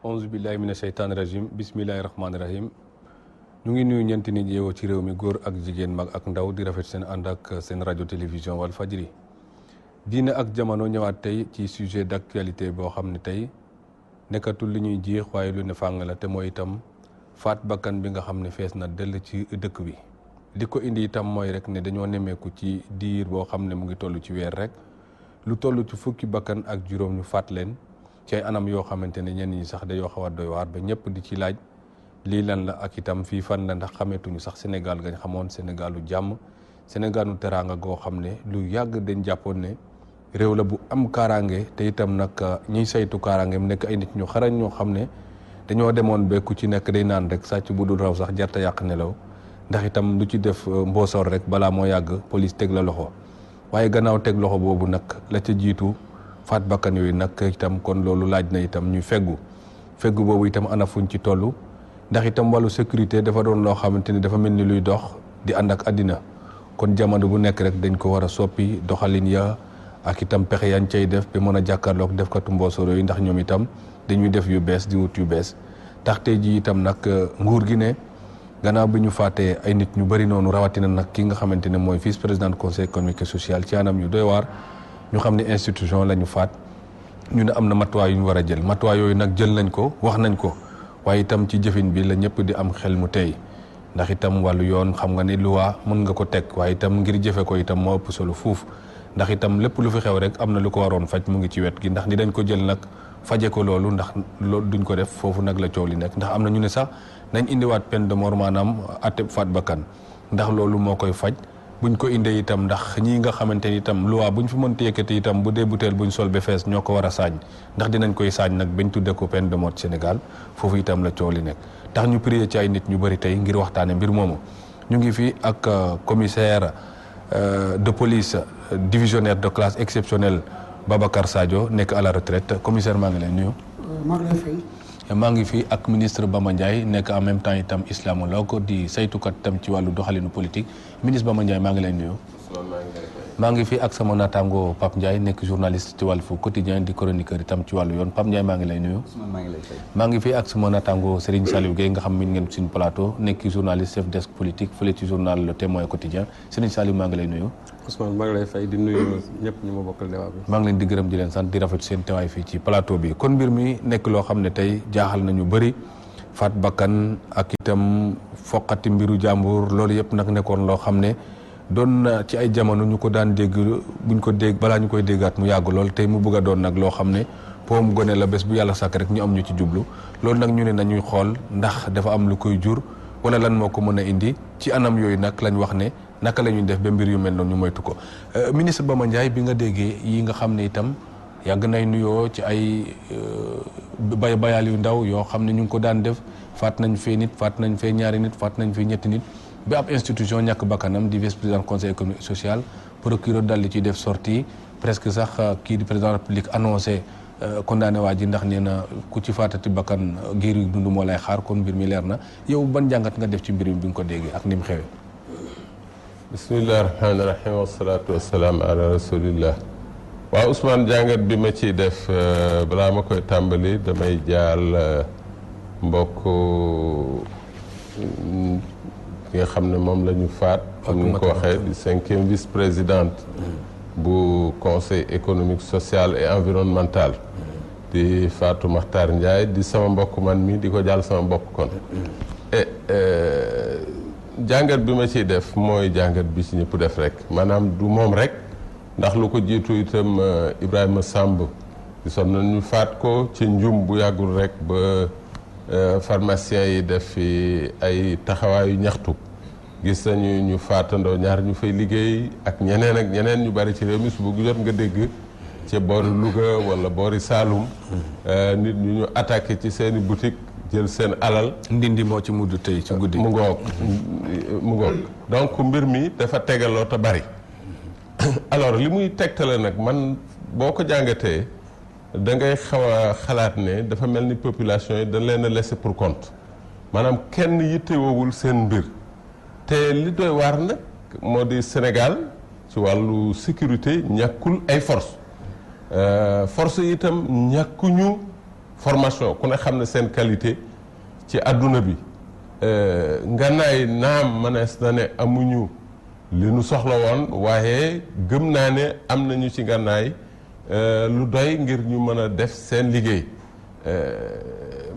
auzu billahi mina sheytaani rajim bismillahi rahmaani rahim ñu ngi nuyu ñeenti nit yeewoo ci réew mi góor ak jigéen mag ak ndaw di rafet seen ànd ak seen rajo télévision Walfadjri diine ak jamono ñëwaat tey ci sujet d'actualité boo xam ne tey nekkatul li ñuy jiix waaye lu ne fàng la te mooy itam faat bakkan bi nga xam ne fees na dell ci dëkk bi li ko indi itam mooy rek ne dañoo nemmeeku ci diir boo xam ne mu ngi toll ci weer rek lu toll ci fukki bakkan ak juróom ñu faat leen ci ay anam yoo xamante ne ñenn ñi sax dañoo xaw a doy waar ba ñëpp di ci laaj lii lan la ak itam fii fan la ndax xameetuñu sax Sénégal gañ xamoon Sénégalu jàmm Sénégalu teraanga goo xam ne lu yàgg dañ jàppoon ne réew la bu am kaaraange te itam nag ñiy saytu kaaraange mu nekk ay nit ñu xarañ ñoo xam ne dañoo demoon ba ku ci nekk day naan rek sàcc bu dul raw sax jarta yàq nelaw ndax itam lu ci def mboosoor rek balaa moo yàgg police teg la loxo waaye gannaaw teg loxo boobu nag la ca jiitu faat bakkan yooyu nag itam kon loolu laaj na itam ñuy feggu boobu itam ana fuñ ci toll ndax itam wàllu sécurité dafa doon loo xamante ni dafa mel ni luy dox di ànd ak àddina kon jamono bu nekk rek dañ ko war a soppi doxalin ya ak itam pexe yañ cay def ba mën a jàkkaarloog def katu mboosoor yooyu ndax ñoom itam dañuy def yu bees di wut yu bees tax tey ji itam nag nguur gi ne gannaaw bi ñu faatee ay nit ñu bëri noonu rawatina nag ki nga xamante ne mooy vice président conseil économique et social ci anam yu doy waar ñu xam ne institution la ñu faat ñu ne am na matuwaay yu ñu war a jël matuwaay yooyu nag jël nañ ko wax nañ ko waaye itam ci jëfin bi la ñëpp di am xel mu tey ndax itam wàllu yoon xam nga ne loi mën nga ko teg waaye itam ngir jëfe ko itam moo ëpp solo fuuf ndax itam lépp lu fi xew rek am na lu ko waroon faj mu ngi ci wet gi ndax ni dañ ko jël nag faje ko loolu ndax loolu duñ ko def foofu nag la coow li nekk ndax am na ñu ne sax nañ indiwaat peine de mort maanaam atteb faat bakkan ndax loolu moo koy faj buñ ko indee itam ndax ñii nga xamante ni itam loi buñ fi mënti yëkkati itam bu dee butéel buñ sol ba fees ñoo ko war a saañ ndax dinañ koy saañ nag bañ tudde ko peine de mort Sénégal foofu itam la coow li nekk tax ñu prié ci ay nit ñu bëri tey ngir waxtaane mbir moomu ñu ngi fi ak commissaire de police divisionnaire de classe exceptionnelle Babacar Sadio nekk à la retraite commissaire maa ngi lay nuyu. maa ngi lay fay. maa ngi fi ak ministre Bamba Ndiaye nekk en même temps itam islamologue di saytukat itam ci wàllu doxalinu politique ministre Bamba Ndiaye maa ngi lay nuyu. maa ngi fi ak sama naataango Pape Ndiaye nekk journaliste ci Walf Quotidien di chroniqueur itam ci wàllu yoon Pape Ndiaye maa ngi lay nuyu. maa ngi fi ak sama naataango Serigne Saliou Gueye nga xam min ngeen suñu plateau nekk journaliste chef desk politique fële ci journal Le Témoin Quotidien Serigne Saliou maa ngi lay nuyu. Ousmane maa ngi lay fay di nuyu ñëpp ñu ma bokkal débat bi. maa ngi leen di gërëm di leen sant di rafet seen teewaay fii ci plateau bi kon mbir mi nekk loo xam ne tey jaaxal nañu bëri faat bakkan ak itam foqati mbiru jàmbur loolu yëpp nag nekkoon loo xam ne doon na ci ay jamono ñu ko daan dégg buñ ko dégg balaa ñu koy déggaat mu yàgg lool tey mu bëgg a doon nag loo xam ne poom gone la bés bu yàlla sàkk rek ñu am ñu ci jublu loolu nag ñu ne nañuy xool ndax dafa am lu koy jur wala lan moo ko mën a indi ci anam yooyu nag lañ wax ne naka la ñuy def ba mbir yu mel noonu ñu moytu ko ministre Bamba Ndiaye bi nga déggee yi nga xam ne itam yàgg nay nuyoo ci ay bayaal yu ndaw yoo xam ne ñu ngi ko daan def faat nañ fee nit faat nañ fee ñaari nit faat nañ fee ñetti nit ba ab institution ñàkk bakkanam di vice président conseil économique et social procureur dal di ci def sortie presque sax kii di président de la République annoncé condamné waa ji ndax nee na ku ci faatati bakkan giir yu dund moo lay xaar kon mbir mi leer na yow ban jàngat nga def ci mbir mi bi nga ko déggee ak ni mu xewee. bismillahi rahmaani rahim wasalaatu wasalaam ala rasulillah waaw Ousmane jàngat bi ma ciy def balaa ma koy tàmbali damay jaal mbokk ki nga xam ne moom la ñu faat comme ni nga ko waxee di 5e vice-présidente bu conseil économique social et environnemental di Fatou Makhtar Ndiaye di sama mbokk man mi di ko jàll sama mbokk kon jàngat bi ma ciy def mooy jàngat bi ci ñëpp def rek maanaam du moom rek ndax lu ko jiitu itam Ibrahima Samb gisoon nañu faat ko ci njum bu yàggul rek ba pharmacien yi def fi ay taxawaayu ñaxtu gis nañu ñu faatandoo ñaar ñu fay liggéey ak ñeneen ñu bari ci réew mi suba gu jot nga dégg ci boori Louga wala boori Saloum nit ñu attaqué ci seeni boutique jël seen alal. ndindi moo ci mujj tey ci guddi. mu ngoog donc mbir mi dafa tegaloo te bari alors li muy tegtale nag man boo ko jàngatee da ngay xaw a xalaat ne dafa mel ni population yi dañ leen a laisser pour compte maanaam kenn yittewoowul seen mbir te li doy waar nag moo di Sénégal ci wàllu sécurité ñàkkul ay force yi itam ñàkkuñu formation ku ne xam ne seen qualité ci àdduna bi ngànnaay naam mënees na ne amuñu li nu soxla woon waaye gëm naa ne am nañu ci ngànnaay lu doy ngir ñu mën a def seen liggéey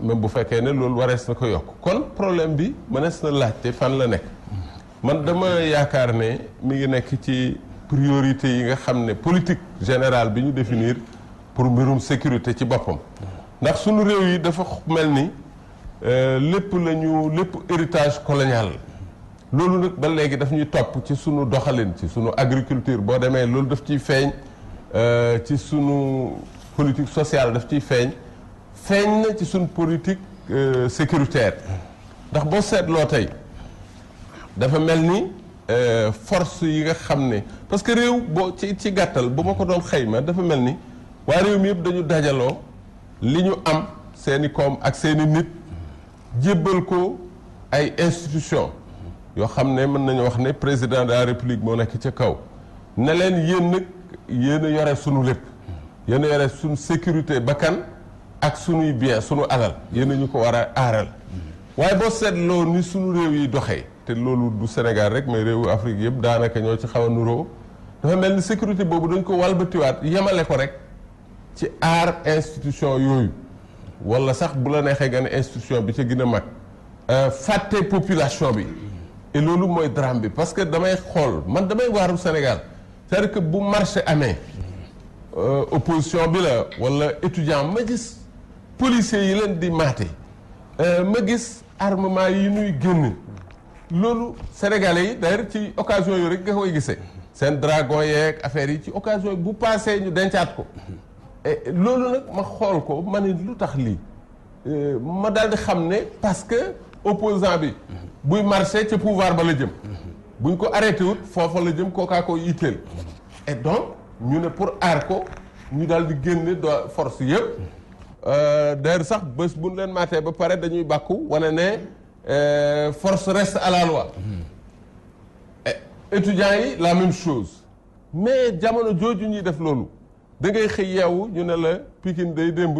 même bu fekkee ne loolu warees na ko yokk kon problème bi mënees na laajte fan la nekk man dama yaakaar ne mi ngi nekk ci priorité yi nga xam ne politique générale bi ñu définir pour mbirum sécurité ci boppam ndax sunu réew yi dafa mel ni lépp lépp héritage colonial loolu nag ba léegi daf ñuy topp ci sunu doxalin ci sunu agriculture boo demee loolu daf ciy feeñ ci sunu politique sociale daf ciy feeñ na ci sunu politique sécuritaire ndax boo seetloo tey dafa mel ni force yi nga xam ne parce que réew boo ci gàttal bu ma ko doon xayma dafa mel ni waa réew mi yëpp dañu dajaloo li ñu am seeni koom ak seeni nit jébbal ko ay institution yoo xam ne mën nañu wax ne président de la république moo nekk ca kaw ne leen yéen nag yéen a yore sunu lépp yéen a yore sunu sécurité bakkan ak sunuy bien sunu alal yéen a ñu ko war a aaral waaye boo seetloo ni sunu réew yi doxee te loolu du Sénégal rek mais réewu Afrique yëpp daanaka ñoo ci xaw a nuroo dafa mel ni sécurité boobu dañ ko walbatiwaat yemale ko rek ci aar institution yooyu wala sax bu la neexee nga ne institution bi ca gën a mag fàtte population bi et loolu mooy drame bi parce que damay xool man damay waaru Sénégal c'est-à-dire que bu marché amee opposition bi la wala étudiant ma gis policiers yi leen di maate ma gis armement yi ñuy génn loolu sénégalais yi d'ailleurs ci occasion yooyu rek nga koy gisee seen dragon yeeg affaire yi ci occasion yi bu passé ñu dencaat ko loolu nag ma xool ko ma ne lu tax lii ma daal di xam ne parce que opposant bi buy marché ca pouvoir ba la jëm buñ ko arrêté wut foofa la jëm kookaa ko yitteel et donc ñu ne pour aar ko ñu daal di génne force yëpp d'ailleurs sax bés buñ leen maatee ba pare dañuy bàkku wane ne force reste à la loi étudiants yi la même chose mais jamono jooju ñuy def loolu da ngay xëy yeewu ñu ne la Pikine day démb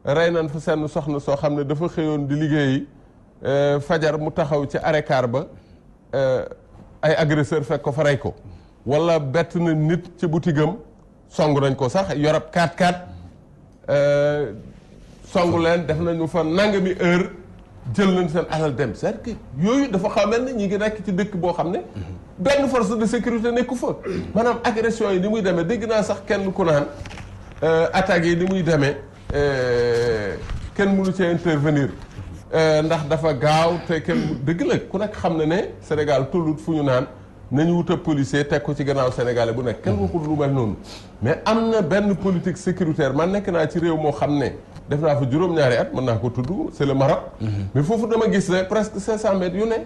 rey nañ fa seen soxna soo xam ne dafa xëyoon di liggéeyi fajar mu taxaw ci arrêt car ba ay agresseur fekk ko fa rey ko wala bett na nit ci butigam song nañ ko sax yorab 4x4 song leen def nañu fa nangami heure jël nañ seen alal dem c'est-à-dire que yooyu dafa xaw mel ni ñi ngi nekk ci dëkk boo xam ne benn force de sécurité nekku fa maanaam agression yi ni muy demee dégg naa sax kenn ku naan attaques yi ni muy demee kenn mënu ci intervenir ndax dafa gaaw te kenn dëgg la ku nekk xam na ne Sénégal tollut fu ñu naan nañu wut a policier teg ko ci gannaaw sénégalais bu nekk kenn waxul lu mel noonu mais am na benn politique sécuritaire man nekk naa ci réew moo xam ne def naa fa juróom-ñaari at mën naa ko tudd c'est le Maroc mais foofu dama gis ne presque 500 mètres yu ne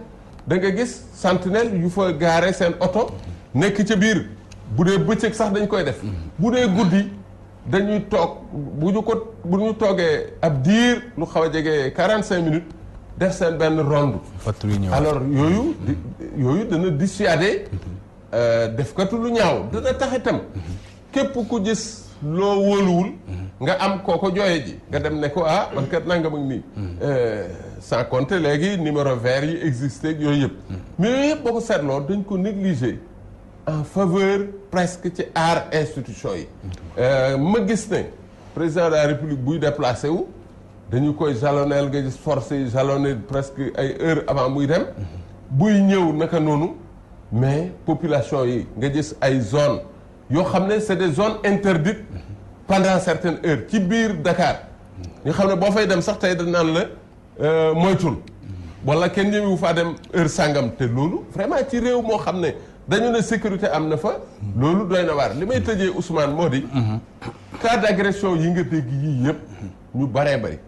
da nga gis sentinelle yu fa gaare seen oto nekk ca biir bu dee bëccëg sax dañ koy def bu dee guddi dañuy toog bu ñu toogee ab diir lu xaw a jege 45 minutes def seen benn ronde alors yooyu dana dissuader defkatu lu ñaaw dana tax itam képp ku gis loo wóoluwul nga am kooko jooye ji nga dem ne ko man kat nangam ak nii sans compter léegi numéro vert yi existé ak yooyu yëpp mais yooyu yëpp boo ko seetloo dañ ko négliger en faveur presque ci aar institution yi ma gis ne président de la république buy déplacé wu dañu koy jalonneel nga gis force yi jalonné presque ay heures avant muy dem buy ñëw naka noonu mais population yi nga gis ay zones yoo xam ne c'est des zones interdites pendant certaines heures ci biir Dakar nga xam ne boo fay dem sax tey dañ naan la moytul wala kenn ñëwu faa dem heure sàngam te loolu vraiment ci réew moo xam ne dañu ne sécurité am na fa loolu doy na waar li may tëjee Ousmane moo di cas d'agression yi nga dégg yii yëpp ñu baree bari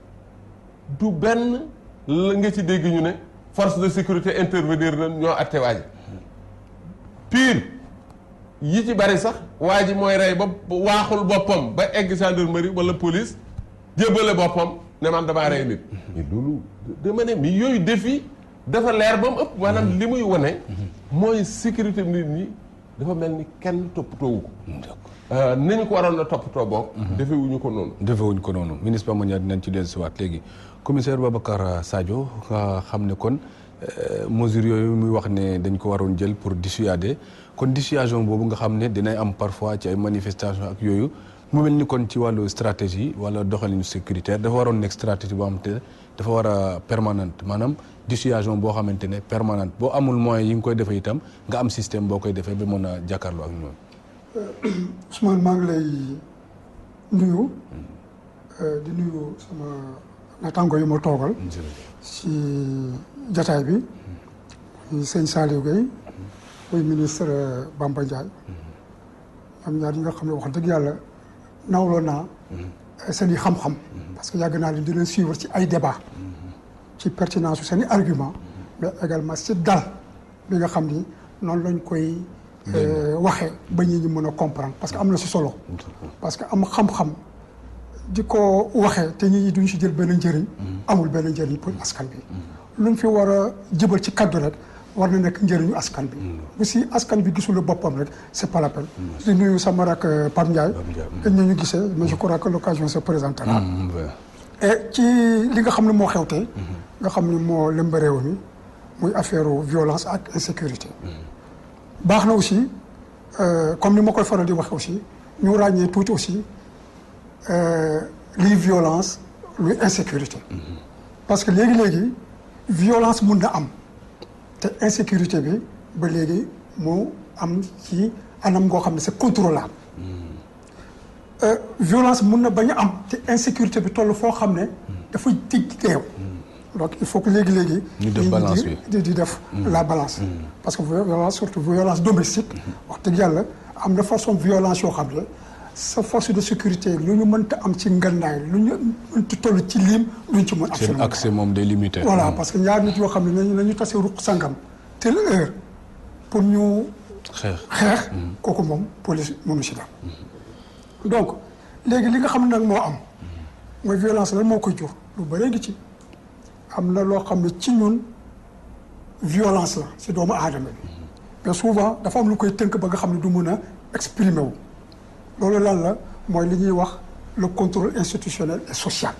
du benn la nga ci dégg ñu ne force de sécurité intervenir na ñoo atte waa ji pire yi ci bari sax waa ji mooy rey ba waaxul boppam ba egg gendarmerie wala police jébbale boppam ne man damaa rey nit mais loolu dama ne mi yooyu défi dafa leer ba mu ëpp maanaam li muy wane mooy sécurité nit ñi dafa mel ni kenn toppatoowu ko nañu ko waroon a toppatoo boog. defewuñu ko noonu. defewuñu ko noonu ministre Bamba Ndiaye dinañ ci dellusiwaat léegi commissaire Babacar Sadio nga xam ne kon mesures yooyu muy wax ne dañ ko waroon jël pour dissuader kon dissuasion boobu nga xam ne dinay am parfois ci ay manifestations ak yooyu mu mel ni kon ci wàllu stratégie wala doxalinu sécuritaire dafa waroon nekk stratégie boo xamante ne dafa war a permanente maanaam dissuasion boo xamante ne permanente boo amul moyens yi nga koy defee itam nga am système boo koy defee ba mën a jàkkaarloo ak ñoom. Ousmane maa ngi lay nuyu di nuyu sama naataango yu ma toogal ci jataay bi muy sëñ Saliou Gueye muy ministre Bamba Ndiaye am ñaar ñi nga xam ne wax dëgg yàlla nawloo naa seen i xam-xam parce que yàgg naa leen di leen suivre ci ay débat ci pertinence su seen i argument mais également ci dal bi nga xam ni noonu lañ koy waxee ba ñi ñu mën a comprendre parce que am na si solo parce que am xam-xam di ko waxee te ñi duñ si jël benn njëriñ amul benn njëriñ pour askan bi luñ fi war a jëbal ci kaddu rek war na nekk njëriñu askan bi bu si askan bi gisul boppam rek c'est pas la peine di nuyu sama rak Pape Ndiaye dañ ñu gisee mais je crois que l'occasion se présentera et ci li nga xam ne moo xew tey nga xam ne moo lëmb réew mi muy affaire violence ak insécurité baax na aussi comme ni ma koy faral di wax aussi ñu ràññee tuuti aussi luy violence luy insécurité parce que léegi-léegi violence mun na am te insécurité bi ba léegi moo am ci anam ngoo xam ne c'est contrôlable violence mun na bañ a am te insécurité bi toll foo xam ne dafa jéggi teew donc il faut que léegi-léegi di def la balance parce que violence surtout violence domestique wax dëgg yàlla am na façon violence yoo xam ne sa force de sécurité lu ñu mënta am ci ngandaay lu ñu mënta toll ci lim luñ ci mën absolument seen accès moom day limité voilà parce que ñaar nit yoo xam ne nañu tase ruq sangam telle heure pour ñu xeex kooku moom police mënu si dara donc léegi li nga xam ne nag moo am mooy violence lan moo koy jur lu bëree ngi ci am na loo xam ne ci ñun violence la si doomu aadama bi mais souvent dafa am lu koy tënk ba nga xam ne du mën a exprimer wu loolu lan la mooy li ñuy wax le contrôle institutionnel et social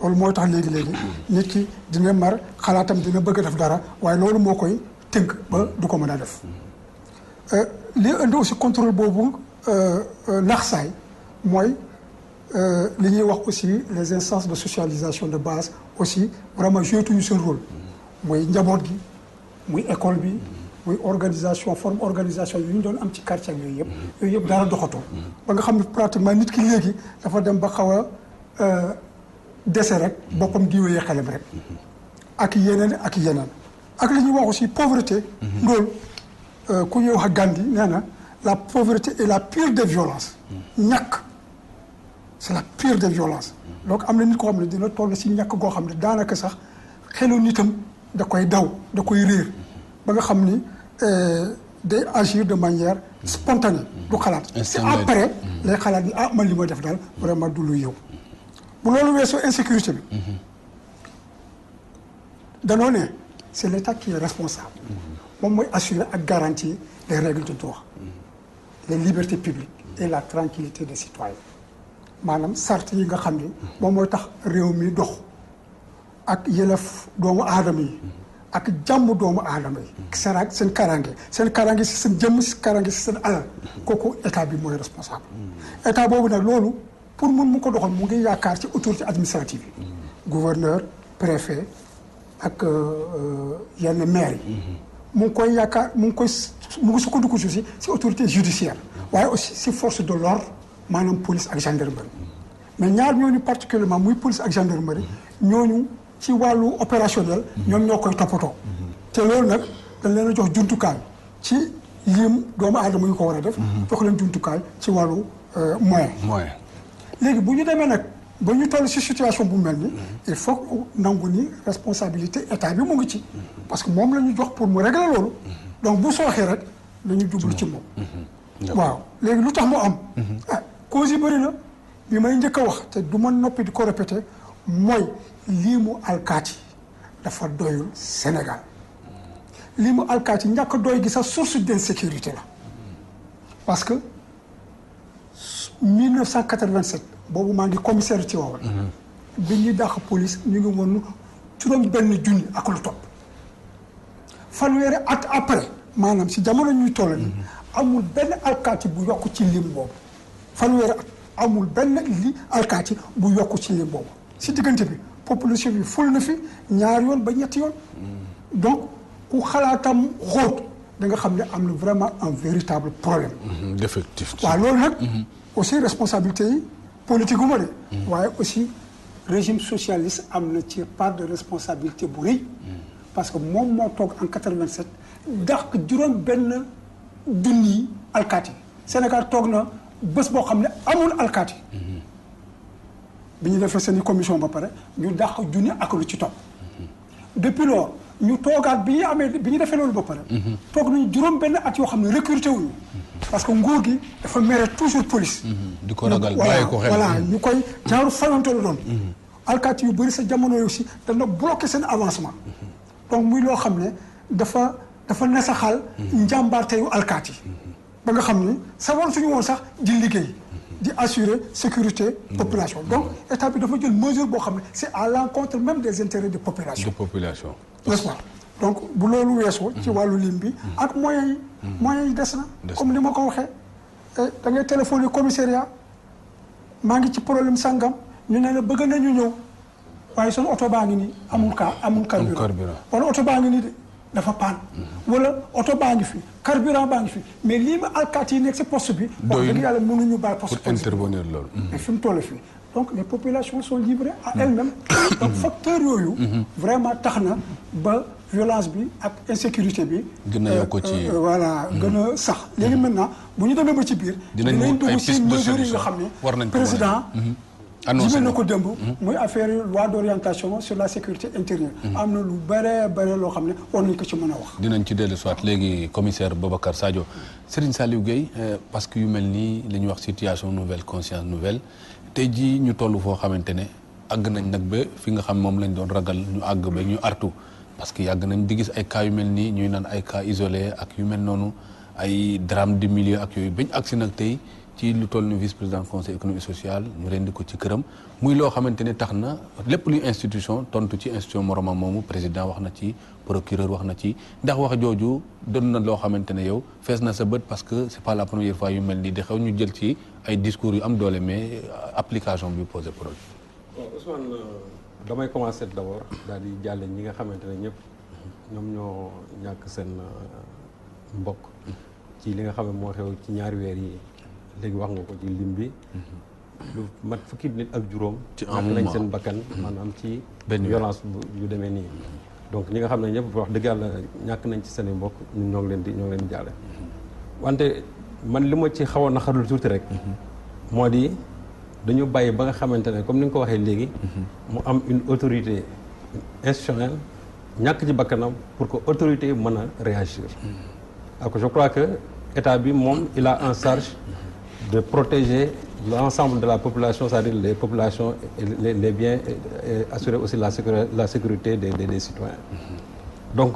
loolu mooy tax léegi-léegi nit ki dina mar xalaatam dina bëgg a def dara waaye loolu moo koy tënk ba du ko mën a def li indi aussi contrôle boobu nax saay mooy li ñuy wax aussi les instances de socialisation de base aussi vraiment joué tuñu seen rôle muy njaboot gi muy école bi muy forme organisation yu ñu doon am ci quartier yooyu yëpp dara doxatoo ba nga xam ne pratiquement nit ki léegi dafa dem ba xaw a dese rek boppam di wéyee xelam rek ak yeneen ak yeneen ak li ñuy wax aussi pauvreté loolu ku ñuy wax Gandhi nee na la pauvreté est la pire des violences ñàkk c'est la pire des violences donc am na nit koo xam ne dina toll si ñàkk goo xam ne daanaka sax xelu nitam da koy daw da koy réer ba nga xam ni day agir de manière spontanée du xalaat c'est après lay xalaat ni man li ma def daal vraiment du lu yow bu loolu weesoo insécurité bi danoo ne c'est l'État qui est responsable moom mooy assurer ak garantir les règles de droit les libertés publiques et la tranquillité des citoyens maanaam sart yi nga xam ni moom mooy tax réew mi dox ak yelef doomu aadama yi ak jàmm doomu aadama yi seen karange si seen jëmm si karange si seen alal kooku état bi mooy responsable état boobu nag loolu pour mu ko doxal mu ngi yaakaar ci autorité administrative yi gouverneur préfet ak yenn maire yi mu ngi koy yaakaar mu ngi sukkandiku si autorité judiciaire waaye aussi si force de l'ordre maanaam police ak gendarmerie mais ñaar ñooñu particulièrement muy police ak gendarmerie ñooñu ci wàllu opérationnel ñoom ñoo koy toppatoo te loolu nag dañ leen a jox jumtukaay ci lim doomu aadama yu ko war a def jox leen jumtukaay ci wàllu moyen léegi bu ñu demee nag ba ñu toll ci situation bu mel ni il faut nangu ni responsabilité état bi mu ngi ci parce que moom la ñu jox pour mu régler loolu donc bu sooxee rek nañu jublu ci moom waaw léegi lu tax mu am cause yi bëri na bi may njëkk a wax te du ma noppi di ko répété mooy lii mu alkaati dafa doyul Sénégal lii mu alkaati ñàkk doy gi sa source d'insécurité la parce que 1987 boobu maa ngi commissaire ci Tivaouane. bi ñuy dàq police ñu ngi woon juróom-benn junni ak lu topp. fanweeri at après maanaam si jamono ñuy toll nii amul benn alkaati bu yokk ci lim boobu fanweeri at amul benn alkaati bu yokk ci lim boobu si diggante bi population bi ful na fi ñaari yoon ba ñetti yoon. donc ku xalaatam xóot da nga xam ne am na vraiment un véritable problème. d'effectif. waaw loolu nag. aussi responsabilité yi politique gu ma de. waaye aussi régime socialiste am na ci part de responsabilité bu rëy. parce que moom moo toog en 87 dàq juróom benn junni alkaati Sénégal toog na bés boo xam ne amul alkaati. bi ñu defee seen i commission ba pare ñu dàq junni ak lu ci topp. depuis lors ñu toogaat bi ñu defee loolu ba pare. toog nañu juróom benn at yoo xam ne recruté wuñu parce que nguur gi dafa mere toujours police. di ko ragal bàyyi ko xel voilà ñu koy genre fayonte la doon. alkaati yu bëri sa jamono yi aussi dana bloqué seen avancement. donc muy loo xam ne dafa nasaxal njàmbaarte yu alkaati ba nga xam ni sawar suñu woon sax di liggéey di assurer sécurité population donc état bi dafa jël mesure boo xam ne c'est à l'encontre même des intérêts de population. N'est-ce pas donc bu loolu weesoo ci wàllu lim bi ak moyens yi des na comme ni ma ko waxee da ngay téléphoner commissariat maa ngi ci problème sangam ñu ne la bëgg nañu ñëw waaye son oto baa ngi nii amul carburant wala oto baa ngi nii de dafa paan wala oto baa ngi fi carburant baa ngi fi mais lii ma alkaati yi nekk si poste bi wax dëgg yàlla mënuñu bàyyi poste pour intervenir loolu mais fi mu toll fii donc les populations sont livrées à elles-mêmes donc facteurs yooyu vraiment tax na ba violence bi ak insécurité bi gën a yokk ci voilà gën a sax léegi maintenant bu ñu demee ba ci biir dinañ dugg si mesures yi nga xam ne président annoncé na ko démb muy affaire loi d'orientation sur la sécurité intérieure am na lu bare loo xam ne war nañ ko ci mën a wax dinañ ci dellu soit léegi commissaire Boubacar Sadio Serigne Saliou Gueye parce que yu mel nii la ñuy wax situation nouvelle conscience nouvelle tey jii ñu toll foo xamante ne àgg nañ nag ba fi nga xam moom lañ doon ragal ñu àgg ba ñu artu parce que yàgg nañ di gis ay cas yu mel nii ñuy naan ay cas isolés ak yu mel noonu ay drame du milieu ak yooyu bañ agsi nag tey ci lu toll ni vice président conseil économique et social ñu rendi ko ci këram muy loo xamante ne tax na lépp luy institution tontu ci institution moromam moomu président wax na ci procureur wax na ci ndax wax jooju doon na loo xamante ne yow fees na sa bët parce que c'est pas la première fois yu mel nii di xew ñu jël ci ay discours yu am doole mais application bi posé problème. bon Ousmane damay commencer d'abord daal di jàlle ñi nga xamante ne ñëpp ñoom ñoo ñàkk seen mbokk ci li nga xam ne moo xew ci ñaari weer yi. léegi wax nga ko ci lim bi lu mat fukki nit ak juróom ñàkk nañ seen bakkan maanaam ci violence yu demee nii donc ñi nga xam ne ñëpp wax dëgg yàlla ñàkk nañ ci seen i mbokk ñun ñoo ngi leen di jàlle wante man li ma ci xaw a naqarlu tuuti rek moo di dañu bàyyi ba nga xamante ne comme ni nga ko waxee léegi mu am une autorité institutionnelle ñàkk ci bakkanam pour que autorité yi mën a réagir alors je crois que état bi moom il a en charge de protéger l'ensemble de la population, c'est-à-dire les populations et les biens et assurer aussi la sécurité des citoyens. Donc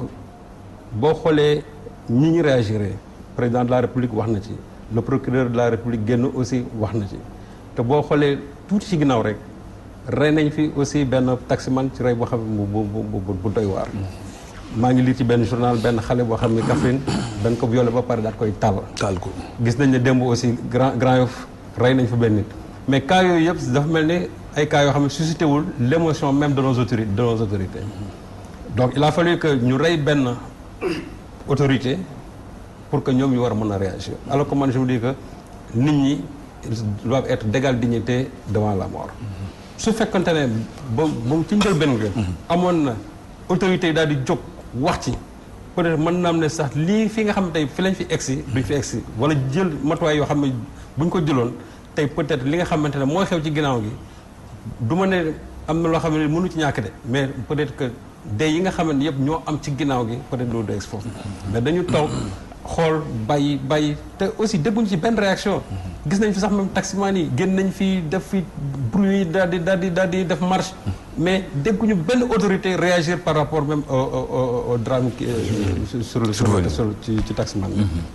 boo xoolee ñi ñu réagiré président de la République wax na ci le procureur de la République génn aussi wax na ci te boo xoolee tuuti ci ginnaaw rek rey nañ fi aussi benn taximan ci rey boo xam ne bu doy waar. maa ngi lire ci benn journal benn xale boo xam ne Kaffrine dañ ko violé ba pare daal koy taal ko gis nañ ne démb aussi Grand Yoff rey nañ fa benn nit mais cas yooyu yëpp dafa mel ni ay cas yoo xam ne suscité wul l'émotion même de nos autorités donc il a fallu que ñu rey benn autorité pour que ñoom ñu war a mën a réagir alors que man je me dis que nit ñi ils doivent être d'égale dignité devant la mort su fekkante ne ba ci njëlbéen nga amoon na autorité yi daal di jóg wax ci peut-être mën na am ne sax lii fi nga xam ne tey fi lañ fi egsi duñ fi egsi wala jël matuwaay yoo xam ne buñ ko jëloon tey peut-être li nga xamante ne mooy xew ci ginnaaw gi du ma ne am na loo xam ne mënu ci ñàkk de mais peut-être que dee yi nga xam ne yëpp ñoo am ci ginnaaw gi peut-être loolu du egsi foofu mais dañu toog xool bàyyi te aussi dégguñu ci benn réaction gis nañ fi sax même taximan yi génn nañ fi def fi bruit daal di def marche mais dégguñu benn autorité réagir par rapport même au drame ci taximan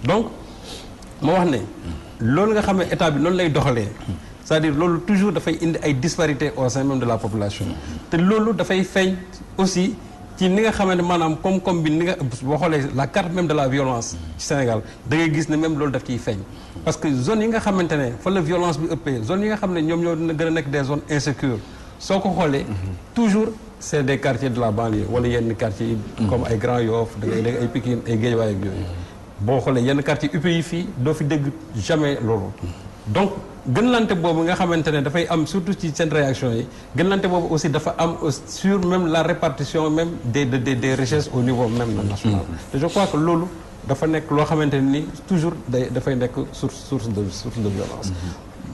donc moo wax ne loolu nga xam ne état bi noonu lay doxalee c'est-à-dire loolu toujours dafay indi ay disparités au sein même de la population te loolu dafay feeñ aussi ci ni nga xamante maanaam koom-koom bi ni nga boo xoolee la carte même de la violence ci Sénégal da ngay gis ne même loolu daf ciy feeñ parce que zone yi nga xamante ne fa la violence bi ëppee zone yi nga xam ne ñoom ñoo dina gën a nekk des zones insécures soo ko xoolee toujours c'est des quartiers de la banlieue wala yenn quartiers yi comme ay Grand Yoff da ngay dégg ay Pikine ay Guédiawaye ak yooyu boo xoolee yenn quartiers UP yi fii doo fi dégg jamais loolu donc gënlante boobu nga xamante ne dafay am surtout ci seen réaction yi gënlante boobu aussi dafa am sur même la répartition même des richesses au niveau même national et je crois que loolu dafa nekk loo xamante ne ni toujours dafay nekk source de violence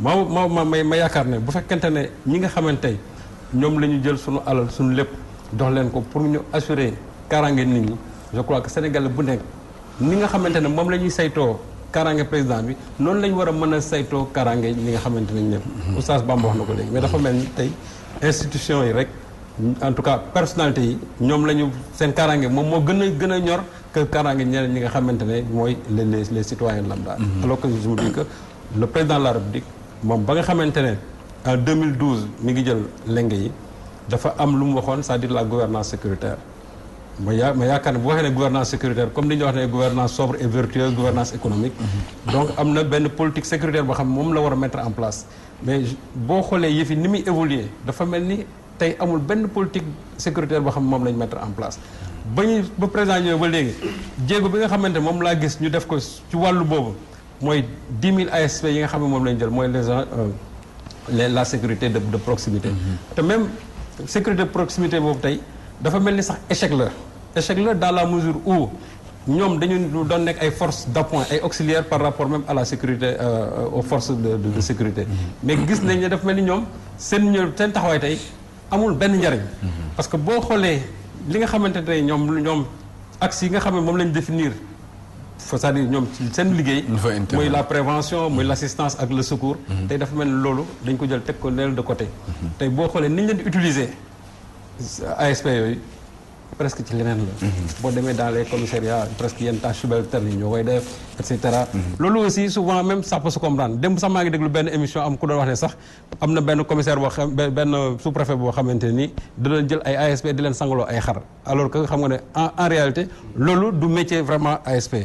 ma yaakaar ne bu fekkente ne ñi nga xamante ñoom la ñu jël suñu alal suñu lépp dox leen ko pour ñu assurer kaaraange nit ñi je crois que Sénégal bu nekk ni nga xamante ne moom la ñuy saytoo kaaraange président bi noonu la ñu war a mën a saytoo kaaraange li nga xamante ne ñëpp Oustaz Bamba wax na ko léegi mais dafa mel ni tey institution yi rek en tout cas personnalité yi ñoom la ñu seen kaaraange moom moo gën a ñor que kaaraange ñeneen ñi nga xamante ne mooy les citoyens lambda alors que je me dis que le président de la République moom ba nga xamante ne en 2012 mi ngi jël lenge yi dafa am lu mu waxoon c'est-à-dire la gouvernance sécuritaire ma yaakaar ne bu waxee ne gouvernance sécuritaire comme li ñuy wax ne gouvernance sobre et vertueuse gouvernance économique donc am na benn politique sécuritaire boo xam ne moom la war a mettre en place mais boo xoolee yëf yi ni muy évoluer dafa mel ni tey amul benn politique sécuritaire boo xam ne moom lañ mettre en place ba président ñëwee ba léegi jéego bi nga xamante ne moom laa gis ñu def ko ci wàllu boobu mooy 10 000 ASP yi nga xam ne moom lañ jël mooy la sécurité de proximité te même sécurité de proximité boobu tey dafa mel ni sax échec la dans la mesure où ñoom dañu doon nekk ay forces d'appoint ay auxiliaires par rapport même à la sécurité aux forces de sécurité mais gis nañ ne dafa mel ni ñoom seen taxawaay tey amul benn njariñ parce que boo xoolee li nga xamante ne tey ñoom axes yi nga xam ne moom lañ définir c'est-à-dire ñoom seen liggéey muy la prévention muy l'assistance ak le secours tey dafa mel ni loolu dañ ko jël teg ko neel de côté tey boo xoolee ni ñu leen di utiliser ASP yooyu presque ci leneen la boo demee dans les commissariats presque yenn tâches subalternes yi ñoo koy def et cetera loolu aussi souvent même ça peut se comprendre démb sax maa ngi déglu benn émission am ku doon wax ne sax am na benn commissaire boo xam benn sous-préfet boo xamante ni da doon jël ay ASP di leen sangaloo ay xar alors que xam nga ne en réalité loolu du métier vraiment ASP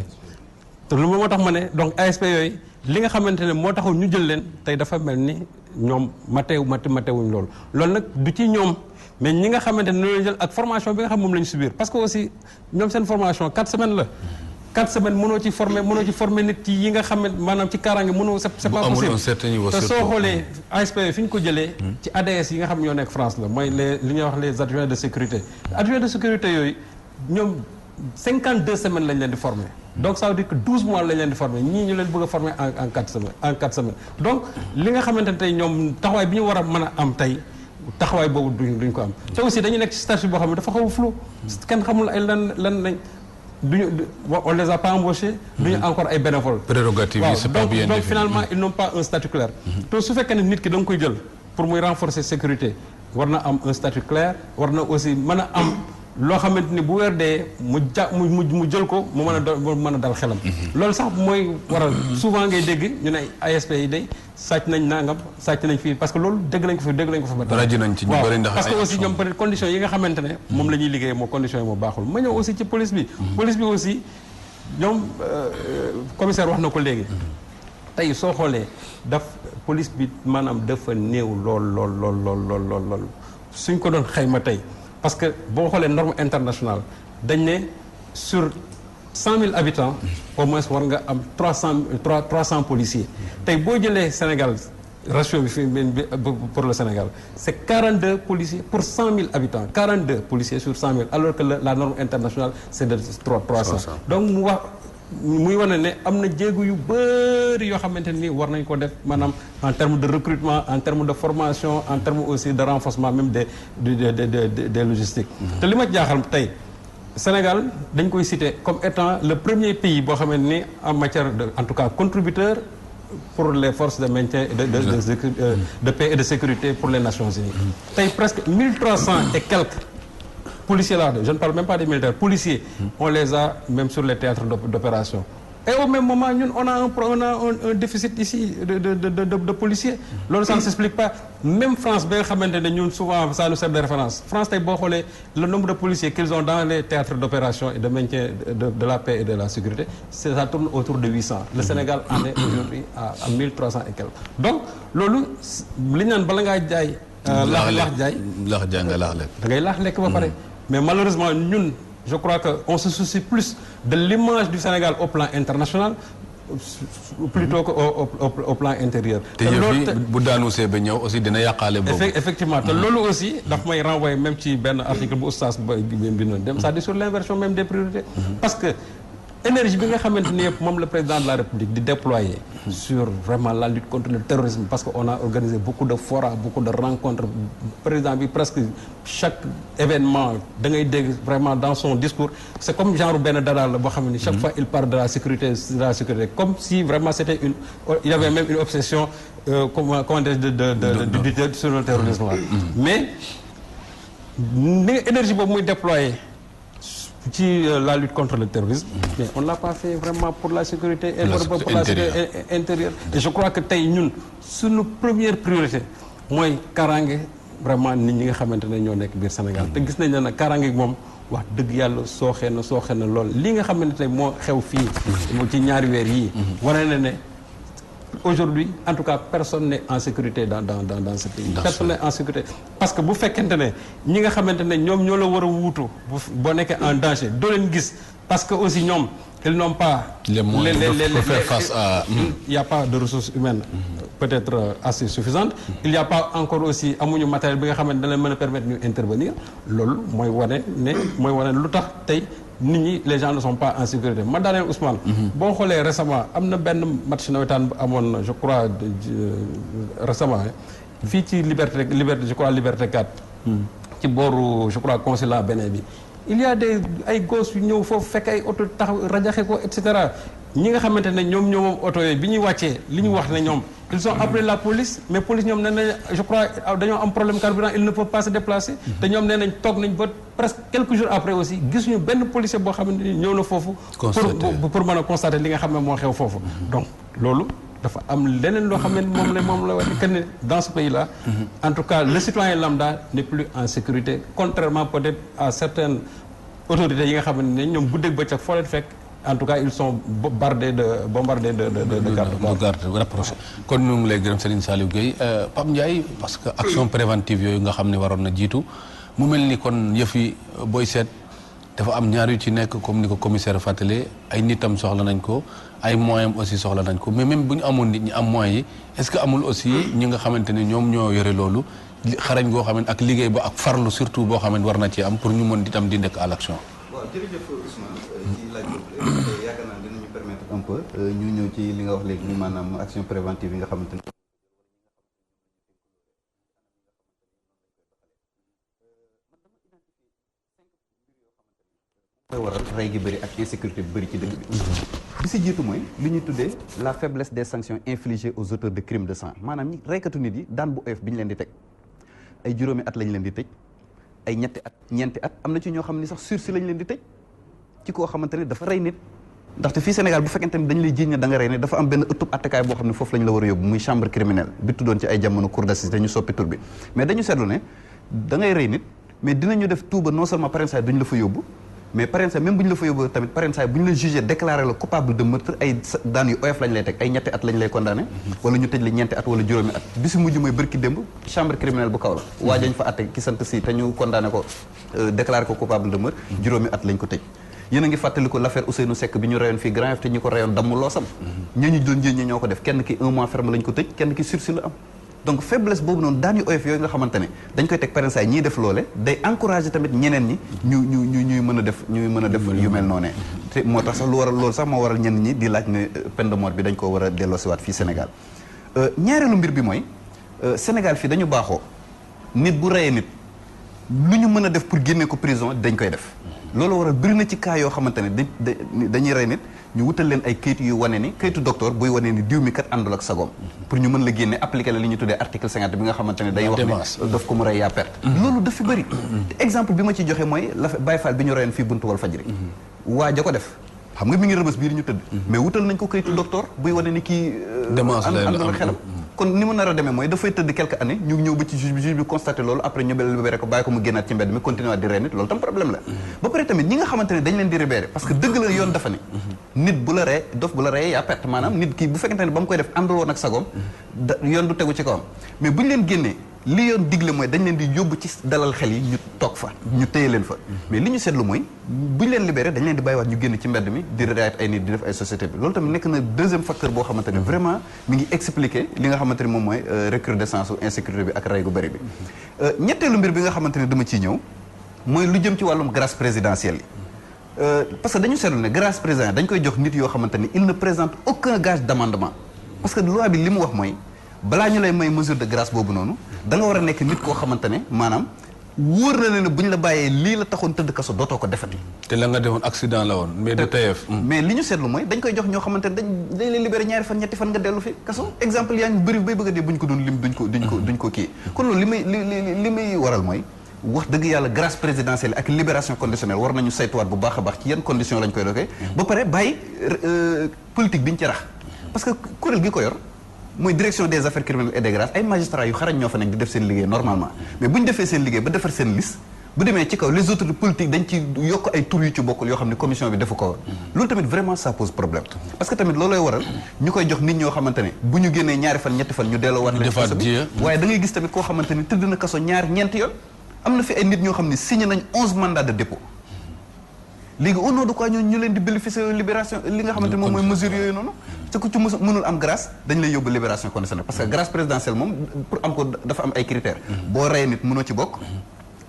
te lu moo tax ma ne donc ASP yooyu li nga xamante ne moo taxoon ñu jël leen tey dafa mel ni ñoom matewuñ loolu nag du ci ñoom mais ñi nga xamante ne loolu jël ak formation bi nga xam moom la ñu subir parce que aussi ñoom seen formation 4 semaines la 4 semaines mënoo ci former nit ci yi nga xam ne maanaam ci kaaraange mënoo c'est pas possible te soo xoolee ASP fi ñu ko jëlee ci ADS yi nga xam ñoo nekk France la mooy li ñuy wax les adjoints de sécurité yooyu ñoom 52 semaines lañ leen di former donc ça veut dire que 12 mois lañ leen di former ñii ñu leen bëgg a former en 4 semaines donc li nga xamante ne tey ñoom taxawaay bi ñu war a mën a am tey taxawaay boobu duñ ko am te aussi dañu nekk ci statut boo xam ne dafa xaw a flou kenn xamul ay lan lañ duñu on les a pas embauchés duñu encore ay bénévoles prérogative yi c'est pas bien donc finalement ils n'ont pas un statut clair te su fekkee ne nit ki da nga koy jël pour muy renforcer sécurité war na am un statut clair war na aussi mën a am loo xamante ni bu weer dee mu jël ko mu mën a dal xelam loolu sax mooy waral souvent ngay dégg ñu ne ASP yi day sàcc nañ nangam sàcc nañ fii parce que loolu dégg nañ ko fa ba rajo nañ ci ñu bëri ndax parce que aussi ñoom peut-être conditions yi nga xamante ne moom la ñuy liggéey moo conditions yi moo baaxul ma ñëw aussi ci police bi aussi ñoom commissaire wax na ko léegi tey soo xoolee police bi maanaam dafa néew lool suñ ko doon xayma tey parce que boo xoolee norme internationale dañ ne sur 100 000 habitants au moins war nga am 300 policiers tey boo jëlee Sénégal ratio bi fi pour le Sénégal c'est 42 policiers pour 100 000 habitants 42 policiers sur 100 000 alors que la norme internationale c'est de 300 donc muy wane ne am na jéego yu bëri yoo xamante ni war nañ ko def maanaam en termes de recrutement en termes de formation en termes aussi de renforcement même des logistiques te li ma jaaxal tey Sénégal dañ koy citer comme étant le premier pays boo xamante ni en matière de en tout cas contributeur pour les forces de maintien de paix et de sécurité pour les Nations Unies tey presque 1300 et quelques policiers là je ne parle même pas des militaires policiers on les a même sur les théâtres d'opération et au même moment ñun on a un déficit ici de policiers. loolu ça ne s'explique pas même France ba nga xamante ne ñun souvent ça nous sert de référence France tey boo xoolee le nombre de policiers qu'ils ont dans les théâtres d'opération et de maintien de la paix et de la sécurité ça tourne autour de 800. Le Sénégal en est aujourd'hui à 1300 et quelques. donc loolu li ñu naan bala ngaa jaay. laax jaay nga laax lekk. da ngay laax lekk ba pare. mais malheureusement ñun. je crois que on se soucie plus de l'image du Sénégal au plan international plutôt que au plan intérieur. te yëf yi bu daanu see ba ñëw aussi dina yàqaale boobu. effectivement te loolu aussi daf may renvoyer même ci benn article bu oustaz ba bindoon dem c'est-à-dire sur l'inversion même des priorités. parce que énergie bi nga xamante ni yëpp moom le président de la République di déployer sur vraiment la lutte contre le terrorisme parce que on a organisé beaucoup de forats beaucoup de rencontres président bi presque chaque événement da ngay dégg vraiment dans son discours c'est comme genre benn dadaal la boo xam ne chaque fois il parle de la sécurité comme si vraiment c'était il y avait même une obsession comment dire sur le terrorisme là mais ni énergie boobu muy déployer ci la lutte contre le terrorisme mais on l'a pas fait vraiment pour la sécurité pour la sécurité intérieure et je crois que tey ñun suñu première priorité mooy kaaraange vraiment nit ñi nga xamante ne ñoo nekk biir Sénégal te gis nañ ne nag kaaraange moom wax dëgg yàlla sooxee na lool li nga xamante ne moo xew fii ci ñaari weer yii wane na ne aujourd'hui en tout cas personne n'est en sécurité dans ce pays. Personne n'est en sécurité parce que bu fekkente ne ñi nga xamante ne ñoom ñoo la war a wuutu boo nekkee en danger doo leen gis parce que aussi ñoom ils n'ont pas les moyens pour faire face à il y a pas de ressources humaines peut-être assez suffisantes il y a pas encore aussi amuñu matériel bi nga xamante ne da leen mën a permettre ñu intervenir loolu mooy wane lu tax tey nit ñi les gens ne sont pas en sécurité ma daaneel Ousmane. boo xoolee récemment am na benn match nawetaan bu amoon je crois récemment fii ci liberté je crois liberté 4. ci booru je crois consulat Bénin bi. il y a ay gosses yu ñëw foofu fekk ay oto taxaw rajaxe ko et cetera ñi nga xamante ne ñoom moom oto yooyu bi ñuy wàccee li ñu wax ne ñoom ils ont appelé la police mais police ñoom nee nañ je crois dañoo am problème carburant ils ne peuvent pas se déplacer. te ñoom nee nañ toog nañ ba presque quelques jours après aussi gisuñu benn policier boo xamante ni ñëw na foofu. pour mën a constater li nga xam ne moo xew foofu. donc loolu dafa am leneen loo xam ne moom la wax que ne dans ce pays là. en tout cas le citoyen lambda n'est plus en sécurité contrairement peut-être à certaines autorités yi nga xamante ne ñoom guddeeg bëccëg foo leen fekk. en tout cas ils sont bombardés de garde rapproché kon ñu ngi lay gërëm Serigne Saliou Gueye Pape Ndiaye parce que action préventive yooyu nga xam ne waroon na jiitu mu mel ni kon yëf yi booy seet dafa am ñaar yu ci nekk comme ni ko commissaire fàttalee ay nitam soxla nañ ko ay moyens aussi soxla nañ ko mais même bu ñu amoon nit ñi am moyens yi est-ce que amul aussi ñi nga xamante ne ñoom ñoo yore loolu xarañ goo xam ne ak liggéey ba ak farlu surtout boo xam ne war na ci am pour ñu mën di tam di nekk à l'action. waaw jërëjëf Ousmane ci laaj boobu yaakaar naa dinañu permettre un peu ñu ñëw ci li nga wax léegi ni maanaam action préventive yi nga xamante ne mooy waral rey gi bëri ak insécurité bi bëri ci dëkk bi si jiitu mooy li ñuy tuddee la faiblesse des sanctions infligées aux auteurs de crimes de sang maanaam ñi reykatu nit yi daan bu oyof bi ñu leen di teg ay juróomi at lañ leen di tëj ay ñeenti at am na ci ñoo xam ni sax sursis lañ leen di tëj ci koo xamante ne dafa rey nit ndaxte fii Sénégal bu fekkente ni dañ lay jiiñ ne da nga rey nit dafa am benn ëttub attekaay boo xam ne foofu lañ la war a yóbbu muy chambre criminelle bi tuddoon ci ay jamono cour d'assises te ñu soppi tur bi mais dañu seetlu ne da ngay rey nit mais dinañu def tout ba non seulement parrainage duñ la fa yóbbu mais parrainage même bu ñu la fa yóbbu tamit parrainage bu ñu la jugé déclaré la coupable de meurtre ay daan yu oyof lañ lay teg ay ñetti at lañ lay condamné wala ñu tëj la ñeenti at wala juróomi at bi si mujj mooy bërki démb chambre criminelle bu kaw la waajañ fa atte ki sant si te ñu condamné ko déclaré ko coupable de meurtre juróomi at lañ ko tëj yéen a ngi fàttaliku l'affaire Ousseynou Seck bi ñu reyoon fii Grand Yoff te ñu ko reyoon damm loosam ñooñu doon jël ñi ñoo ko def kenn ki 1 mois ferme lañ ko tëj kenn ki sursis la am donc faiblesse boobu noonu daan yu oyof yooyu nga xamante ne dañ koy teg parrainage ñiy def loole day encourager tamit ñeneen ñi ñuy mën a def yu mel noonee te moo tax sax lu waral loolu sax moo waral ñenn ñi di laaj ne peine de mort bi dañ koo war a delloosiwaat fii Sénégal ñaareelu mbir bi mooy Sénégal fii dañu baaxoo nit bu reyee nit lu ñu mën a def pour génne ko prison dañ koy def loolu waral bëri na ci cas yoo xamante ne dañuy rey nit ñu wutal leen ay kayit yu wane ni kayitu docteur buy wane ni diw mi kat àndul ak sagoom pour ñu mën la génne appliquer la li ñu tuddee article 50 bi nga xamante ne day wax ne daf ko mu rey yaa perte loolu daf fi bëri exemple bi ma ci joxe mooy la Baye Fall bi ñu reyoon fii buntu Walfadjri waa ja ko def xam nga mi ngi rëbës biir ñu tëdd mais wutal nañ ko kayitu docteur buy wane ni kii ànd na xelam kon ni mu nar a demee mooy dafay tëdd quelques années ñu ñëw ba ci juge bi constaté loolu après ñu libéré ko bàyyi ko mu génnaat ci mbedd mi continuer di rey nit loolu tam problème la ba pare tamit ñi nga xamante ne dañ leen di libéré parce que dëgg la yoon dafa ni nit bu la rey dof bu la reyee yaa perte maanaam nit kii bu fekkente ne ba mu koy def àndul woon ak sagoom yoon du tegu ci kawam mais bu ñu leen génnee li yoon digle mooy dañ leen di yóbbu ci dalal xel yi ñu toog fa ñu téye leen fa mais li ñu seetlu mooy bu ñu leen libéré dañ leen di bàyyiwaat ñu génn ci mbedd mi di reyaat ay nit di def ay société bi loolu tamit nekk na deuxième facteur boo xamante ne vraiment mi ngi expliquer li nga xamante ne moom mooy recrudescence u insécurité bi ak rey gu bëri bi ñetteelu mbir bi nga xamante ne dama ciy ñëw mooy lu jëm ci wàllum grâce présidentielle yi parce que dañu seetlu ne grâce présidentielle dañ koy jox nit yoo xamante ne il ne présente aucun gage d'amendement parce que loi bi li mu wax mooy balaa ñu lay may mesure de grâce boobu noonu da nga war a nekk nit koo xamante ne maanaam wóor na ne bu ñu la bàyyee lii la taxoon tëdd kaso dootoo ko defati. te la nga defoon accident la woon mais de tayef. mais li ñu seetlu mooy dañ koy jox ñoo xamante ne dañ leen libéré ñaari fan ñetti fan nga dellu fi kaso exemple yaa ngi bëri bay bëgg a dee bu ñu ko doon lim duñ ko kii kon loolu li may waral mooy wax dëgg yàlla grâce présidentielle ak libération conditionnelle war nañu saytuwaat bu baax a baax ci yan condition lañ koy doxee ba pare bàyyi politique bi ñu ci rax parce que kuréel gi ko yor mooy direction des affaires criminelles et des grâces ay magistrats yu xarañ ñoo fa nekk di def seen liggéey normalement mais bu ñu defee seen liggéey ba defar seen liste bu demee ci kaw les autres politiques dañ ci yokk ay tur yu ci bokkul yoo xam ne commission bi defu ko loolu tamit vraiment ça pose problème parce que tamit loolooy waral ñu koy jox nit ñoo xamante ne bu ñu génnee ñaari fan ñetti fan ñu delloo waat leen kaso bi waaye da ngay gis tamit koo xamante ne tëdd na kaso ñeenti yoon am na fi ay nit ñoo xam ne signé nañ 11 mandats de dépôt léegi au nom de quoi ñu leen di bénéficier libération li nga xamante moom mooy mesure yooyu noonu te ku ci mënul am grâce dañ lay yóbbu libération conditionnelle parce que grâce présidentielle moom pour am ko dafa am ay critères boo reyee nit mënoo ci bokk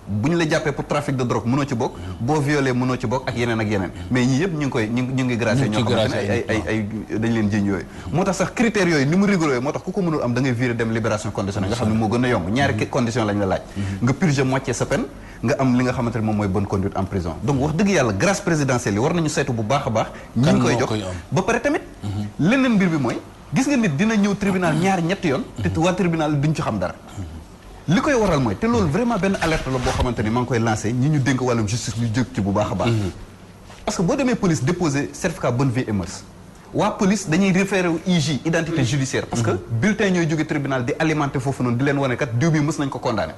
bu ñu la jàppee pour trafic de drogue mënoo ci bokk boo violé mënoo ci bokk ak yeneen mais ñii yëpp ñu ngi gracier ñoo xamante ne ay dañ leen jiñ yooyu moo tax sax critères yooyu ni mu rigoureux moo tax ku ko mënul am da ngay virer dem libération conditionnelle nga xam ne moo gën a yomb ñaari condition lañ la laaj nga purger moitié sa peine nga am li nga xamante ne moom mooy bonne conduite en prison donc wax dëgg yàlla grâce présidentielle yi war nañu saytu bu baax a baax ñi ngi koy jox ba pare tamit leneen mbir bi mooy gis nga nit dina ñëw tribunal ñetti yoon te waa tribunal duñ ci xam dara li koy waral mooy te loolu vraiment benn alerte la boo xamante ni maa ngi koy lancé ñi ñu dénk wàllum justice ñu jóg ci bu baax a baax parce que boo demee police déposer certificat bonne vie et mœurs waa police dañuy référé wu IJ identité judiciaire parce que bulletin ñooy jóge tribunal di alimenter foofu noonu di leen wane kat diw bi mës nañ ko condamné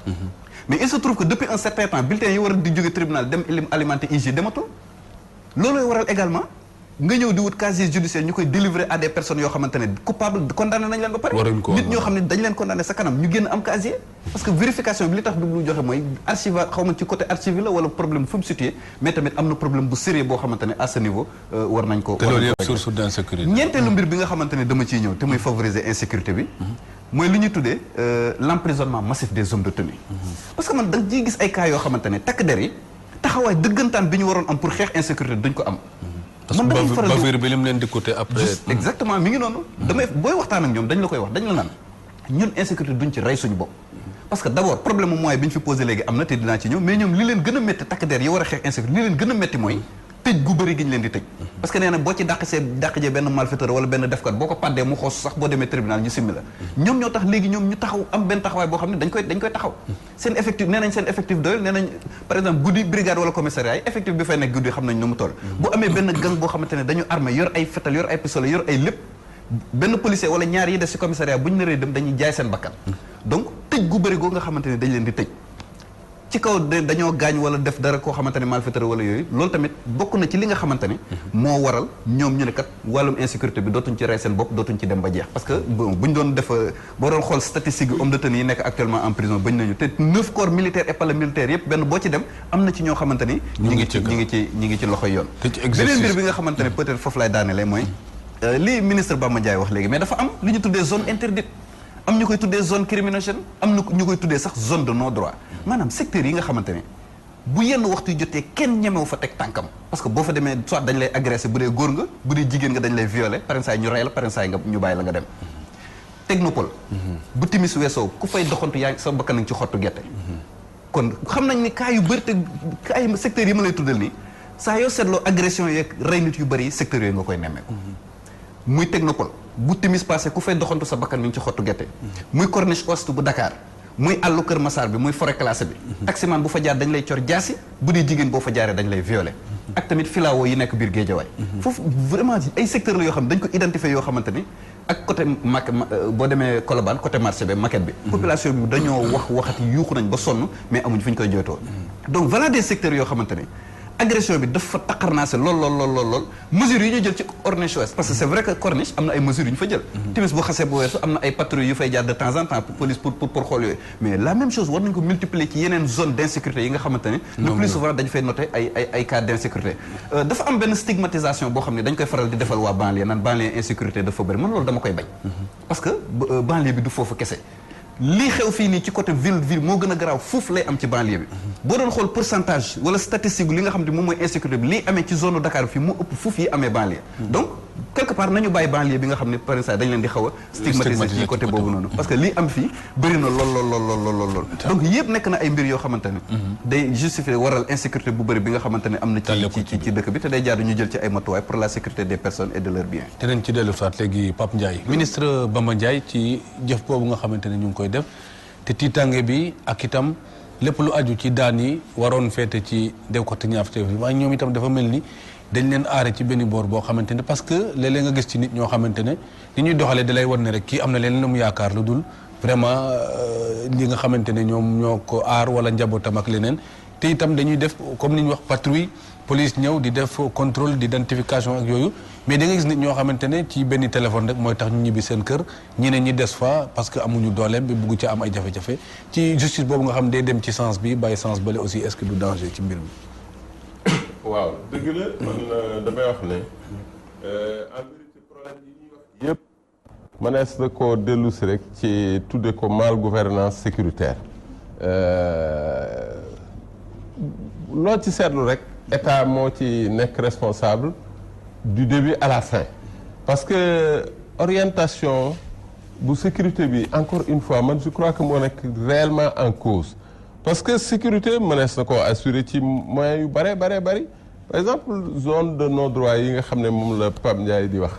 mais il se trouve que depuis un certain temps bulletin yi war a di jóge tribunal dem alimenter IJ dematul loolooy waral également nga ñëw di wut casier judiciaire ñu koy délivrer à des personnes yoo xamante ne coupable condamné nañ leen ba pare nit ñoo xam ne dañ leen condamné sa kanam ñu génn am casier parce que vérification bi li tax du lu joxe mooy archive xaw ma ci côté archive la wala problème fu mu situé mais tamit am na problème bu sérieux boo xamante ne à ce niveau war nañ ko te loolu yëpp source d'insécurité ñeenteelu mbir bi nga xamante ne dama ciy ñëw te muy favoriser insécurité bi mooy li ñuy tuddee l'emprisonnement massif des hommes de tenue parce que man da nga ciy gis ay cas yoo xamante ne takk der yi taxawaay dëggantaan bi ñu waroon am pour xeex insécurité duñ ko am man damay faral di bi lim leen di côté après. exactement mi ngi noonu. damay booy waxtaan ak ñoom dañ la koy wax dañ la naan ñun insécurité duñ ci rey suñu bopp. parce que d' abord problème mu mooy bi ñu fi posé léegi am na te dinaa ci ñëw mais ñoom li leen gën a métti takk der yi war a xeex insécurité li leen gën a métti mooy tëj gu bëri gi ñu leen di tëj. parce que nee na boo ci dàqjee benn malfaiteur wala benn defkat boo ko pàddee mu xoos sax boo demee tribunal ñu simmi la ñoom ñoo tax léegi ñoom ñu taxaw am benn taxawaay boo xam ne dañ koy taxaw seen effectif nee nañ seen effectif doyul nee nañ par exemple guddi brigade wala commissariat yi effectif bi fay nekk guddi xam nañ nu mu toll bu amee benn gang boo xamante ne dañu armé yor ay fetal yor ay pistolet yor ay lépp benn policier wala ñaar yi des ci commissariat bu ñu naree dem dañuy jaay seen bakkan donc tëj gu bëri goo nga xamante ne dañ leen di tëj ci kaw dañoo gaañ wala def dara koo xamante ne malfaiteur wala yooyu loolu tamit bokk na ci li nga xamante ne moo waral ñoom ñu ne kat wàllum insécurité bi dootuñ ci rey seen bopp dootuñ ci dem ba jeex parce que bon bu ñu doon def boo doon xool statistique yi homme de tenue yi nekk actuellement en prison bañ nañu te 9 corps militaires et paramilitaires yëpp benn boo ci dem am na ci ñoo xamante ni ñi ngi ci loxoy yoon beneen mbir bi nga xamante ne peut-être foofu laay daanelee mooy li ministre Bamba Ndiaye wax léegi mais dafa am lu ñu tuddee zone interdite am ñu koy tuddee zone criminogène am na ñu koy tuddee sax zone de non droit maanaam secteur yi nga xamante ne bu yenn waxtu jotee kenn ñemewu fa teg tànkam parce que boo fa demee soit dañ lay agressé bu dee góor nga bu dee jigéen nga dañ lay violé par exemple ñu rey la par exemple nga ñu bàyyi la nga dem technopole bu timis weesoo ku fay doxantu yaa sa bakkan nañ ci xottu gerte kon xam nañ ni cas yu bëri te cas yu secteurs yi ma lay tuddal nii saa yoo seetloo agression yeeg rey nit yu bëri secteurs yooyu nga koy nemmeeku muy technopole bu timis passé ku fay doxantu sa bakkan mi ngi ci xottu gerte muy corniche ouest bu Dakar muy àllu Kër Massar bi muy forêt classée bi taximan bu fa jaar dañ lay cor jaasi bu dee jigéen boo fa jaaree dañ lay violer ak tamit filao yi nekk biir Géejawaay foofu vraiment ay secteurs la yoo xam ne dañ ko identifier yoo xamante ni ak côté boo demee Colobane côté marché bi maquette bi population bi dañoo waxati yuuxu nañ ba sonn mais amuñ fu ñu koy jooytoo donc voilà des secteurs yoo xamante ni agression bi dafa taqarnaase lool mesures yi ñu jël ci corniche ouest parce que c'est vrai que corniche am na ay mesures yu ñu fa jël timis bu xasee bu weesu am na ay patrouilles yu fay jaar de temps en temps pour police pour xool yooyu mais la même chose war nañ ko multiplier ci yeneen zone d'insécurité yi nga xamante ne le plus souvent dañ fay noter ay cas d'insécurité dafa am benn stigmatisation boo xam ne dañ koy faral di defal waa banlieue naan banlieue insécurité dafa bëri man loolu dama koy bañ parce que banlieue bi du foofu kese lii xew fii nii ci côté ville moo gën a garaaw foofu lay am ci banlieue bi boo doon xool pourcentage wala statistique li nga xam ne moom mooy insécurité bi lii amee ci zone Dakar bi fii moo ëpp foofu yi amee banlieue donc quelque part nañu bàyyi banlieue bi nga xam ne par exemple dañ leen di xaw a stigmatiser ci côté boobu noonu parce que lii am fii bëri na lool donc yëpp nekk na ay mbir yoo xamante ne day justifier waral insécurité bu bëri bi nga xamante ne am na ci dëkk bi te day jaadu ñu jël ci ay matuwaay pour la sécurité des personnes et de leurs biens dinañ ci dellu soit léegi Pape Ndiaye ministre Bamba Ndiaye ci jëf boobu nga xamante ne ñu ngi koy def te tiitange bi ak itam lépp lu aju ci daan yi waroon féete ci dew ko te ñaaf te waaye ñoom itam dafa mel ni dañ leen aare ci benn boor boo xamante ne parce que léeg-léeg nga gis ci nit ñoo xamante ne ni ñuy doxalee da lay wan ne rek kii am na leen lu mu yaakaar lu dul vraiment li nga xamante ne ñoom ñoo ko aar wala njabootam ak leneen te itam dañuy def comme ni ñuy wax patrouille police ñëw di def contrôle d'identification ak yooyu mais da nga gis nit ñoo xamante ne ci benn téléphone rek mooy tax ñu ñibbi seen kër ñeneen ñi des fa parce que amuñu dooleem bi bugg ci am ay jafe-jafe ci justice boobu nga xam day dem ci sens bi bàyyi sens bële aussi est-ce que du danger ci mbir mi. waaw dëgg la man damay wax ne en vérité problème yi ñuy wax yëpp mënees na koo dellu si rek ci tudde ko mal gouvernance sécuritaire loo ci seetlu rek état moo ci nekk responsable du début à la fin parce que orientation bu sécurité bi encore une fois man je crois que moo nekk réellement en cause parce que sécurité mënees na koo assurer ci moyens yu bare bari par exemple zone de non droit yi nga xam ne moom la Pape Ndiaye di wax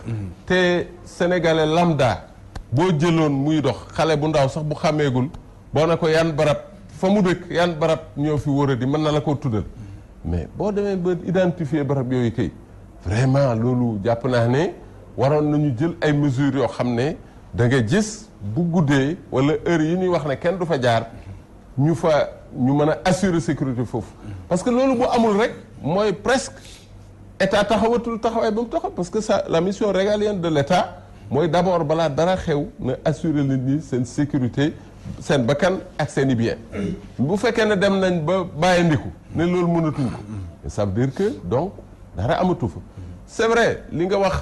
te sénégalais lambda boo jëloon muy dox xale bu ndaw sax bu xàmmeegul boo ne ko yan barab fa mu dëkk yan barab ñoo fi wóor a di mën na la koo tuddal mais boo demee ba identifier barab yooyu kay vraiment loolu jàpp naa ne waroon nañu jël ay mesures yoo xam ne da nga gis bu guddee wala heure yi ñuy wax ne kenn du fa jaar ñu mën a assurer sécurité foofu parce que loolu bu amul rek mooy presque état taxawatul taxawaay ba mu taxaw parce que ça la mission régalienne de l'état mooy d'abord balaa dara xew na assurer nit ñi seen sécurité seen bakkan ak seen i bien bu fekkee ne dem nañ ba bàyyi ndiku ne loolu mënatuñ ko ça veut dire que donc dara amatu fa c'est vrai li nga wax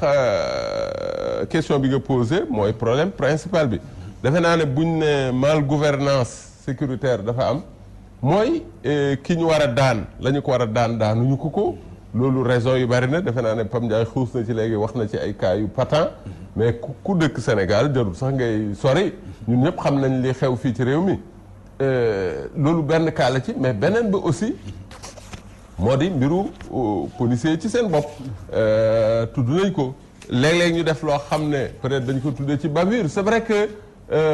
question bi nga posé mooy problème principal bi defe naa ne buñ ne mal gouvernance sécuritaire dafa am mooy ki ñu war a daan la ñu ko war a daanuñu ko loolu raison yu bari na defe naa ne Pam Ndiaye xuus na ci léegi wax na ci ay cas yu patent mais ku dëkk Sénégal jarul sax ngay sori ñun ñëpp xam nañ li xew fii ci réew mi loolu benn cas la ci mais beneen ba aussi moo di mbiru policier ci seen bopp tudd nañ ko léeg-léeg ñu def loo xam ne peut-être dañ ko tuddee ci bavure c'est vrai que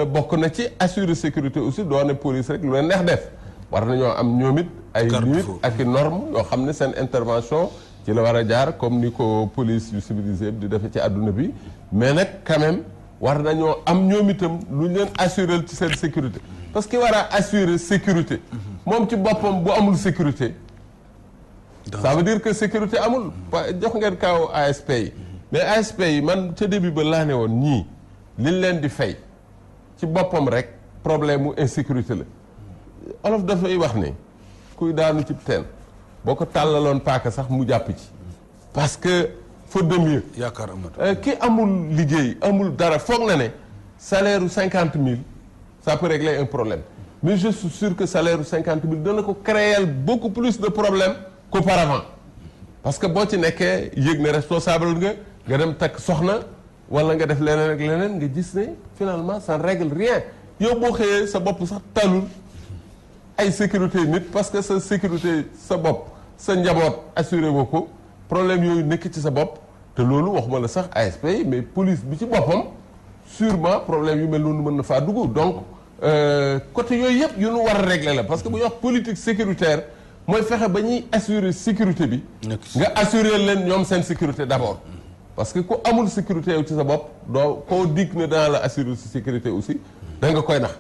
bokk na ci assurer sécurité aussi doone police rek lu leen neex def war nañoo am ñoom it ay limites ak i normes yoo xam ne seen intervention ci la war a jaar comme ni ko police yu civilisé di defee ci àdduna bi mais nag quand même war nañoo am ñoom itam lu ñu leen assurer ci seen sécurité parce que war a assurer sécurité moom ci boppam bu amul sécurité ça veut dire que sécurité amul jox ngeen kaw ASP yi mais ASP yi man ca début ba laa ne woon ñii liñ leen di fay ci boppam rek problème mu insécurité la olof dafay wax ne kuy daanu ci teen boo ko tàllaloon paaka sax mu jàpp ci parce que faute de mieux yaakaar amatu ki amul liggéey amul dara foog na ne salaire u 50 000 ça peut régler un problème mais je suis sûr que salaire u 50 000 dana ko créer beaucoup plus de problèmes qu'auparavant parce que boo ci nekkee yëg ne responsable nga dem takk soxna wala nga def leneen ak leneen nga gis ne finalement ça ne règle rien yow boo xëyee sa bopp sax talul ay sécurité nit parce que sa sécurité sa bopp sa njaboot assuré woo ko problème yooyu nekk ci sa bopp te loolu waxuma la sax ASP mais police bi ci boppam sûrement problème yu mel noonu mën na faa dugg donc côté yooyu yëpp yu nu war a régler la parce que bu ñuy wax politique sécuritaire mooy fexe ba ñuy assurer sécurité bi nga assurer leen ñoom seen sécurité d'abord parce que ku amul sécurité yow ci sa bopp doo koo dig ne dana la assurer si sécurité aussi da nga koy nax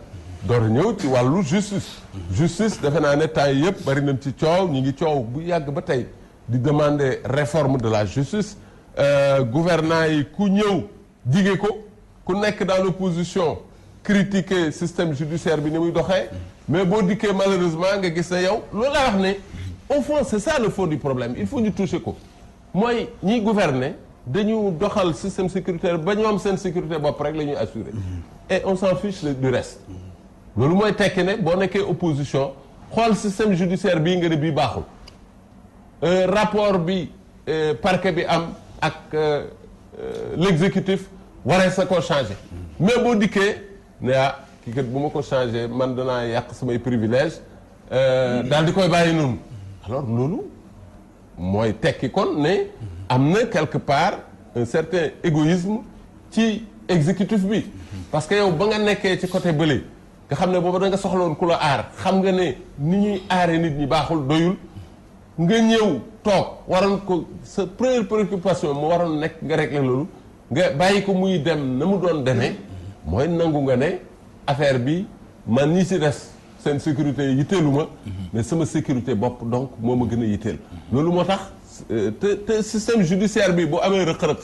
door a ñëw ci wàllu justice defe naa ne temps yëpp bari nañ ci coow ñi ngi coow bu yàgg ba tey di demander réforme de la justice gouvernants yi ku ñëw jige ko ku nekk dans l'opposition critiquer système judiciaire bi ni muy doxee mais boo dikkee malheureusement nga gis ne yow loolu laa wax ne au fond c'est ça le fond du problème il faut ñu toucher ko mooy ñiy gouverner dañu doxal système sécuritaire ba ñoom seen sécurité bopp rek la ñuy assurer et on s'en fiche du reste loolu mooy tekki ne boo nekkee opposition xool système judiciaire bii nga ne bii baaxul rapport bi parquet bi am ak l'exécutif waree sa koo changer mais boo dikkee ne kii kat bu ma ko changer man danaa yàq samay privilèges daal di koy bàyyi noonu alors loolu mooy tekki kon ne am na quelque part un certain égoïsme ci exécutif bi parce que yow ba nga nekkee ci côté bële nga xam ne booba da nga soxloon ku la aar xam nga ne ni ñuy aaree nit ñi baaxul doyul nga ñëw toog waroon ko sa première préoccupation mu waroon nekk nga régler loolu nga bàyyi ko muy dem na mu doon demee mooy nangu nga ne affaire bi man ñi ci des seen sécurité yitteelu ma mais sama sécurité bopp donc moo ma gën a yitteel loolu moo tax te système judiciaire bi bu amee rëq-rëq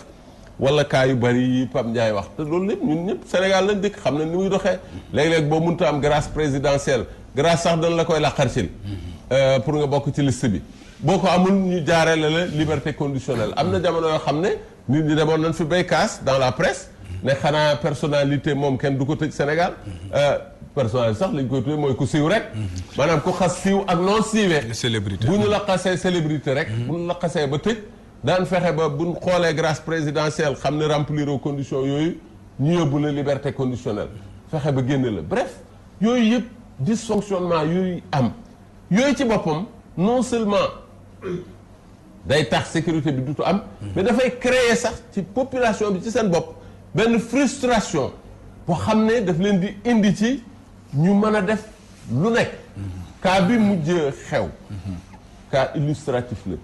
wala cas yu bari yi Pape Ndiaye wax te loolu lépp ñun ñëpp Sénégal lañ dëkk xam na ni muy doxee léeg-léeg boo mënta am grâce présidentielle grâce sax dañ la koy laqarcil pour nga bokk ci liste bi boo ko amul ñu jaaree la liberté conditionnelle am na jamono yoo xam ne nit ñi demoon nañ fi bay kaas dans la presse ne xanaa personnalité moom kenn du ko tëj Sénégal personnalité sax lañ koy tuddee mooy ku siiw rek maanaam ku xas siiw ak non siiwee célébrité bu ñu la xasee célébrité rek bu ñu la xasee ba tëj daan fexe ba buñ xoolee grâce présidentielle xam ne remplir aux conditions yooyu ñu yóbbu la liberté conditionnelle fexe ba génne la bref yooyu yëpp dysfonctionnement yooyu am yooyu ci boppam non seulement day tax sécurité bi dutu am mais dafay créer sax ci population bi ci seen bopp benn frustration boo xam ne daf leen di indi ci ñu mën a def lu nekk cas bi mujj xew cas illustratif la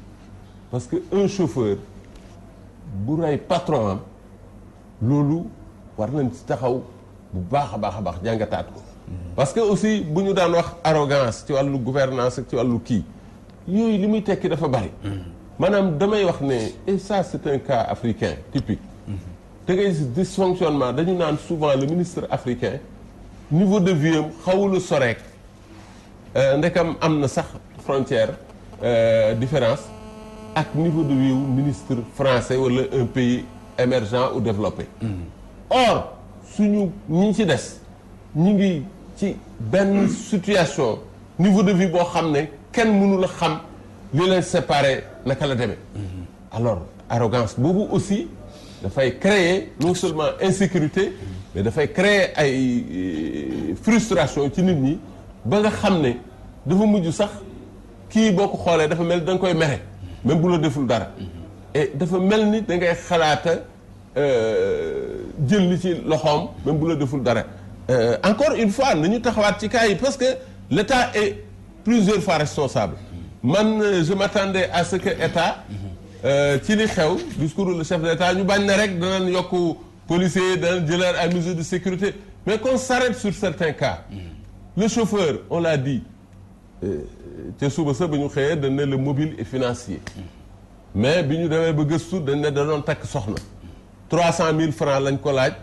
parce que un chauffeur bu rey patron am loolu war nañ ci taxaw bu baax a baax a baax jàngataat ko parce que aussi bu ñu daan wax arrogance ci wàllu gouvernance ak ci wàllu kii yooyu li muy tekki dafa bari maanaam damay wax ne et ça c'est un cas africain typique da ngay gis dysfonctionnement dañu naan souvent le ministre africain niveau de vie am xawula soreek ndekam am na sax frontière différence ak niveau de vie ministre français wala un pays émergent ou développé or suñu ñi ci des ñi ngi ci benn situation niveau de vie boo xam ne kenn mënu la xam li leen séparé naka la demee alors arrogance boobu aussi dafay créer non seulement insécurité mais dafay créer ay frustration ci nit ñi ba nga xam ne dafa mujj sax kii boo ko xoolee dafa mel da nga koy mere même bu la deful dara et dafa mel ni da ngay xalaata jël li ci loxoom même bu la deful dara encore une fois nañu taxawaat ci cas yi parce que l'État est plusieurs fois responsable man je m'attendais à ce que État ci li xew discours le chef de l'État ñu bañ na rek danañ yokk policiers danañ jëlaat ay mesures de sécurité mais qu'on s'arrête sur certains cas le chauffeur on l'a dit ca suba sa ba ñu xëyee dañ ne le mobile et financier mais bi ñu demee ba gëstu dañ ne da doon takk soxna 300 000 francs lañ ko laaj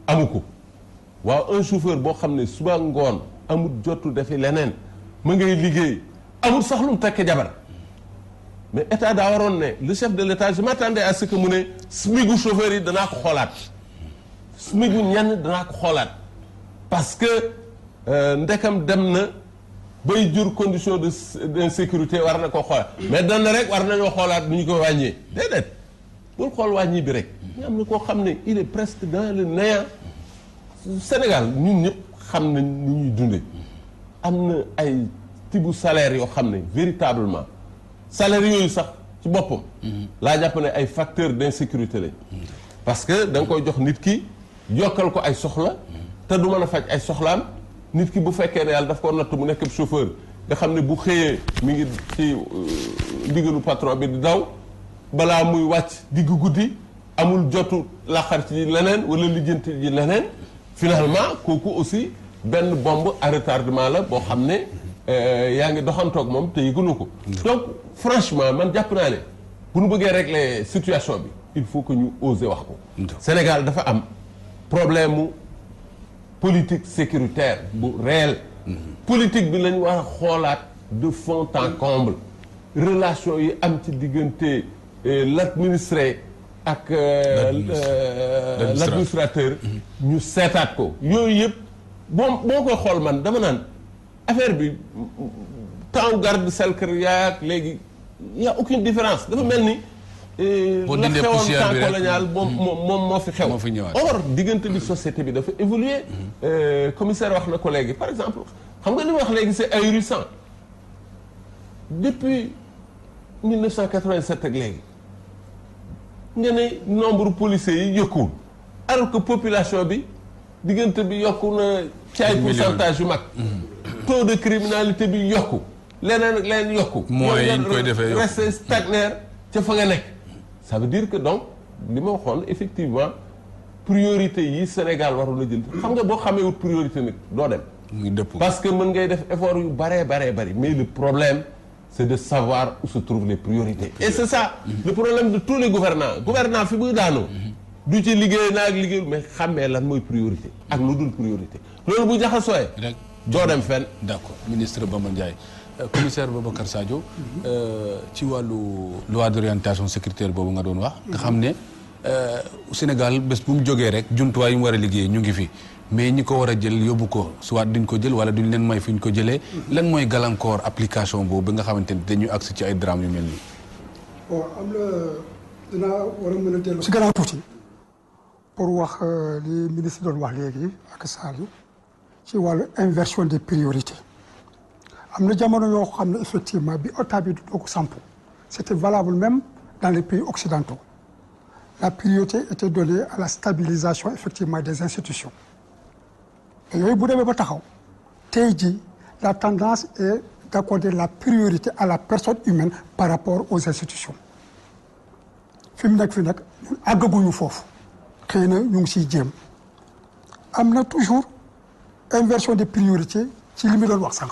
amu ko waaw un chauffeur boo xam ne suba ngoon amul jotu defi leneen ma ngay liggéey amul sax lu mu takk jabar mais état daa waroon ne le chef de l'état je m'attendais à ce que mu ne smigu chauffeur yi danaa ko xoolaat smigu ñenn danaa ko xoolaat parce que ndekam dem na bay jur condition d'insécurité war na ko xoolaat mais dana rek war nañoo xoolaat bu ñu ko wàññee déedéet bul xool wàññi bi rek ñu am na koo xam ne il est presque dans le néant Sénégal ñun ñëpp xam nañ ni ñuy dunde am na ay tibu salaire yoo xam ne véritablement salaire yooyu sax ci boppam laa jàpp ne ay facteurs d'insécurité lañ parce que da nga koy jox nit ki yokkal ko ay soxla te du mën a faj ay soxlaam nit ki bu fekkee ne yàlla daf ko natt mu nekk chauffeur nga xam ne bu xëyee mi ngi ci ndigalu patron bi di daw balaa muy wàcc digg guddi amul jotu laqar ci leneen wala lijjanti ji leneen finalement kooku aussi benn bombe à retardement la boo xam ne yaa ngi doxantoog moom te yëgunu ko donc franchement man jàpp naa ne bu ñu bëggee régler situation bi il faut que ñu oser wax ko Sénégal dafa am problème mu politique sécuritaire bu réel politique bi lañ war a xoolaat de fond en comble relation yi am ci diggante l'administré ak l'administrateur ñu seetaat ko yooyu yëpp boo koy xool man dama naan affaire bi temps garde secrétaire léegi y a aucune différence dafa mel ni la xewoon temps colonial moom moo fi xew or diggante bi société bi dafa évoluer commissaire wax na ko léegi par exemple xam nga li ma wax léegi c'est ahurissant depuis 1987 ak léegi nga ne nombre policiers yi yokkuwul alors que population bi diggante bi yokku na ci ay pourcentage yu mag taux de criminalité bi yokku leneen ak leneen yokku moyens yi ñu koy defee yokku rester stagnaire ca fa nga nekk ça veut dire que donc li ma waxoon effectivement priorité yi Sénégal waroon a jël xam nga boo xamee wut priorité nag doo dem muy dëpp parce que mën ngay def effort yu baree bari mais le problème c'est de savoir où se trouvent les priorités et c'est ça le problème de tous les gouvernants fi muy daanoo du ci liggéey naag liggéeyul mais xàmmee lan mooy priorité ak lu dul priorité loolu bu jaxasooyee rek doo dem fenn. d'accord ministre Bamba Ndiaye commissaire Babacar Sadio ci wàllu loi d'orientation sécuritaire boobu nga doon wax nga xam ne Sénégal bés bu mu jógee rek jumtuwaay yu mu war a liggéey ñu ngi fi mais ñi ko war a jël yóbbu ko soit duñ ko jël wala duñ leen may fi ñu ko jëlee lan mooy gàllankoor application boobu ba nga xamante ni dañuy agsi ci ay drame yu mel nii. bon am na dinaa war a mën a dellu si gannaaw tuuti pour wax li ministre doon wax léegi ak Saliou ci wàllu inversion des priorités am na jamono yoo xam ne effectivement bi état bi doo ko samp c'était valable même dans les pays occidentaux la priorité était donnée à la stabilisation effectivement des institutions et yooyu bu demee ba taxaw tey jii la tendance est d'accorder la priorité à la personne humaine par rapport aux institutions fi mu nekk ñun àggaguñu foofu xëy na ñu ngi siy jéem am na toujours inversion des priorités ci li mu doon wax sànq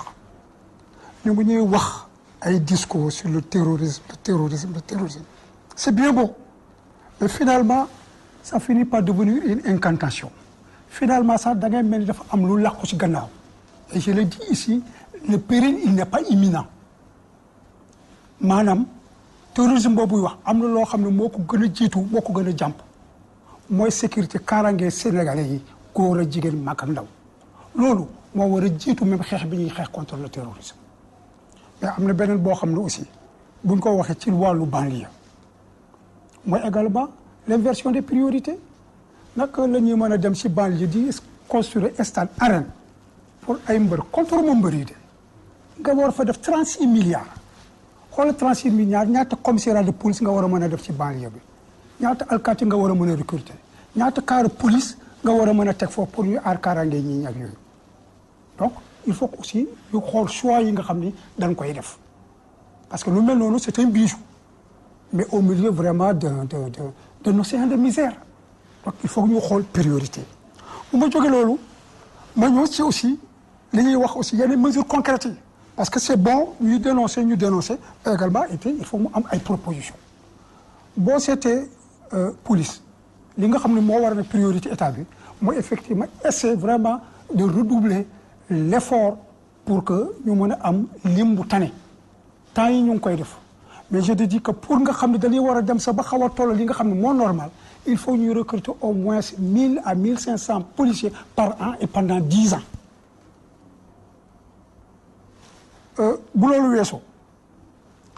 ñu ngi ñuy wax ay discours sur le terrorisme c'est bien beau mais finalement ça finit par devenir une incantation finalement sax da ngay mel ni dafa am lu làqu ci gannaaw et je le dis ici le péril il n'est pas imminent maanaam terrorisme boobu wax am na loo xam ne moo ko gën a jiitu moo ko gën a jàmp mooy sécurité kaaraange sénégalais yi góor a jigéen mag ak ndaw loolu moo war a jiitu même xeex bi ñuy xeex contre le terrorisme mais am na beneen boo xam ne aussi buñ ko waxee ci wàllu banlieue mooy également l'inversion des priorités naka la ñuy mën a dem ci banlieue di construire stade arène pour ay mbër contre ma mbër yi de nga war fa def 36 milliards xoolal 36 milliards ñaata commissariat de police nga war a mën a def ci banlieue bi ñaata alkaati nga war a mën a recruter ñaata car police nga war a mën a teg foofu pour ñu aar kaaraange ñi ak yooyu donc il faut aussi ñu xool choix yi nga xam ni dañ koy def parce que lu mel noonu c'est un bijou mais au milieu vraiment d'un océan de misère donc il faut que ñu xool priorité bu ma jógee loolu ma ñëw ci aussi li ñuy wax aussi yenn mesures concrètes yi parce que c'est bon ñu dénoncer également et puis il faut mu am ay propositions boo seetee police li nga xam ne moo war a nekk priorité état bi mooy effectivement essayer vraiment de redoubler l'effort pour que ñu mën a am lim bu tane temps yi ñu ngi koy def mais je te dis que pour nga xam ne dañuy war a dem sax ba xaw a toll li nga xam ne moo normal il faut ñu recruter au moins 1000 à 1500 policiers par an et pendant 10 ans bu loolu weesoo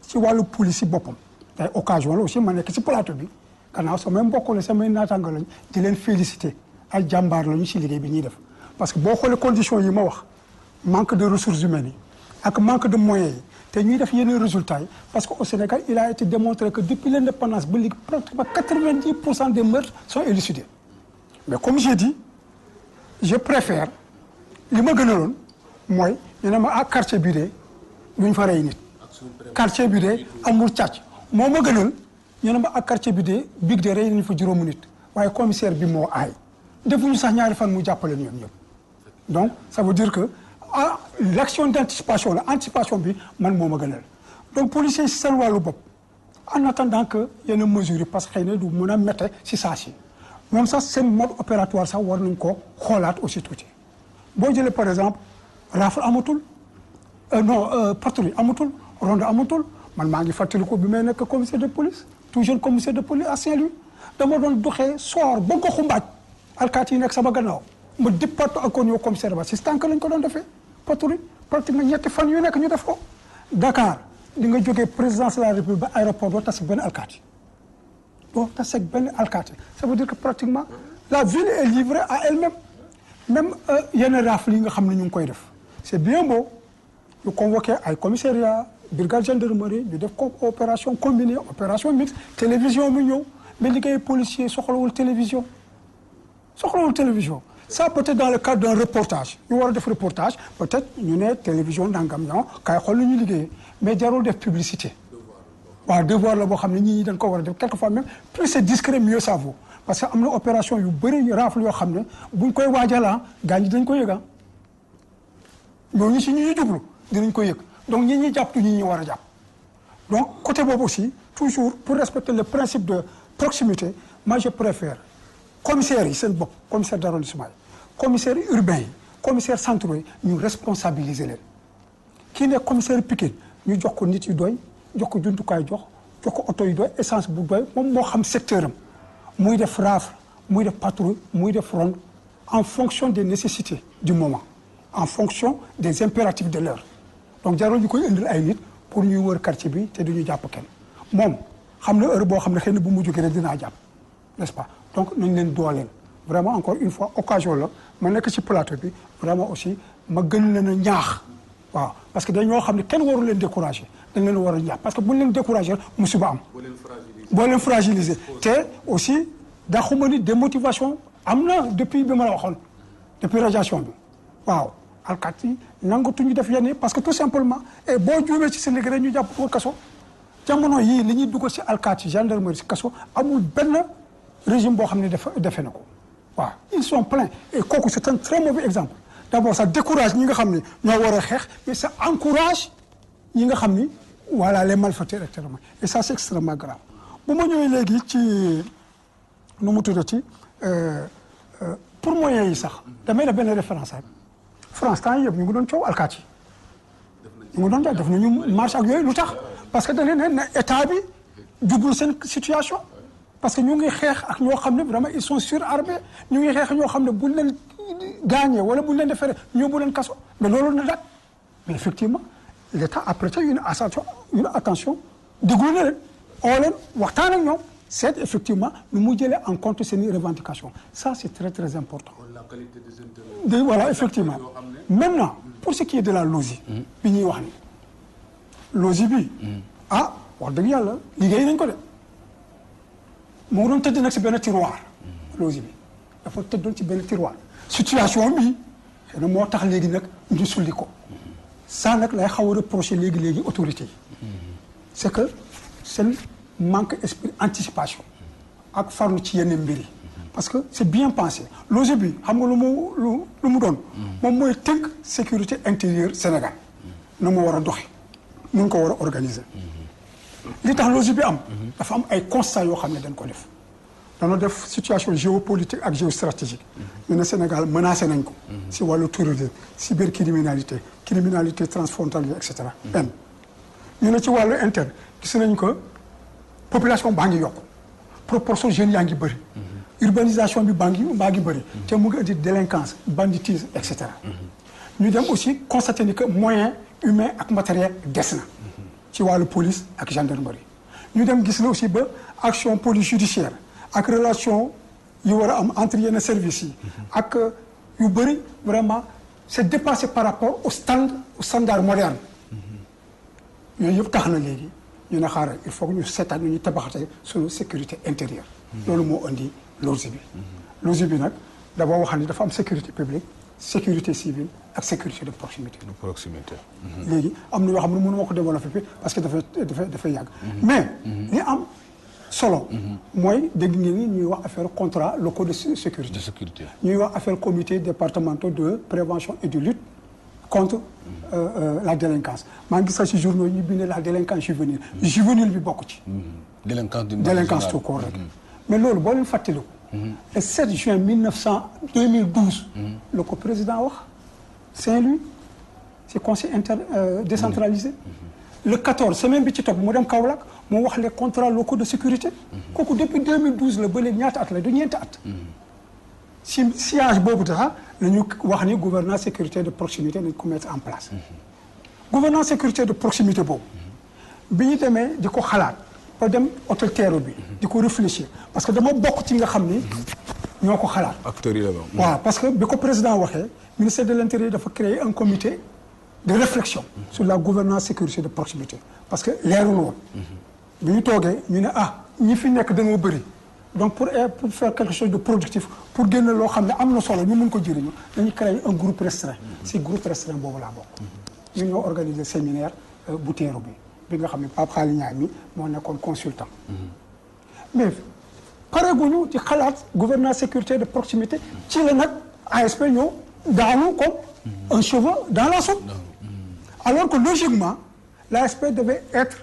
ci wàllu police yi boppam ay occasion la aussi ma nekk ci plateau bi gannaaw samay mbokk la samay naataango lañ di leen féliciter ay jàmbaar lañu ci liggéey bi ñuy def parce que boo xoolee conditions yi ma wax manque de ressources humaines yi ak manque de moyens yi te ñuy def yenn résultats yi parce que au Sénégal il a été démontré que depuis l'indépendance ba léegi pratiquement 90% des meurtres sont élucidés mais comme j'ai dit je préfère li ma gënaloon mooy ñu ne ma ah quartier bii de duñ fa rey nit quartier bi de amul càcc moo ma gënal ñu ne ma ak quartier bi de big de rey nañu fa juróomu nit waaye commissaire bi moo aay defuñu sax ñaari fan mu jàppale ñoom ñëpp donc ça veut dire que ah l'action d'anticipation la anticipation bi man moo ma gënal donc policiers si seen wàllu bopp en attendant que yenn mesures yi parce que xëy na du mën a mette si saa si moom sax seen mode opératoire sax war nañ ko xoolaat aussi tuuti boo jëlee par exemple rafle amatul patrouille amatul ronde amatul man maa ngi fàttaliku bi may nekk commissaire de police tout jeune commissaire de police à Saint-Louis dama doon doxee soor ba nga xumbaaj alkaati yi nekk sama gannaaw ma départ ak ñëw commissaire ba si tànk lañ ko doon defee patrouille pratiquement ñetti fan yu nekk ñu def ko Dakar di nga jógee présidence de la République ba aéroport doo tas benn alkaati doo tas benn alkaati ça veut dire que pratiquement la ville est livrée à elle-même même yenn rafle yi nga xam ne ñu ngi koy def c'est bien beau ñu convoqué ay commissariat brigade gendarmerie ñu def opération combinée opération mixte télévision bi ñëw mais liggéey policier soxlawul télévision ça peut-être dans le cadre d'un reportage ñu war a def reportage peut-être ñu ne télévision ndàngam ñoo kay xool lu ñu liggéeyee mais jarul def publicité waaw devoir la boo xam ne ñi dañ ko war a def quelquefois même plus c'est discret mieux ça vaut parce que am na opération yu bëri rafle yoo xam ne buñ koy waajal gaañ ñi dañ ko yëg ñooñu si ñu jublu dinañ ko yëg donc ñi ñuy jàpp ñi ñu war a jàpp donc côté boobu aussi toujours pour respecter le principe de proximité moi je préfère commissaires yi seen bopp commissaire d'arrondissement yi commissaire urbain yi commissaire centraux yi ñu responsabiliser leen kii ne commissaire Pikine ñu jox ko nit yu doy jox ko jumtukaay jox ko oto yu doy essence bu doy moom moo xam secteur am muy def rafle muy def patrouille muy def ronde en fonction des nécessités du moment en fonction des impératifs de l'heure donc jarul ñu koy indil ay nit pour ñuy wër quartier bi te duñu jàpp kenn moom xam na heure boo xam ne xëy na bu mu jógee rek dinaa jàpp n'est-ce pas donc nañ leen dooleel vraiment encore une fois occasion la ma nekk ci plateau bi vraiment aussi ma gën leen a ñaax waaw parce que dañoo xam ne kenn waru leen décourager dañ leen war a ñaax parce que buñ leen décourager musiba am boo leen fragiliser te aussi daa xuma ni démotivation am na depuis bi ma la waxoon depuis radiation bi waaw alkaati yi nangatuñu def yenn parce que tout simplement et boo juumee ci seen liggéey ñu jàpp ko kaso jamono yii li ñuy dugal ci alkaati gendarmerie ci kaso amul benn régime boo xam ne defe na ko waaw ils sont pleins et kooku c'est un très mauvais exemple d'abord ça décourage ñi nga xam ne ñoo war a xeex mais ça encourage ñi nga xam ni voilà les malfaiteurs extrêmement et ça c'est extrêmement grave bu ma ñëwee léegi ci nu mu tuddati pour moyens yi sax damay def benn référence rek France temps yëpp ñu ngi doon coow alkaati yi ñu ngi doon def nañu marche ak yooyu lu tax parce que da leen ne état bi jublu seen situation parce que ñu ngi xeex ak ñoo xam ne vraiment ils sont surarmés ñu ngi xeex ak ñoo xam ne buñ leen gaañee wala buñ leen defaree ñoo bu leen kaso mais loolu na dat mais effectivement l'État a prêté une attention déglu na leen oo leen waxtaan ak ñoom c'est effectivement nu mu jëlee en compte seen revendications ça c'est très très important. la qualité des intervenants. Voilà effectivement maintenant pour ce qui est de la LOSI. bi ñuy wax ni LOSI bi. wax dëgg yàlla liggéey nañ ko de. moo doon tëdd nag ci benn tiroir LOSI bi dafa tëddoon ci benn tiroir situation bi xëy na moo tax léegi nag ñu sulli ko ça nag lay xaw a reprocher léegi autorité yi c'est que seen manque esprit anticipation ak farlu ci yenn mbir yi parce que c'est bien pensé LOSI bi xam nga lu mu doon moom mooy tënk sécurité intérieure Sénégal na mu war a doxe nu ko war a organiser li tax LOSI bi am dafa am ay constats yoo xam ne dañ ko def dañoo def situation géopolitique ak géostratégique ñu ne Sénégal menacé nañ ko si wàllu terrorisme cybercriminalité criminalité transfrontalière et cetera ñu ne ci wàllu interne gis nañ ko population baa ngi yokk proportion jeunes yaa ngi bëri urbanisation bi baa ngi bëri te mu ngi indi délinquance banditisme et cetera ñu dem aussi constater ni que moyens humains ak matériel des na ci wàllu police ak gendarmerie ñu dem gis la aussi ba action police judiciaire ak relation yu war a am entre yenn services yi ak yu bëri vraiment c'est dépassé par rapport au standard moderne yooyu yëpp tax na léegi ñu ne xaaral il faut que ñu seetaan nu ñu tabaxate suñu sécurité intérieure loolu moo indi LOSI bi LOSI bi nag d'abord wax ni dafa am sécurité publique sécurité civile ak sécurité de proximité. de proximité. léegi am na yoo xam ne mënu ma ko développer parce que dafay yàgg. mais li am solo. mooy dégg ngeen ni ñuy wax affaire contrat locaux de sécurité. ñuy wax affaire comité départementaux de prévention et de lutte contre la délinquance maa ngi gis sax ci journaux yi ñu bindee la délinquance juvénile. juvénile bi bokk ci. délinquance tout court rek. mais loolu boo leen fàttaliku. le 7 juin 2012. la ko président wax Saint-Louis ci conseil décentralisé. le 14 semaine bi ci topp mu dem Kaolack mu wax les contrats locaux de sécurité. kooku depuis 2012 la ba léegi ñaata at la du ñeenti at. si siège boobu tax la ñu wax ni gouvernance sécurité de proximité nañ ko mettre en place. gouvernance sécurité de proximité boobu. bi ñu demee di ko xalaat ba dem hôtel Terrou bi. di ko réfléchir parce que dama bokk ci nga xam ni ñoo ko xalaat. acteurs yi la waaw parce que bi ko président waxee ministère de l'intérieur dafa créer un comité de réflexion sur la gouvernance sécurité de proximité parce que leerul woon. bi ñu toogee ñu ne ñi fi nekk dañoo bëri donc pour faire quelque chose de productif pour génne loo xam ne am na solo ñu mun ko jëriñu dañu créer un groupe restreint si groupe restreint boobu laa bokk. ñun ñoo organiser séminaire bu Terrou bi nga xam ne Pape Xaali Ñaay mi moo nekkoon consultant. mais pareeguñu ci xalaat gouvernance sécurité de proximité ci la nag ASP ñëw daanu comme un cheveu dans la soupe. alors que logiquement l'ASP devait être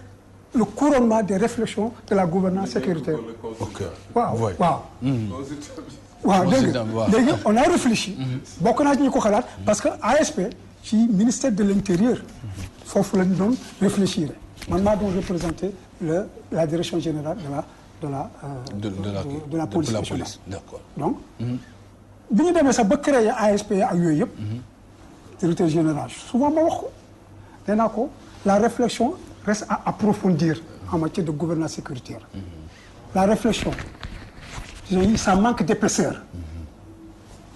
le couronnement des réflexions de la gouvernance sécuritaire. waaw dégg nga léegi on a réfléchi. bokk naa ci ñu ko xalaat parce que ASP ci ministère de l'intérieur foofu lañ doon réfléchir man maa doon représenter la direction générale de la police nationale. D'accord. donc bi ñu demee sax ba créer ASP ak yooyu yëpp. directeur général souvent ma wax ko nee naa ko la réflexion reste à approfondir en matière de gouvernance sécuritaire. La réflexion ça manque d'épaisseur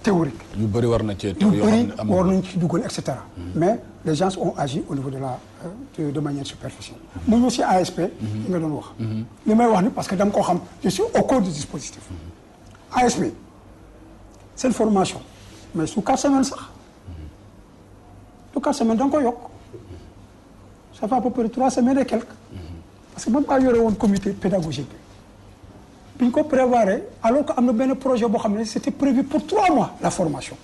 théorique. yu bëri war na cee yu bëri war nañ ci dugal et cetera. mais les gens ont agi au niveau de manière superficielle. mu ñëw si ASP. li nga doon wax. li may wax ni parce que dama koo xam je suis au cœur du dispositif. ASP seen formation mais su 4 semaines sax su 4 semaines da nga koy yokk ça fait à peu près 3 semaines et quelques. parce que même maa yore woon comité pédagogique bi ñu ko prévoir alors que am na benn projet boo xam ne c'était prévu pour 3 mois la formation.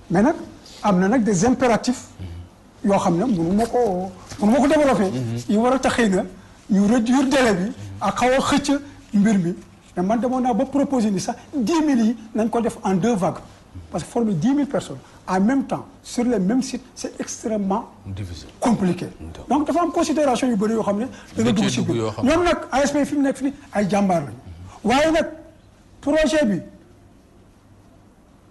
mais nag am na nag des impératifs yoo xam ne mënu ma ko développer. yi war a tax xëy na ñu réduire délai bi ak xaw a xëcc mbir mi mais man demoon naa ba proposer ni sax 10 000 yi nañ ko def en 2 vagues parce que former 10 000 personnes en même temps sur les mêmes sites c'est extrêmement difficile, compliqué. Donc dafa am considération yu bëri yoo xam ne dana dugg ci biir ñoom nag ASP fi mu nekk fi ay jàmbaar lañu waaye nag projet bi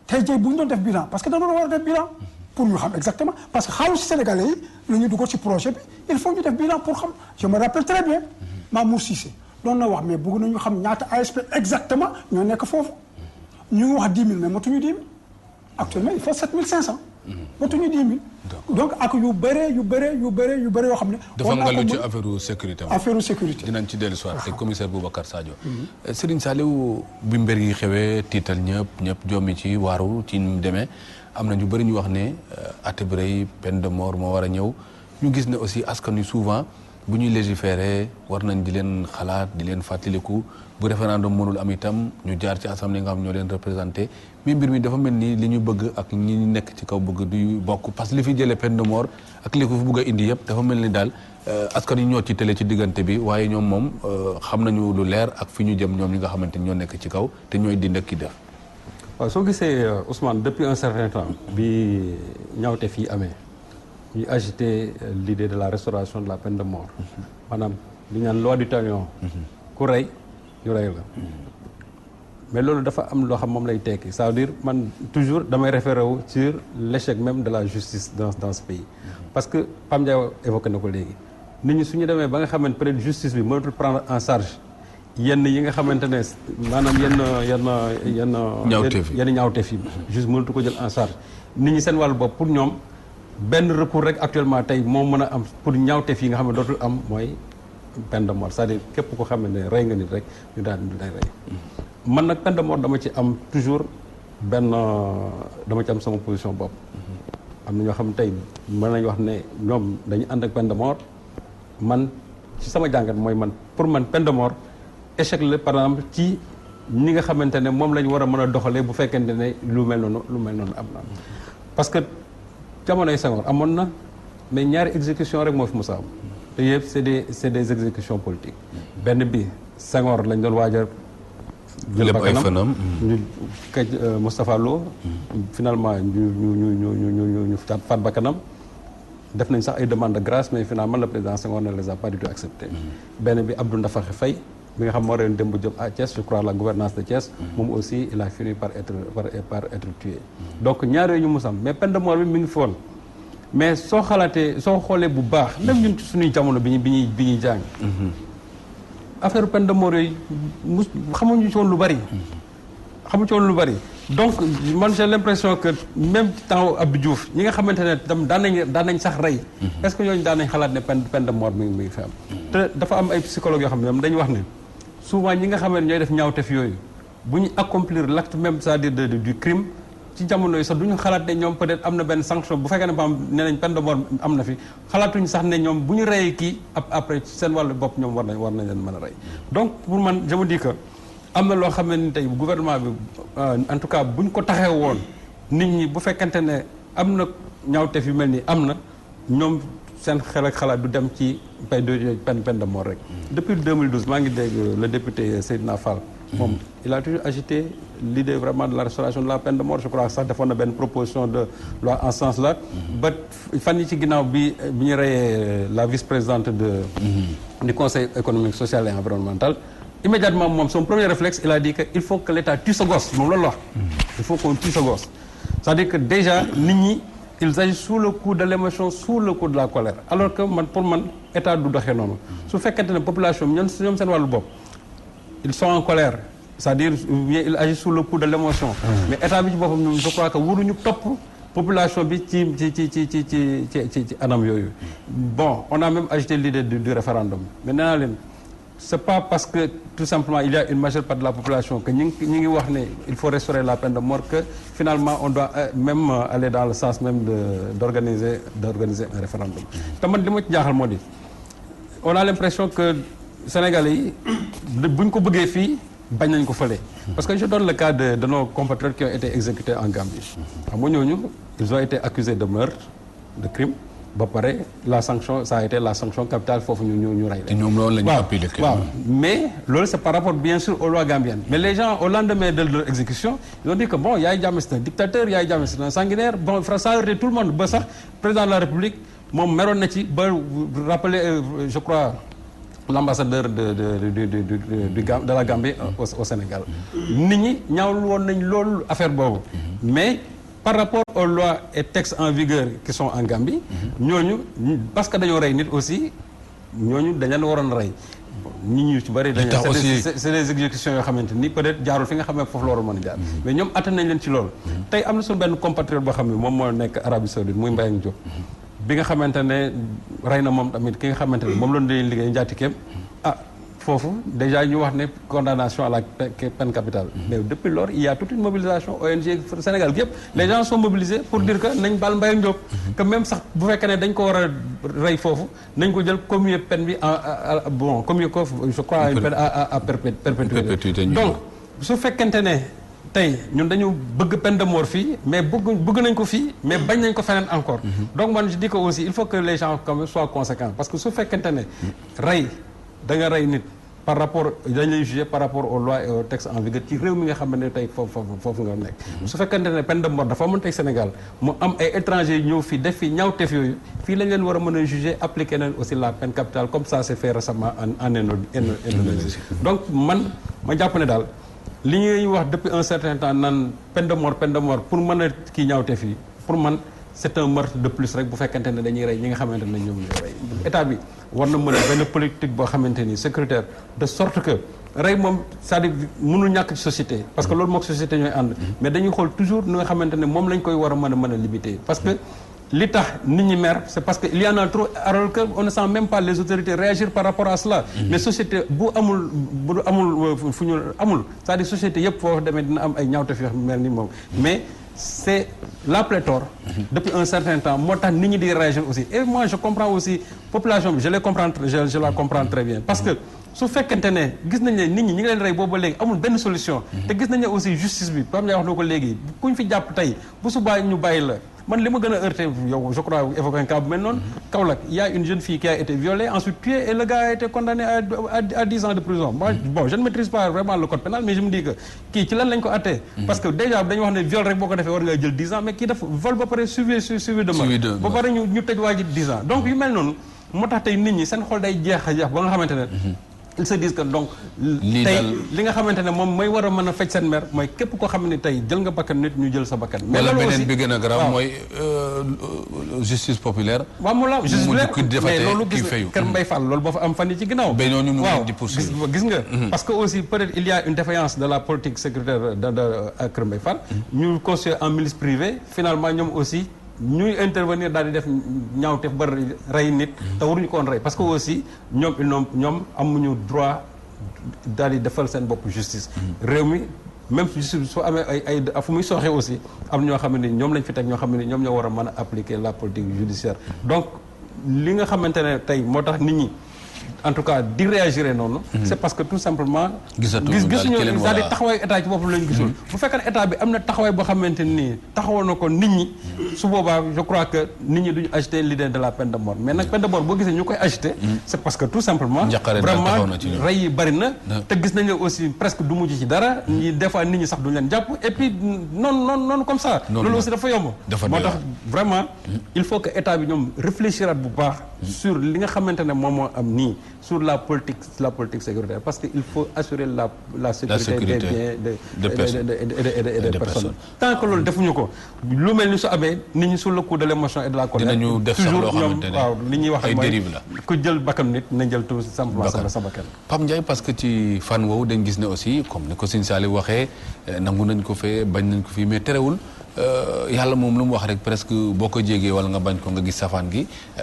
tey jii bu ñu doon def bilan parce que dañoo war a def bilan pour ñu xam exactement parce que xaalis sénégalais yi la ñu dugg ci projet bi il faut ñu def bilan pour xam je me rappelle très bien Mamour Cissé doon na wax mais bëgg nañu xam ñaata ASP exactement ñoo nekk foofu ñu ngi wax 10 000 mais matuñu 10 000 actuellement il faut 7 500. matuñu 10 000. donc ak yu bëree yoo xam ne. dafa ngalu ci affaire sécurité. affaire sécurité dinañ ci dellu soir te commissaire Boubacar Sadio. Serigne Saliou bi mbir yi xewee tiital ñëpp jommi ci waaru ci mu demee am na ñu bëri ñu wax ne àtte bu rëy peine de mort moo war a ñëw ñu gis ne aussi askan wi souvent bu ñuy légiférer war nañ di leen xalaat di leen fàttaliku bu référendum mënul am itam ñu jaar ci assemblée nga xam ñoo leen représenté mais mbir mi dafa mel ni li ñu bëgg ak ñi nekk ci kaw bëgg du bokk parce que li fi jëlee peine de mort ak li ko fi bëgg a indi yëpp dafa mel ni daal askan yi ñoo ci télé ci diggante bi waaye ñoom moom xam nañu lu leer ak fi ñu jëm ñoom ñi nga xamante ni ñoo nekk ci kaw te ñooy di ndekki def. waaw soo gisee Ousmane depuis un certain temps bi ñaawte fii amee ñuy agiter l'idée de la restauration de la peine de mort maanaam li ñu naan loi du talion ku rey ñu rey la mais loolu dafa am loo xam moom lay tekki ça veut dire man toujours damay référé wu sur l'échec même de la justice dans ce pays parce que Pam Ndiaye évoqué na ko léegi nit ñi suñu demee ba nga xamante peut-être justice bi mënatul prendre en charge yenn yi nga xamante ne maanaam yenn ñaawteef yi juste mënatu ko jël en charge nit ñi seen wàllu bopp pour ñoom benn recours rek actuellement tey moo mën a am pour ñaawteef yi nga xam ne dootul am mooy peine de mort c'est-à-dire képp ko xam ne rey nga nit rek ñu daal di lay rey man nag peine de mort dama ci am toujours benn dama ci am sama position bopp. am na ñoo xam tey mën nañu wax ne ñoom dañu ànd ak peine de mort man ci sama jàngat mooy man pour man peine de mort échec la par exemple ci ñi nga xamante ne moom la ñu war a mën a doxalee bu fekkente ne lu mel noonu am na. parce que jamonoy Senghor amoon na mais ñaari exécution rek moo fi musa am te yëpp c'est des exécutions politiques. benn bi Senghor lañ doon waajal. jël bakkanam ñu kaj Moustapha Lo. finalement ñu faat bakkanam. def nañ sax ay demande de grâce mais finalement le président Senghor ne les a pas du tout accepté. benn bi Abdou Ndafaxe Faye bi nga xam moo reyoon Demba Diop à Thiès je crois la gouvernance de Thiès. moom aussi il a fini par être tué. donc ñaar yooyu ñu musam mais peine de mort bi mi ngi fi woon mais soo xoolee bu baax même ñun ci suñuy jamono bi ñuy jàng. affaire peine de mort yooyu xamuñu ci woon lu bari. donc man j'ai l'impression que même temps Abdou Diouf ñi nga xamante ne tam daan nañ sax rey. est-ce que ñooñu daan nañ xalaat ne peine de mort mi ngi fi am. te dafa am ay psychologues yoo xam ne dañu wax ne souvent ñi nga xam ne ñooy def ñaawteef yooyu bu ñu accomplir l'acte même c'est-à-dire du crime ci jamono yi sax du ñu xalaat ne ñoom peut-être am na benn sanction bu fekkee ne ba am nee nañ peine de mort am na fi xalaatuñu sax ne ñoom bu ñu reyee kii après seen wàllu bopp ñoom war nañ leen mën a rey. donc pour man je me dis que am na loo xam ne ni tey gouvernement bi en tout cas bu ñu ko taxee woon nit ñi bu fekkente ne am na ñaawteef yu mel ni am na ñoom seen xel ak xalaat du dem ci peine de mort rek. depuis 2012 maa ngi dégg le député Seydina Fall. moom il a toujours agité l'idée vraiment de la restauration de la peine de mort je crois sax defoon na benn proposition de loi en ce sens là. ba fan yi ci ginnaaw bi ñu reyee la vice-présidente du conseil économique social et environnemental. immédiatement moom son premier réflexe il a dit que il faut que l'État tue ce gosse moom loolu la wax. il faut qu'on tue ce gosse. c'est-à-dire que déjà nit ñi ils agissent sous le coup de l'émotion sous le coup de la colère alors que pour man État du doxee noonu. su fekkente ne population bi ñoom seen wàllu bopp ils sont en colère c'est-à-dire ils agissent sous le coup de l'émotion. mais État bi ci boppam ñoom je crois que waruñu topp population bi ci anam yooyu. bon on a même agité l'idée du référendum mais nee naa leen. c'est pas parce que tout simplement il y a une majeure partie de la population que ñi ngi wax ne il faut restaurer la peine de mort que finalement on doit même aller dans le sens même d'organiser un référendum. te man li ma ci jaaxal moo di on a l'impression que Sénégalais yi buñ ko bëggee fii bañ nañ ko fële. parce que je donne le cas de nos compatriotes qui ont été exécutés en Gambie. xam nga ñooñu ils ont été accusés de meurtre de crime. ba pare la sanction ça a été la sanction capitale foofu ñu rey. te ñoom loolu la ñu appliqué. waaw mais loolu c'est par rapport bien sûr aux lois gambiennes. mais les gens au lendemain de leur exécution ils ont dit que bon Yaya Jammeh c'est un dictateur Yaya Jammeh c'est un sanguinaire bon ça a heurté tout le monde ba sax président de la République moom meroon na ci ba rappeler je crois l'ambassadeur de la Gambie au Sénégal. nit ñi ñaawlu woon nañ loolu affaire boobu mais. par rapport aux lois et textes en vigueur qui sont en Gambie ñooñu parce que dañoo rey nit aussi ñooñu dañ leen waroon rey nit ñu ci bëri dañ c'est des exécutions yoo xamante ni peut-être jaarul fi nga xam ne foofu la waroon mën a jaar mais ñoom atte nañ leen ci loolu tey am na suñu benn compatriote boo xam ne moom moo nekk Arabie Saoudite muy Mbayang Diop bi nga xamante ne rey na moom tamit ki nga xamante ne moom loolu dañuy liggéey njaatikeem foofu déjà ñu wax ne condamnation à la peine capitale mais depuis lors il y a toute une mobilisation ONG Sénégal gi yëpp les gens sont mobilisés pour dire que nañ baal Mbayang Diop que même sax bu fekkee ne dañ ko war a rey foofu nañ ko jël commuer peine bi bon commuer ko je crois une peine à perpétuité donc su fekkente ne tey ñun dañu bëgg peine de mort fii mais bëgg nañ ko fii mais bañ nañ ko feneen encore donc man je dis que aussi il faut que les gens quand même soient conséquents parce que su fekkente ne rey da nga rey nit par rapport dañ lay juger par rapport aux lois et aux textes en vigueur ci réew mi nga xam ne tey foofu nga nekk. su fekkente ne peine de mort dafa mën tey Sénégal mu am ay étrangers ñëw fii def fi ñaawteef yooyu fii lañ leen war a mën a juger appliquer leen aussi la peine capitale comme ça s'est fait récemment en Indonésie. donc ma jàpp ne daal li ñuy wax depuis un certain temps naan peine de mort pour mën a kii ñaawteef yi pour man. c'est un meurtre de plus rek bu fekkente ne dañuy rey ñi nga xamante ne ñoom ñooy rey état bi war na mën a benn politique boo xamante ni sécuritaire de sorte que rey moom c'est-à-dire mënul ñàkk ci société parce que loolu mook société ñooy ànd mais dañuy xool toujours ni nga xamante ne moom lañ koy war a mën a limiter parce que li tax nit ñi mer c'est parce que il y en a trop alors que on ne sent même pas les autorités réagir par rapport à cela. mais société bu amul fu ñu amul c'est-à-dire société yëpp foo demee dina am ay ñaawte fi mel ni moom mais c'est la pléthore depuis un certain temps moo tax nit ñi di réagir aussi et moi je comprends aussi population bi je la comprends très bien parce que su fekkente ne gis nañ ne nit ñi ngi leen rey boobu ba léegi amul benn solution te gis nañ ne aussi justice bi Pape Ndiaye wax na ko léegi kuñ fi jàpp tey bu subaa ñu bàyyi la man li ma gën a heurté yow je crois évoqué un cas bu mel noonu Kaolack il y a une jeune fille qui a été violée ensuite tuée et le gars a été condamné à 10 ans de prison moi bon je ne maîtrise pas vraiment le code pénal mais je me dis que kii ci lan lañ ko attee parce que déjà dañu wax ne viol rek boo ko defee war nga jël 10 ans mais kii def vol ba pare suivi de mort ba pare ñu tëj waa ji 10 ans donc yu mel noonu moo tax tey nit ñi seen xol day jeex a jeex ba nga xamante ne ils se disent que donc tey li nga xamante ne moom mooy war a mën a faj seen mer mooy képp koo xam ne tey jël nga bakkan nit ñu jël sa bakkan mais wala loolu aussi beneen bi gën a grave mooy justice populaire waaw mu la justice populaire mais loolu gis fayu Kër Mbaye Fall loolu boo fa am fan yi ci ginnaaw ba ñooñu ñu waaw di poursuivre gis nga parce que aussi peut-être il y a une défaillance de la politique sécuritaire de Kër Mbaye Fall ñu constitué en milice privée finalement ñoom aussi ñuy intervenir daal di def ñaawteef ba rey nit te waruñu ko woon rey parce que aussi ñoom amuñu droit daal di defal seen bopp justice réew mi même justice soo amee ay fu muy sooxee aussi am ñoo xam ne ñoom lañ fi teg ñoo xam ne ñoom ñoo war a mën a appliquer la politique judiciaire donc li nga xamante ne tey moo tax nit ñi en tout cas di réagir noonu c'est parce que tout simplement gisuñu c'est-à-dire taxawaay état ci boppam lañu gisul bu fekkee ne état bi am na taxawaay boo xamante nii taxawal na ko nit ñi su boobaa je crois que nit ñi duñu agiter l'idée de la peine de mort mais nag peine de mort boo gisee ñu koy agiter c'est parce que tout simplement vraiment rey yi bari na te gis nañu aussi presque du mujj ci dara ñi des fois nit ñi sax duñu leen jàpp et puis noonu comme ça loolu aussi dafa yomb moo tax vraiment il faut que état bi ñoom réfléchiraat bu baax sur li nga xamante ne moom moo am nii sur la politique sécuritaire parce que il faut assurer la sécurité des biens des personnes tant que loolu defuñu ko lu mel ni su amee nit ñi sur le coup de l'émotion et de la colère dinañu def sax loo xamante ne waaw li ñuy wax ay mooy dérive la ku jël bakkan nit na jël tout simplement sa bakkan Pape Ndiaye parce que ci fan woowu dañ gis ne aussi comme ni ko Sëñ Saliou waxee nangu nañ ko fee bañ nañ ko fii mais terewul yàlla moom lu mu wax rek presque boo ko jégee wala nga bañ ko nga gis safaan gi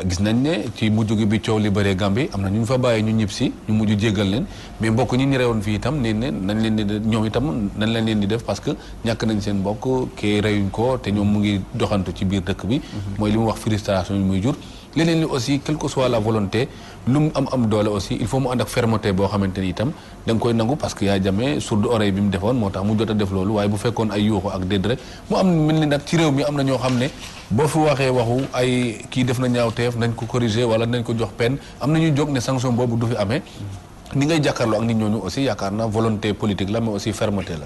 gis nañ ne ci mujj gi bi coow li bëree Gambie am na ñu fa bàyyi ñu ñib si ñu mujj jéggal leen mais mbokk ñi ñu rewoon fii itam nee ne nañ leen di ñoom itam nañ leen di def parce que ñàkk nañ seen mbokk kii reyuñ ko te ñoom mu ngi doxantu ci biir dëkk bi mooy li mu wax frustration yi muy jur leneen li aussi quelle que soit la volonté lu mu am doole aussi il faut mu ànd ak fermeté boo xamante ni itam da nga koy nangu parce que yaa jamee sourde oreille bi mu defoon moo tax mu jot a def loolu waaye bu fekkoon ay yuuxu ak dédd rek mu am mel ni nag ci réew mi am na ñoo xam ne boo fi waxee waxu ay kii def na ñaawteef nañ ko corriger wala nañ ko jox peine am na ñuy jóg ne sanction boobu du fi amee ni ngay jàkkaarloo ak nit ñooñu aussi yaakaar naa volonté politique la mais aussi fermeté la.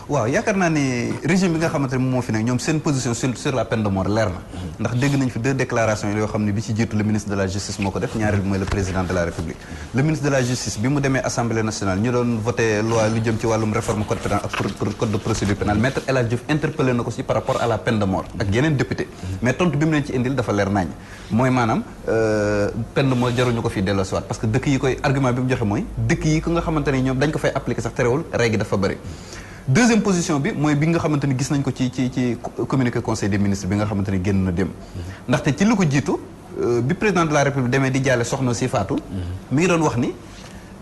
waaw yaakaar naa ni régime bi nga xamante ne moom moo fi nekk ñoom seen position sur la peine de mort leer na ndax dégg nañ fi 2 déclarations yoo xam ne bi ci jiitu le ministre de la justice moo ko def ñaareel bi mooy le président de la république le ministre de la justice bi mu demee assemblée nationale ñu doon voté loi lu jëm ci wàllum réforme code pénal ak code de procédure pénale maître El Hadji Diouf interpellé na ko si par rapport à la peine de mort ak yeneen député mais tontu bi mu leen ci indil dafa leer nañ mooy maanaam peine de mort jaruñu ko fii delloosiwaat parce que dëkk yi koy argument bi mu joxe mooy dëkk yi ko nga xamante ne ñoom dañ ko fay appliquer sax terewul rey gi dafa bëri deuxième position bi mooy bi nga xamante ni gis nañ ko ci communiqué conseil des ministres bi nga xamante ni génn na dem ndaxte ci lu ko jiitu bi président de la république demee di jaale soxna si faatu mi ngi doon wax ni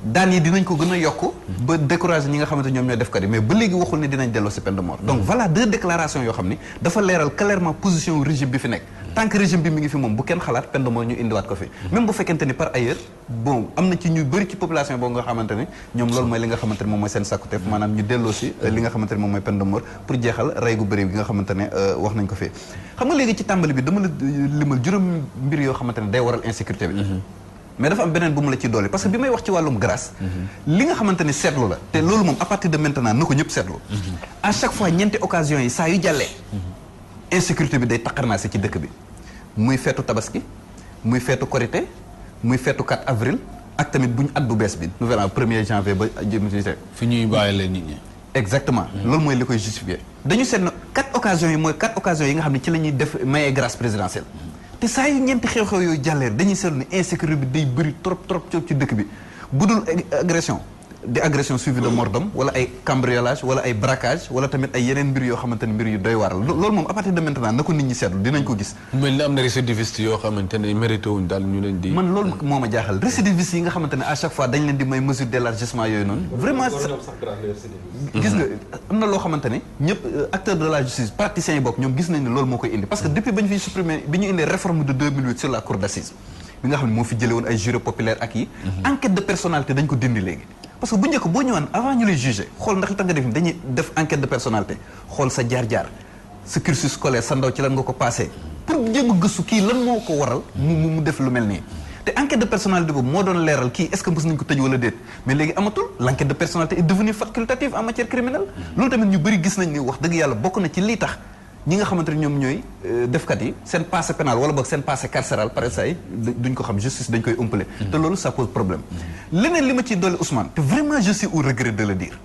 daan yi dinañ ko gën a yokk ba décourager ñi nga xamante ñoom ñoo def kat yi mais ba léegi waxul ne dinañ delloo si peine de mort donc voilà 2 déclarations yoo xam ni dafa leeral clairement position régime bi fi nekk tant que régime bi mi ngi fi moom bu kenn xalaat peine de mort ñu indiwaat ko fi même bu fekkente ni par ailleurs bon am na ci ñu bëri ci population boobu nga xamante ne ñoom loolu mooy li nga xamante ne moom mooy seen sàkkuteef maanaam ñu delloo si li nga xamante ne moom mooy peine de mort pour jeexal rey gu bëri bi nga xamante ne wax nañ ko fi xam nga léegi ci tàmbali bi dama la limal juróom mbir yoo xamante ne day waral insécurité bi mais dafa am beneen bu mu la ci doole parce que bi may wax ci wàllum grâce li nga xamante ni seetlu la te loolu moom à partir de maintenant na ko ñëpp seetlu à chaque fois ñeenti occasion yi saa yu jàllee insécurité bi day taqarnaase ci dëkk bi muy feetu tabaski muy feetu korité muy feetu 4 avril ak tamit buñ at bu bees bi nouvel an 1er janvier ba jëm fi ñuy bàyyi leen nit ñi exactement loolu mooy li koy justifier dañu seet na 4 occasions yi mooy 4 occasions yi nga xam ne ci la ñuy def mayee grâce présidentielle te saa yu ñeenti xew-xew yooyu jàlleer dañuy seetlu ne insécurité bi day bëri trop ci dëkk bi bu dul agression di agression suivie de mort d'homme wala ay cambriolage wala ay braquage wala tamit ay yeneen mbir yoo xamante ne mbir yu doy waar la loolu moom à partir de maintenant na ko nit ñi seetlu dinañ ko gis. mel ni am na récidiviste yoo xamante ne mérité wuñ daal ñu leen di. man loolu moo ma jaaxal récidiviste yi nga xamante ne à chaque fois dañ leen di may mesure d'élargissement yooyu noonu. vraiment gis nga am na loo xamante ne ñëpp acteurs de la justice praticiens yi bokk ñoom gis nañ ne loolu moo koy indi parce que depuis ba ñu fiy supprimer bi ñu indee réforme de 2008 sur la cour d'assises bi nga xam ne moo fi jëlee woon ay jurés populaires ak yi. enquête de personnalité dañ ko dindi léegi. parce que bu njëkk boo ñëwaan avant ñu lay juger xool ndax li tax nga def dañuy def enquête de personnalité xool sa jaar-jaar sa cursus scolaire sa ndaw ci lan nga ko passé pour jéem a gëstu kii lan moo ko waral mu def lu mel nii te enquête de personnalité boobu moo doon leeral kii est-ce que mës nañ ko tëj wala déet mais léegi amatul l'enquête de personnalité est devenue facultative en matière criminelle loolu tamit ñu bëri gis nañ ni wax dëgg yàlla bokk na ci lii tax ñi nga xamante ne ñoom ñooy defkat yi seen passé pénal wala boog seen passé carcéral par exemple duñ ko xam justice dañ koy ëmpale te loolu ça pose problème leneen li ma ciy dolli Ousmane te vraiment je suis au regret de le dire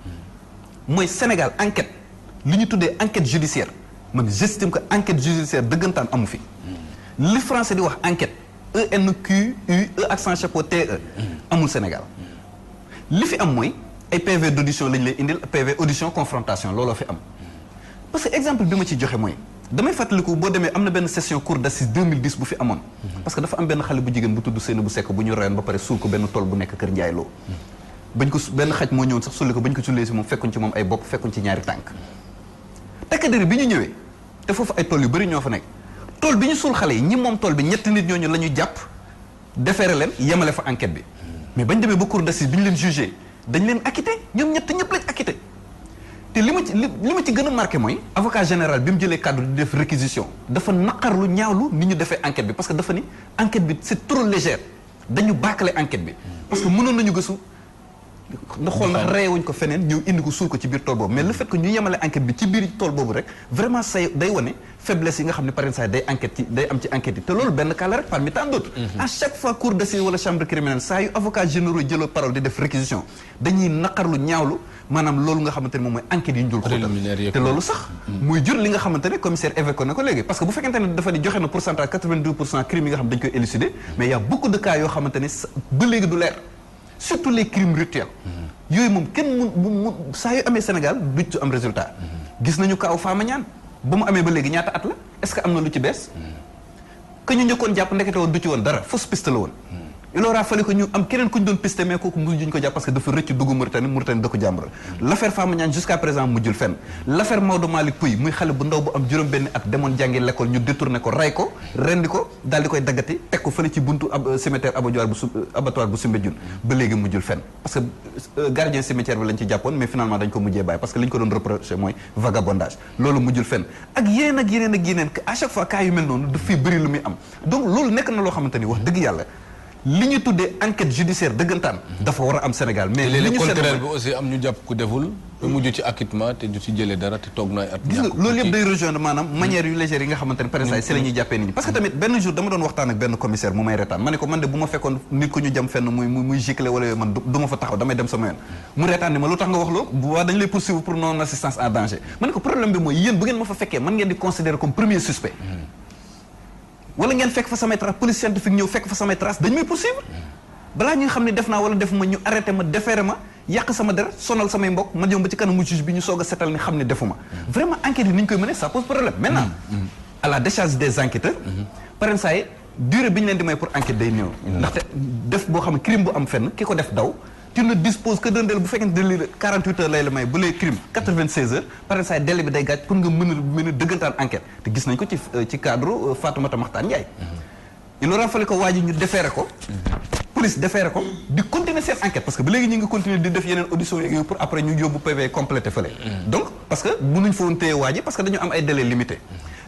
mooy Sénégal enquête li ñu tuddee enquête judiciaire man j'estime que enquête judiciaire dëggantaan amu fi li français di wax enquête ENQUE accent chapeau TE amul Sénégal li fi am mooy ay PV d'audition lañ lay indil PV audition confrontation looloo fi am parce que exemple bi ma ci joxe mooy damay fàttaliku boo demee am na benn session cour d'assises 2010 bu fi amoon parce que dafa am benn xale bu jigéen bu tudd Seynabou Seck bu ñu reyoon ba pare suul ko benn tool bu nekk Kër Ndiaye Lo bañ ko benn xaj moo ñëwoon sax sulli ko bañ ko sullee si moom fekkuñ ci moom ay bopp fekkuñ ci ñaari tànk takk der bi ñu ñëwee te foofu ay tool yu bëri ñoo fa nekk tool bi ñu suul xale yi ñi moom tool bi ñetti nit ñooñu la ñu jàpp defeere leen yemale fa enquête bi mais bañ demee ba cour d'assises bi ñu leen jugé dañ leen acquitté ñoom ñett ñëpp lañ acquitté te li ma ci gën a marqué mooy avocat général bi mu jëlee cadre di def réquisition dafa naqarlu ñaawlu ni ñu defee enquête bi parce que dafa ni enquête bi c'est trop légère dañu bâcler enquête bi parce que mënoon nañu gëstu na xool ndax reyewuñ ko feneen ñëw indi ko suul ko ci biir tool boobu mais le fait que ñu yemale enquête bi ci biir tool boobu rek vraiment say day wane faiblesse yi nga xam ne par exemple day enquête ci day am ci enquête yi te loolu benn cas la rek parmi tant d'autres à chaque fois cour d'assises wala chambre criminelle saa yu avocat généraux jëloo parole di def réquisition dañuy naqarlu ñaawlu maanaam loolu nga xamante ne moom mooy enquête yi ñu jul xóotal te loolu sax muy jur li nga xamante ne commissaire évoqué na ko léegi parce que bu fekkente ne dafa di joxe na pourcentage 92% crimes yi nga xam dañ koy élucider mais il y a beaucoup de cas yoo xamante ne ba léegi du leer surtout les crimes rituels yooyu moom kenn mu saa yu amee Sénégal duñ ci am résultat gis nañu kaaw Fama Niane ba mu amee ba léegi ñaata at la est-ce que am na lu ci bees que ñu njëkkoon jàpp ndekete woon du ci woon dara fausse piste la woon il aura fallu que ñu am keneen ku ñu doon piste mais kooku mujjuñ ko jàpp parce que dafa rëcc dugg Mauritanie da ko jàmbur l'affaire Fama Niane jusqu'à présent mujjul fenn l'affaire Maodo Malick Pouy muy xale bu ndaw bu am juróom benn at demoon jàngi l'école ñu détourné ko rey ko rendi ko daal di koy daggati teg ko fële ci buntu cimetière abattoir bu Soumbédioune ba léegi mujjul fenn parce que gardien cimetière bi lañ ci jàppoon mais finalement dañ ko mujjee bàyyi parce que li ñu ko doon reproché mooy vagabondage loolu mujjul fenn ak yeneen à chaque fois cas yu mel noonu daf fiy bëri lu muy am donc loolu nekk na loo xamante ni wax dëgg yàlla li ñu tuddee enquête judiciaire dëggantaan dafa war a am Sénégal mais li ñu contraire bi aussi am ñu jàpp ku deful te mujj ci acquittement te du ci jëlee dara te toog na ay at gis nga loolu yëpp day rejoindre maanaam manière yu légère yi nga xamante ne par exemple c'est la ñuy jàppee nit ñi parce que tamit benn jour dama doon waxtaan ak benn commissaire mu may retaan ma ne ko man de bu ma fekkoon nit ko ñu jam fenn muy gicler wala yooyu man du ma fa taxaw damay dem sama yoon mu retaan ne ma lu tax nga wax loolu bu waa dañu lay poursuivre pour non assistance en danger ma ne ko problème bi mooy yéen bu ngeen ma fa fekkee man ngeen di considérer comme premier suspect wala ngeen fekk fa samay trace police scientifique ñëw fekk fa samay trace dañu may poursuivre balaa ñu nga xam ne def naa wala def ma ñu arrêté ma déféré ma yàq sama der sonal samay mbokk ma ñëw ba ci kanamu juge bi ñu soog a setal ni xam ne defuma vraiment enquête yi ni ñu koy mënee ça pose problème maintenant à la décharge des enquêteurs par exemple saa yi durée bi ñu leen di may pour enquête day néew ndaxte def boo xam ne crime bu am fenn ki ko def daw tu ne disposes que d'un délai bu fekkente délai 48 heures lay la may bu lay crime 96 heures par exemple saa yi délai bi day gàcc pour nga mën a dëggantaan enquête te gis nañ ko ci cadre Fatoumata Makhtar Ndiaye il aura fallu ko waa ji ñu déféré ko police déféré ko di continuer seen enquête parce que ba léegi ñu ngi continuer di def yeneen audition yooyu pour après ñu yóbbu PV complété fële donc parce que mënuñ fa woon téye waa ji parce que dañu am ay délais limités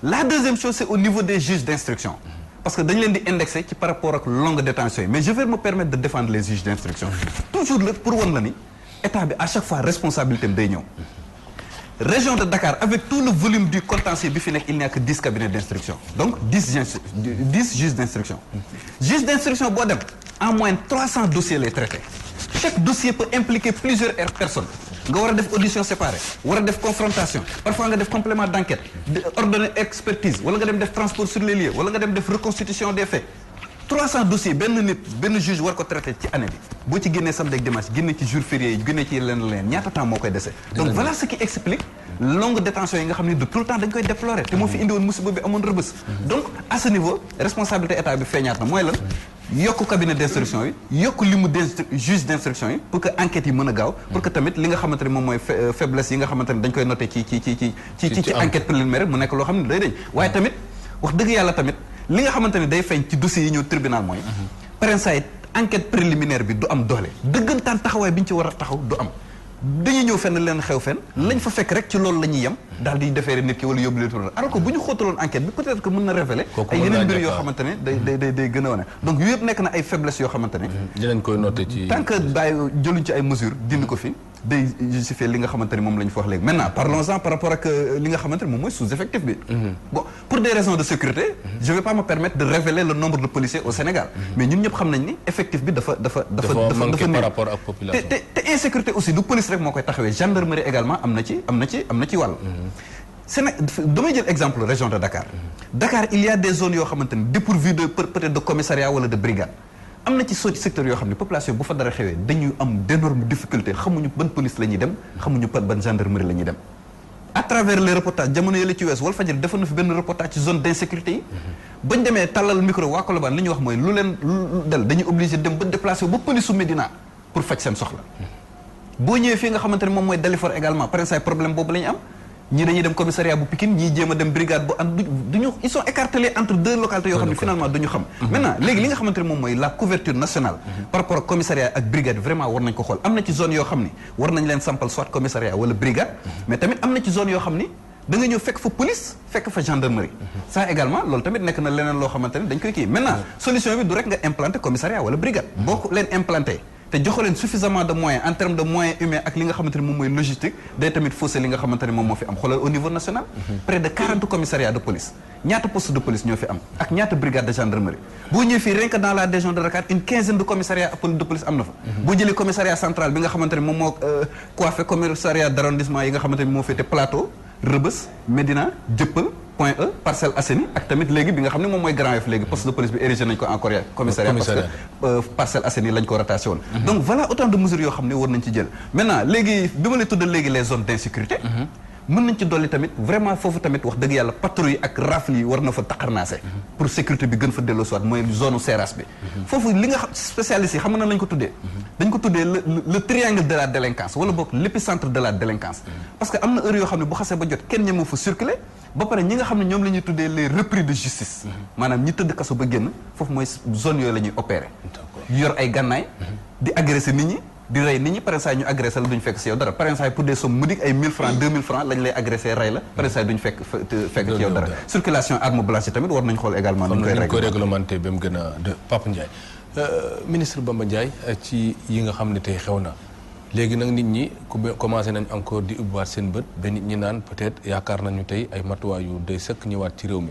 la deuxième chose c'est au niveau des juges d'instruction parce que dañu leen di indexé ci par rapport ak longue détention yi mais je vais me permettre de défendre les juges d'instruction toujours la pour wan la ni état bi à chaque fois responsabilité am day ñëw région de Dakar avec tout le volume du contentieux bi fi nekk il n'y a que 10 cabinets d'instruction donc 10 juges d'instruction juge d'instruction boo dem en moyenne 300 dossiers lay traité chaque dossier peut impliquer plusieurs personnes nga war a def audition séparée war a def confrontation parfois nga def complément d'enquête ordonner expertise wala nga dem def transport sur les lieux wala nga dem def reconstitution des faits 300 dossiers benn juge war ko traité ci année bi boo ci génnee samedi ak dimanche génne ci jour férié yi génne ci leen ñaata temps moo koy dese. donc voilà ce qui explique longue détention yi nga xam ne de tout le temps dañ koy déplorer te moo fi indi woon musiba bi amoon rëbës. donc à ce niveau responsabilité état bi feeñaat na mooy lan yokk cabinet d'instruction yi yokk limu juge d'instruction yi pour que enquêtes yi mën a gaaw. pour que tamit li nga xamante ne moom mooy faiblesse yi nga xamante ne dañ koy noté ci enquête préliminaire mu nekk loo xam ne day dañ waaye tamit wax dëgg yàlla tamit li nga xamante ne day feeñ ci dossiers yi ñëw tribunal mooy parrainage enquête préliminaire bi du am doole dëggantaan taxawaay bi ñu ci war a taxaw du am dañuy ñëw fenn leen xew fenn lañ fa fekk rek ci loolu la ñuy yem daal di defeere nit ki wala yóbbu leen tural alors que bu ñu xóotaloon enquête bi peut-être que mën na révéler ay yeneen mbir yoo xamante ne day gën a wane donc yooyu yëpp nekk na ay faiblesse yoo xamante ne dinañ koy noter ci tant que bàyyi jëluñ ci ay mesures dindi ko fi day justifier li nga xamante ne moom la ñu fa wax léegi maintenant parlons-en par rapport ak li nga xamante ne moom mooy sous-effectif bi bon pour des raisons de sécurité je vais pas me permettre de révéler le nombre de policiers au Sénégal mais ñun ñëpp xam nañ ni effectif bi dafa manqué par rapport ak population te insécurité aussi du police rek moo koy taxawee gendarmerie également am na ci wàll damay jël exemple région de Dakar Dakar il y a des zones yoo xamante ne dépourvues de peut-être de commissariat wala de brigade am na ci secteur yoo xam ne population bu fa dara xewee dañuy am d'énormes difficultés xamuñu ban police la ñuy dem xamuñu ban gendarmerie la ñuy dem à travers les reportages jamono yële ci wees Walfadjri defoon na fi benn reportage ci zone d'insécurité yi bañ demee tàllal micro waa Colobane li ñuy wax mooy lu leen dal dañuy obligé dem ba déplacé ba police su Médina pour faj seen soxla boo ñëwee fii nga xamante ne moom mooy Dalifort également par exemple problème boobu la ñu am ñii dañuy dem commissariat bu Pikine ñii jéem a dem brigade bu and duñu ils sont écartelés entre deux localités yoo xam ne finalement duñu xam maintenant léegi li nga xamante ne moom mooy la couverture nationale par rapport ak commissariat ak brigade vraiment war nañ ko xool am na ci zone yoo xam ni war nañ leen sampal soit commissariat wala brigade mais tamit am na ci zone yoo xam ni da nga ñëw fekk fa police fekk fa gendarmerie ça également loolu tamit nekk na leneen loo xamante ne dañ koy kii maintenant solution bi du rek nga implanter commissariat wala brigade boo ko leen implanter te joxo leen suffisamment de moyens en termes de moyens humains ak li nga xamante ne moom mooy logistique day tamit fausser li nga xamante ne moom moo fi am xoolal au niveau national près de 40 commissariats de police ñaata poste de police ñoo fi am ak ñaata brigade de gendarmerie boo ñëwee fii rien que dans la région de Dakar une quinzaine de commissariats de police am na fa boo jëlee commissariat central bi nga xamante ne moom moo coiffé commissariat d'arrondissement yi nga xamante ne moo féete Plateau Rebeuss Médina Dieuppeul Point E Parcelles Assainies ak tamit léegi bi nga xam ne moom mooy Grand Yoff léegi poste de police bi érigé nañ ko en commissariat parce que Parcelles Assainies lañ ko rattaché woon donc voilà autant de mesures yoo xam ne war nañ ci jël maintenant léegi bi ma lay tuddal léegi les zones d'insécurité mën nañ ci dolli tamit vraiment foofu tamit wax dëgg yàlla patrouille ak rafle yi war na fa taqarnaase pour sécurité bi gën fa delloo soit mooy zone seras bi foofu li nga xam spécialistes yi xam nga lañ ko tuddee dañ ko tuddee le triangle de la délinquance wala boog l'épicentre de la délinquance parce que am na heure yoo xam ne bu xasee ba jot kenn ñemoo fa circuler ba pare ñi nga xam ne ñoom la ñuy tuddee les repris de justice maanaam ñi tëdd kaso ba génn foofu mooy zone yooyu la ñuy opérer yor ay gànnaay di agresser nit ñi di rey nit ñi par exemple ñu agressé la duñu fekk si yow dara par exemple pour des sommes modiques ay 1000 francs 2000 francs lañ lay agressé rey la par exemple duñu fekk ci yow dara circulation arme blanche yi tamit war nañ xool également ñu koy réglementé ba mu gën a de Papa Ndiaye ministre Bamba Ndiaye ci yi nga xam ne tey xew na léegi nag nit ñi commencé nañ encore di ubbiwaat seen bët ba nit ñi naan peut-être yaakaar nañu tey ay matuwaay yu day sëkk ñëwaat ci réew mi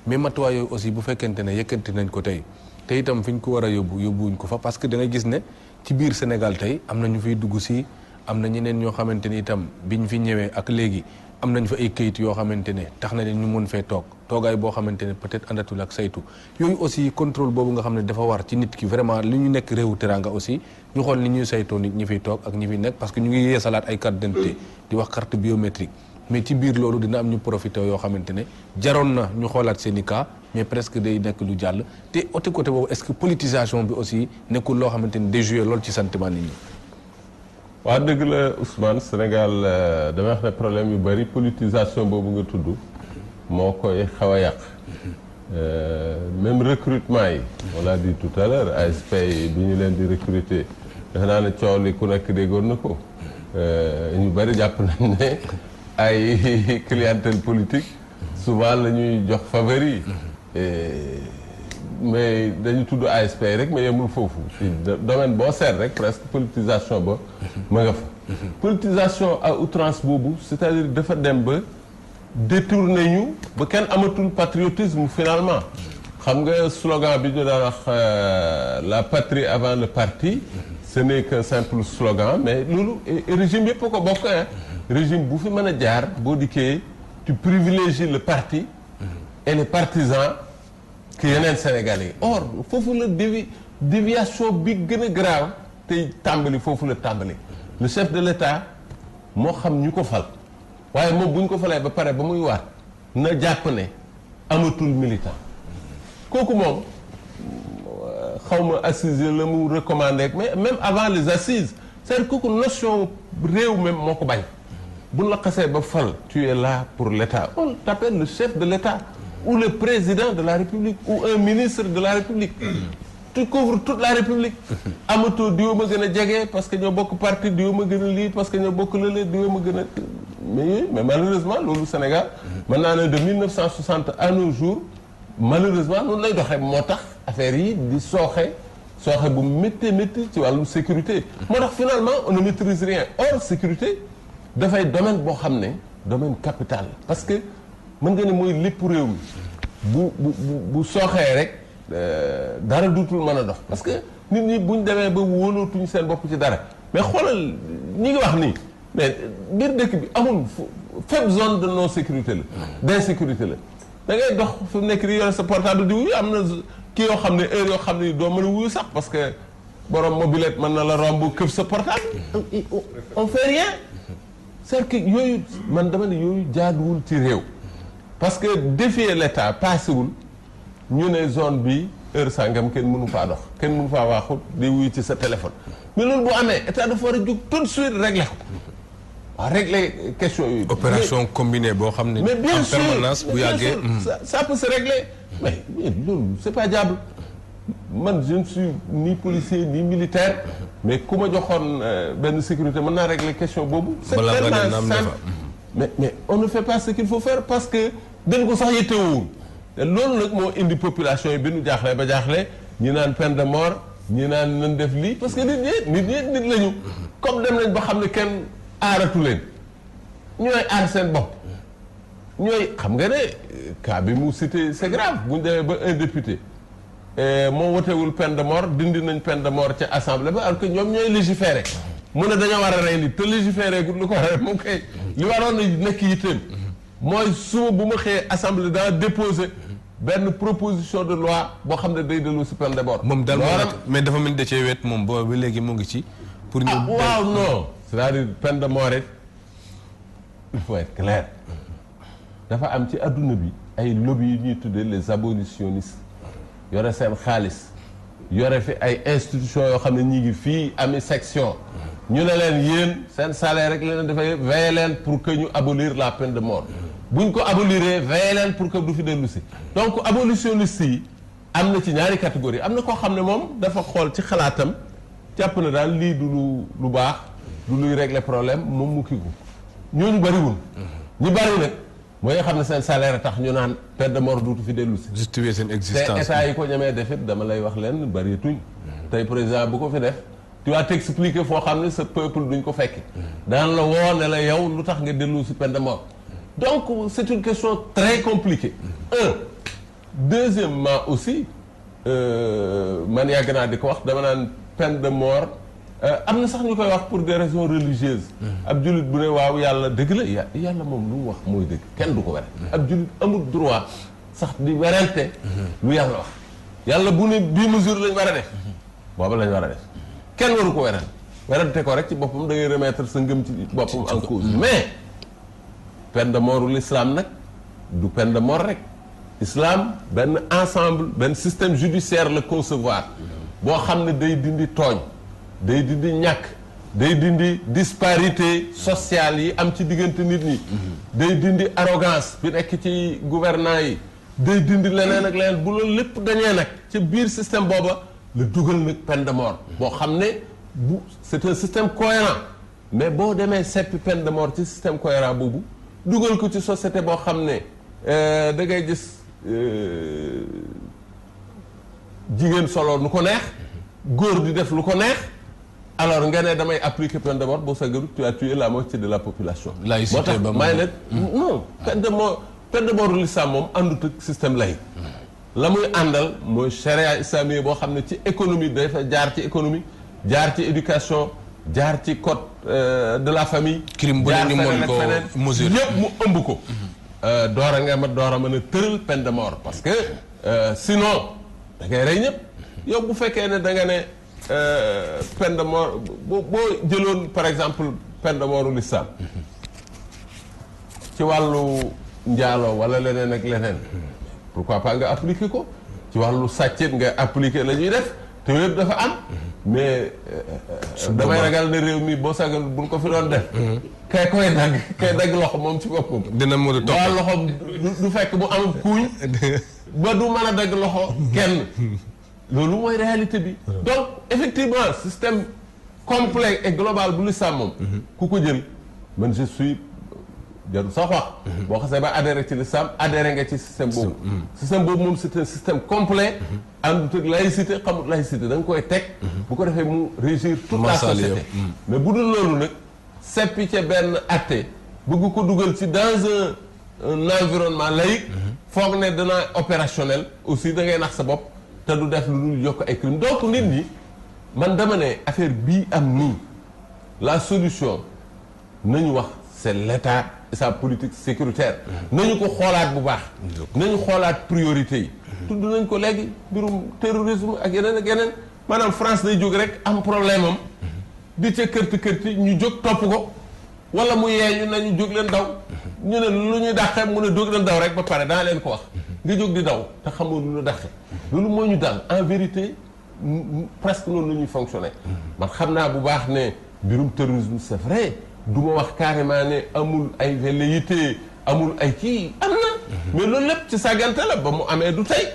mais matuwaay yooyu aussi bu fekkente ne yëkkati nañ ko tey te itam fi ñu ko war a yóbbuwuñ ko fa parce que da ngay gis ne ci biir Sénégal tey am na ñu fiy dugg si am na ñeneen ñoo xamante ni itam biñ fi ñëwee ak léegi am nañ fa ay këyit yoo xamante ne tax na leen ñu mën fee toogaay boo xamante ne peut-être àndatul ak saytu yooyu aussi contrôle boobu nga xam ne dafa war ci nit ki vraiment li ñu nekk réewu teranga aussi ñu xool ni ñuy saytoo nit ñi fiy toog ak ñi fiy nekk parce que ñu ngi yeesalaat ay carte d'identité di wax carte biométrique mais ci biir loolu dina am ñu profité yoo xamante ne jaroon na ñu xoolaat seen i cas mais presque day nekk lu jàll te autre côté boobu est-ce que politisation bi aussi nekkul loo xamante ni day jouer loolu ci sentiment nit ñi. waa dëgg la Ousmane Sénégal dama wax ne problème yu bari politisation boobu nga tudd moo koy xaw a yàq même recrutement yi on l'a dit tout à l'heure ASP bi ñu leen di recruter defe naa ne coow li ku nekk déggoon na ko ñu bari jàpp nañ ne ay clientèle politique souvent la ñuy jox favori mais dañu tudd ASP rek mais yemul foofu ci domaine boo seet rek presque politisation ba ma nga fa politisation à outrance boobu c'est-à-dire dafa dem ba détourné ñu ba kenn amatul patriotisme finalement xam nga slogan bi ñu daan wax la patrie avant le parti ce n'est qu'un simple slogan mais loolu régime yëpp ko bokk régime bu fi mën a jaar boo dikkee tu privilégies le parti et les partisans que yeneen Sénégalais yi. Or foofu la déviation bi gën a grave tey tàmbali foofu la tàmbali. Le chef de l'État moo xam ñu ko fal waaye moom bu ñu ko falee ba pare ba muy waat na jàpp ne amatul militant kooku moom xaw ma assise la mu recommandé mais même avant les assises c'est-à-dire kooku notion réew même moo ko bañ bu la xasee ba fal tu es là pour l'État on t'appelle le chef de l'État ou le président de la République ou un ministre de la République tu couvres toute la République amatoo diwa ma gën a jege parce que ñoo bokk parti diwa ma gën a lii parce que ñoo bokk lële diwa ma gën a mais malheureusement loolu Sénégal mën naa ne de 1960 à nos jours malheureusement noonu lay doxee moo tax affaire yi di sooxe bu métti ci wàllu sécurité moo tax finalement on ne maîtrise rien or sécurité dafay domaine boo xam ne domaine capital parce que mën nga ne mooy lépp réew mi bu sooxee rek dara duutul mën a dox parce que nit ñi buñ demee ba wóolootuñ seen bopp ci dara mais xoolal ñi ngi wax nii mais biir dëkk bi amul faible zone de non sécurité la d'insécurité la da ngay dox fi mu nekk di yore sa portable di wuyu am na kii yoo xam ne heure yoo xam ne doo mën a wuyu sax parce que borom mobilette mën na la romb këf sa portable on fait rien c'est que yooyu man dama ne yooyu jaaduwul ci réew parce que défier l'État paasewul ñu ne zone bi heure sangam kenn mënu faa dox kenn mënu faa waaxut di wuyu ci sa téléphone mais loolu bu amee état dafa war a jóg tout de suite régler ko waaw régler question yooyu. opération combinée boo xam ne. mais bien en sûr permanence bu yàggee. ça peut se régler mais loolu c'est pas diable man je ne suis ni policier ni militaire mais ku ma joxoon benn sécurité mën naa régler question boobu. c'est tellement simple mais on ne fait pas ce qu'il faut faire parce que dañ ko sax yittewul. te loolu nag moo indi population yi bi nu jaaxle ba jaaxle ñi naan peine de mort ñi naan nañ def lii parce que nit lañu comme dem nañ ba xam ne kenn aaratu leen ñooy aar seen bopp ñooy xam nga ne cas bi mu cité c'est grave bu ñu demee ba un député moo wotewul peine de mort dindi nañ peine de mort ca assemblée ba alors que ñoom ñooy légiférer mu ne dañoo war a rey nit te légiférer gu lu ko war a moom kay li waroon na nekk yitteem mooy suba bu ma xëyee assemblée daa déposer benn proposition de loi boo xam ne day dellu si peine de mort. moom daal mais dafa mel ni da cee wet moom ba léegi mu ngi ci. pour ñu waaw non c'est-à-dire peine de mort it il faut être clair dafa am ci adduna bi ay lobby yu ñuy tuddee les abolitionnistes yore seen xaalis yore fi ay institutions yoo xam ne ñi ngi fii ami section ñu ne leen yéen seen salaire rek leen dafay veiller leen pour que ñu abolir la peine de mort. buñ ko aboliree veiller leen pour que du fi dellu si donc abolitionniste yi am na ci ñaari catégorie am na koo xam ne moom dafa xool ci xalaatam jàpp na daal lii du lu baax du luy régler problème moom mu kii ko ñooñu bariwul ñu bari nag mooy nga xam ne seen salaire tax ñu naan peine de mort duutu fi dellu si justifier seen existence te état yi ko ñemee def it dama lay wax leen bari tuñ tey président bu ko fi def tu vas t'expliquer foo xam ne sa peuple duñ ko fekki daan la woo ne la yow lu tax nga dellu si peine de mort donc c'est une question très compliquée deuxièmement aussi man yàgg naa di ko wax dama naan peine de mort am na sax ñu koy wax pour des raisons religieuses ab jullit bu ne waaw yàlla dëgg la yàlla moom lu mu wax mooy dëgg kenn du ko were ab jullit amul droit sax di werante lu yàlla wax yàlla bu ne bii mesure lañ war a def booba lañ war a def kenn waru ko werante ko rek ci boppam da ngay remettre sa ngëm ci boppam en cause mais peine de mort l'islam nag du peine de mort rek islam benn ensemble benn système judiciaire la concevoir boo xam ne day dindi tooñ day dindi ñàkk day dindi disparité sociale yi am ci diggante nit ñi day dindi arrogance bi nekk ci gouvernants yi day dindi leneen ak leneen bu loolu lépp dañee nag ci biir système booba la dugal nag peine de mort boo xam ne bu c'est un système cohérent mais boo demee seppi peine de mort ci système cohérent boobu dugal ko ci société boo xam ne da ngay gis jigéen solo nu ko neex góor di def lu ko neex alors nga ne damay appliquer peine de mort boo sagaru tu as tué la moitié de la population moo tax may ne non peine de mort l'islam moom àndut ak système lay la muy àndal mooy charia islamique boo xam ne ci économie dafa jaar ci économie jaar ci éducation jaar ci code de la famille crime bu ne ñu mën ko mesurer yëpp mu ëmb ko door a mën a tëral peine de mort parce que sinon da ngay rey ñëpp. yow bu fekkee ne da nga ne peine de mort boo jëloon par exemple peine de mort l'islam ci wàllu njaaloo wala leneen ak leneen pourquoi pas nga appliquer ko ci wàllu sàccet nga appliquer la ñuy def te yëpp dafa am mais damay ragal ne réew mi boo sagal buñ ko fi doon def kay dagg loxo moom ci boppam dina mën a topp waa loxo du fekk mu am kuuñ ba du mën a dagg loxo kenn loolu mooy réalité bi donc effectivement système complet et global bu l'islam moom ku ko jël man je suis jarul sax wax boo xasee ba adhéré ci l'islam adhéré nga ci système boobu moom c'est un système complet àndut ak laïcité xamut laïcité da nga koy teg bu ko defee mu régir toute la société mais bu dul loolu nag seppi ca benn atte bëgg ko dugal ci dans un environnement laïque foog ne dana opérationnel aussi da ngay nax sa bopp te du def lu dul yokk ay crime donc nit ñi man dama ne affaire bii am nii la solution nañu wax c'est l'État et sa politique sécuritaire nañu ko xoolaat bu baax nañu xoolaat priorité yi tudd nañ ko léegi mbirum terrorisme ak yeneen maanaam France day jóg rek am problème am di ca kërti ñu jóg topp ko wala mu yeeñu nañu jóg leen daw ñu ne lu ñuy dàqee mu ne jóg leen daw rek ba pare daa leen ko wax nga jóg di daw te xamoo lu la dàqee loolu moo ñu dal en vérité presque noonu la ñuy fonctionner man xam naa bu baax ne mbirum terrorisme c'est vrai du ma wax carrément ne amul ay velléité amul ay kii am na mais loolu lépp ci sàggante la ba mu amee du tey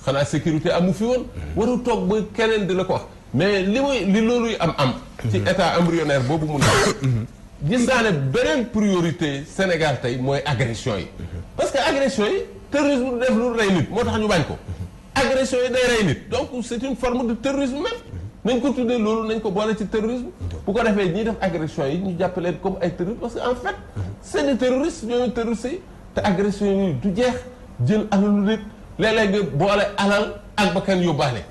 xanaa sécurité amu fi woon waru toog ba keneen di la ko wax mais li looluy am ci état embryonnaire boobu mu nekk gis naa ne beneen priorité Sénégal tey mooy agression yi parce que agression yi terrorisme du def lu rey nit moo tax ñu bañ ko agression yi day rey nit donc c'est une forme de terrorisme même nañ ko tuddee loolu nañ ko boole ci terrorisme bu ko defee ñiy def agression yi ñu jàppaleen comme ay terroristes parce que en fait c'est des terroristes ñooñu terroristes yi te agression yi du jeex jël alalu nit léeg-léeg nga boole alal ak bakkan yóbbaale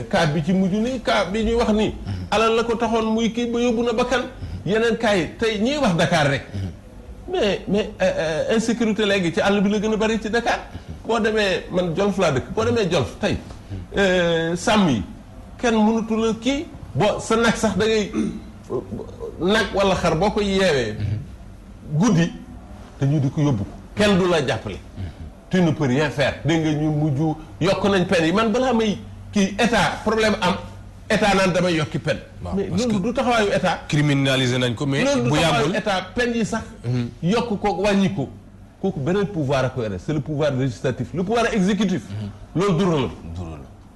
cas bi ci mujj nii cas bi ñuy wax nii alal la ko taxoon muy kii ba yóbbu na bakkan yeneen cas yi tey ñiy wax Dakar rek mais insécurité léegi ci àll bi la gën a bari ci Dakar boo demee man Jolof laa dëkk boo demee Jolof tey sàmm yi kenn mënatu la kii boo sa nag sax da ngay nag wala xar boo ko yeewee guddi te ñu di ko yóbbu kenn du la jàppale tu ne peux rien faire dégg nga ñu mujj yokk nañ peine yi man balaa may kii état problème am état naan damay yokki peine mais loolu du taxawaayu état criminalisé nañ ko mais loolu bu du taxawaayu yàggul état peine yi sax yokk ko wàññi ko kooku beneen pouvoir a ko yore c'est le pouvoir législatif le pouvoir exécutif loolu du rôlam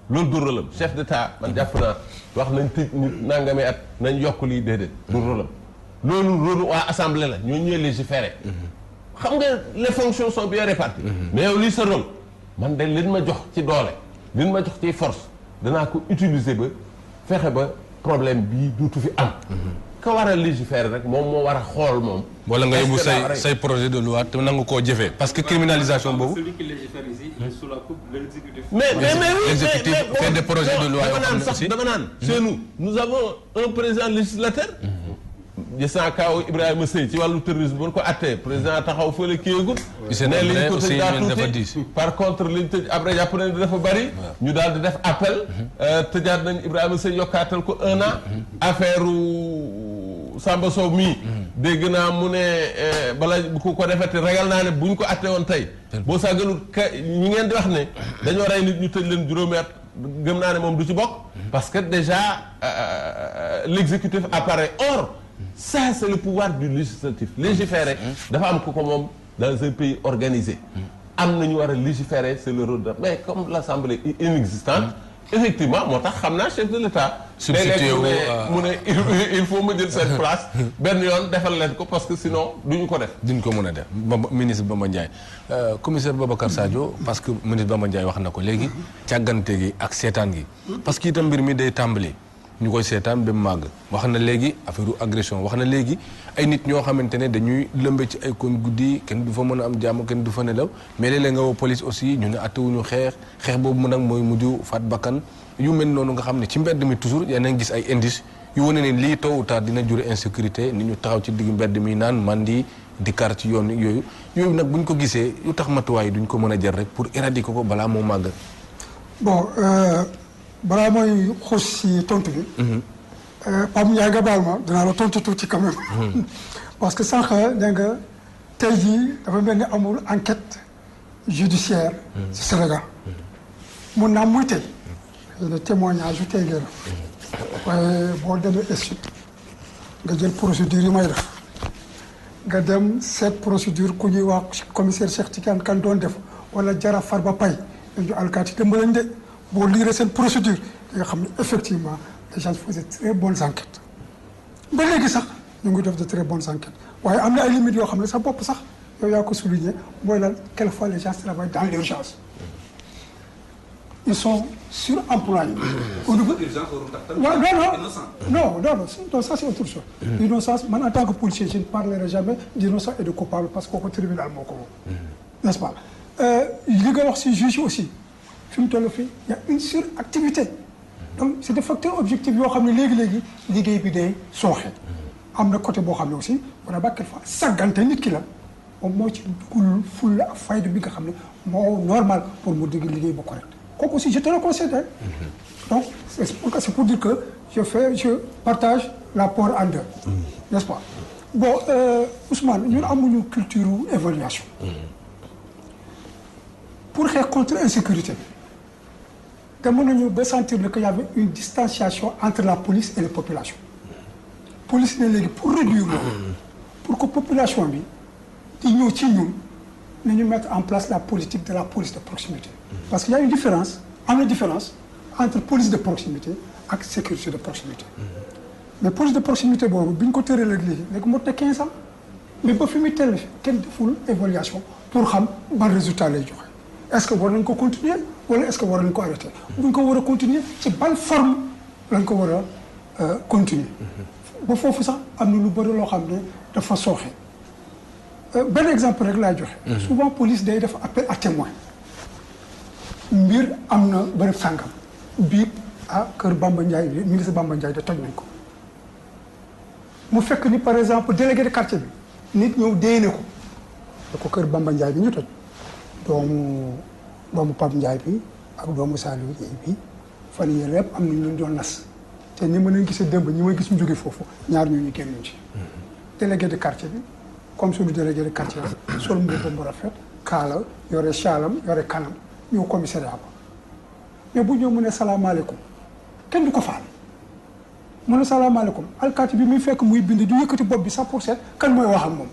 loolu du rôlam chef d'état man jàpp naa wax nañ tëj nit nangami at nañ yokk lii déedéet du rôlam loolu rôle waa assemblée la ñoo ñëwee légiférer xam nga les fonctions sont bien réparties mais yow lii sa rôle man de leen ma jox ci doole leen ma jox ci force danaa ko utiliser ba fexe ba problème bii duutu fi am ka war a légiférer rek moom moo war a xool moom wala nga yóbbu est-ce que daa war a- say projet de loi te nangu koo jëfee parce que criminalisation boobu Celui qui légifère ici, il est sous la coupe de l'exécutif. mais oui l'exécutif fait des projets de loi yoo dama xam naan ne sax aussi dama naan chez nous avons un président législateur gis naa kaaw Ibrahima Seye ci wàllu terrorisme bu ñu ko attee président taxaw fële kiiagut Hissène ne liñ Habré ko aussi tëj daa ñun dafa tuuti diis. par contre liñ tëj après jàpp nañ dafa bari ñu daal di def appel tëjaat nañ Ibrahima Seye yokkaatal ko 1 an affaire Samba Sow mii dégg naa mu ne bala bu ko defete ragal naa ne buñ ko attee woon tey boo sàgganul ñi ngeen di wax ne dañoo rey nit ñu tëj leen juróomi at gëm naa ne moom du ci bokk parce que déjà l'exécutif apparaît or ça c'est le pouvoir du législatif légiférer dafa am ko moom dans un pays organisé am na ñu war a légiférer c'est le rôle de mais comme l'Assemblée est inexistante effectivement moo tax xam naa chef de l'État Substitué wu mu ne il faut ma jël seen place benn yoon defal leen ko parce que sinon duñu ko def duñ ko mën a def ministre Bamba Ndiaye commissaire Babacar Sadio parce que ministre Bamba Ndiaye wax na ko léegi càggante gi ak seetaan gi parce que itam mbir mi day tàmbali ñu koy seetaan ba mu màgg wax na léegi affaire agression wax na léegi ay nit ñoo xamante ne dañuy lëmbe ci ay kon guddi kenn du fa mën a am jàmm kenn du fa nelaw mais léeg-léeg nga woo police aussi ñu ne attewuñu xeex boobu mu nag mooy mujj faat bakkan yu mel noonu nga xam ne ci mbedd mi toujours yaa ngi gis ay indices yu wane ne lii tôt ou tard dina jure insécurité nit ñu taxaw ci digg mbedd mi naan mandi di kar ci yoon yooyu nag buñ ko gisee yu tax matuwaay duñ ko mën a jël rek pour éradiquer ko balaa moo màgg. bon balaa mooy xuus si tontu bi. Pape Ndiaye nga baal ma dinaa la tontu tuuti quand même. parce que sànq da nga tey jii dafa mel ni amul enquête judiciaire ci Sénégal. mun naa muy tey. xëy na témoignage yu tey ngeen waaye boo demee Égypte nga jël procédure yi may def nga dem seet procédure ku ñuy wax commissaire Cheikh Tidiane Kane doon def wala Jara Farba Paye ñu alkaati démb lañ de boo liiree seen procédure nga xam ne effectivement les gens faisaient de très bonnes enquêtes ba léegi sax ñu ngi def de très bonnes enquêtes waaye am na ay limites yoo xam ne sa bopp sax yow yaa ko souligné mooy lan quelquefois les gens travaillent dans l'urgence ils sont suremployés. Au niveau non, ça c'est autre chose. L'innocence, moi en tant que policier, je ne parlerai jamais d'innocent et de coupable parce qu'au tribunal, n'est-ce pas? Les gars aussi juge aussi. Il y a une suractivité. Donc c'est des facteurs objectifs. Il y a des gens qui sont am na côté boo xam ne aussi wala ba quelquefois sàggante nit ki la moom moo ci dugul fulla ak fayda bi nga xam ne moo normal pour mu dégg liggéey bu correct kooku aussi je te le concède. Donc c'est pour dire que je partage l'apport en deux. N'est-ce pas? Bon Ousmane ñun amuñu culture évaluation. Pour xeex contre l'insécurité te mën nañu ba sentir que y avait une distanciation entre la police et les populations. Police ne léegi pour réduire loolu pour que population bi di ñëw ci ñun nañu mettre en place la politique de la police de proximité. Parce qu'il y a une différence entre police de proximité ak sécurité de proximité. Mais police de proximité boobu bi ñu ko tëralee léegi mot na 15 ans mais ba fi muy teel kenn deful évaluation pour xam ban résultat lay joxe. Est-ce que war nañ ko continuer wala est-ce que war nañ ko arrêter bu ñu ko war a continuer ci ban forme lañ ko war a continuer. ba foofu sax am na lu bëri loo xam ne dafa sooxe benn exemple rek laay joxe. Souvent police day def appel à témoin mbir am na bërëb sàngam bii kër Bamba Ndiaye bi ministre Bamba Ndiaye de toj nañ ko mu fekk ni par exemple délégué de quartier bi nit ñëw déene ko da ko kër Bamba Ndiaye bi ñu toj doomu Pape Ndiaye bi ak doomu Saliou Ndiaye bi fan yii lépp am nañ leen doon nas te ni ma leen gisee démb ñi may gis mu jóge foofu ñaar ñu génn ci délégué de quartier bi comme suñu délégué de quartier bi sol mbubbam bu rafet kaala yore chaalam yore kanam ñëw commissariat ba mais bu ñëw mu ne salaamaaleykum kenn du ko faal mu ne salaamaaleykum alkaati bi muy fekk muy bind du yëkkati bopp bi sax pour seet kan mooy wax ak moom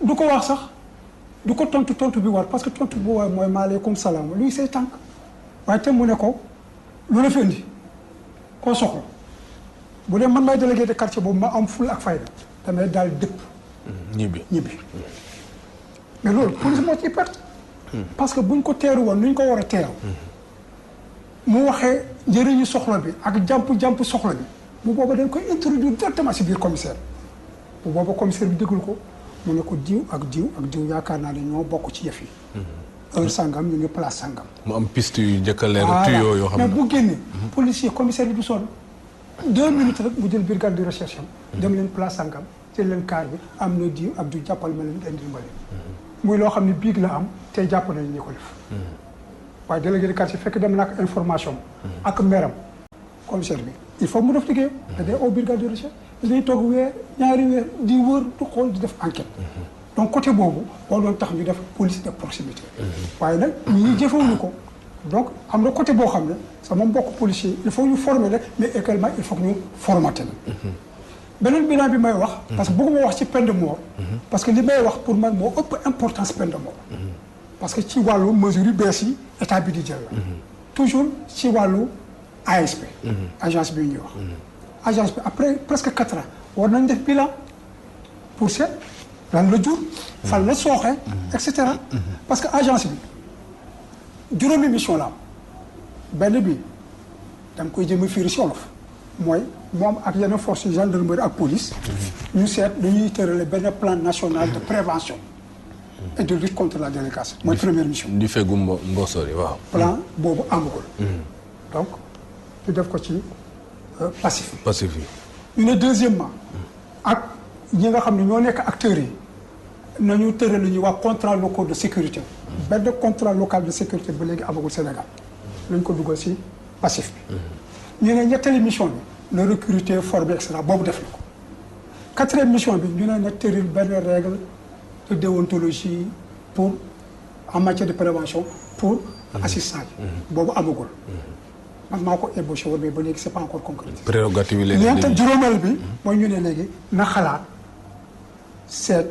du ko wax sax du ko tontu bi war parce que tontu bu war mooy maaleykum salaam luy say tànk waaye te mu ne ko lu la fi indi koo soxla bu dee man may délégué de quartier boobu ma am ful ak fayda damay daal dëpp ñibbi mais loolu police moo ciy perte parce que buñ ko teeru woon nu ñu ko war a teeru mu waxee njëriñu soxla bi ak jàmp soxla bi bu booba dañ koy introduire directement si biir commissaire bu booba commissaire bi déglu ko mu ne ko diw ak diw yaakaar naa ne ñoo bokk ci yëf yi heure sangam ñu ngi place sangam mu am piste yu njëkk a leer tuyoo yoo xam ne mais bu génnee policier commissaire bi du sonn 2 minutes rek mu jël brigade de recherche am dem leen place sangam jël leen car bi am na diw ak diw jàppal ma leen indi mbali muy loo xam ne biig la am tey jàpp nañu ñi ko def waaye délégué de quartier fekk dem na ak information ak meram commissaire bi il faut mu def liggéey da day au brigade de recherche dañuy toog ñaari weer di wër du xool di def enquête donc côté boobu boo doon tax ñu def police de proximité waaye nag ñi jëfewuñu ko donc am na côté boo xam ne sama mbokk policier il faut ñu former la mais également il faut que ñu formater la beneen bilan bi may wax parce que bëgguma wax ci peine de mort parce que li may wax pour man moo ëpp importance peine de mort parce que ci wàllu mesures yu bees yi état bi di jël la toujours ci wàllu ASP agence bi ñuy wax agence bi après presque 4 ans war nañ def bilan pour seet lan la jur fan la sooxe et cetera parce que agence bi juróomi mission la am benn bi danga koy jëm fiiri si wolof mooy moom ak yeneen force gendarmerie ak police ñu seet dañuy tërale benn plan national de prévention et de lutte contre la délinquance mooy première mission di fegu mboosóor yi waaw plan boobu amagul donc ñu def ko ci Pacifique Pacifique ñu ne deuxièmement ak ñi nga xam ne ñoo nekk acteurs yi nañu tëral lu ñuy wax contrat local de sécurité. benn contrat local de sécurité ba léegi amagul Sénégal. lañ ko dugal ci passif bi. ñu ne ñetteelu mission bi. na recruter former et cetera boobu def na ko. quatrième mission bi ñu ne na tëral benn règle de déontologie pour en matière de prévention pour assistance bi. boobu amagul. man maa ko ébauché woon mais ba léegi c'est pas encore concrétisé. prérogative yi léegi ñeent juróomeel bi mooy ñu ne léegi na xalaat seet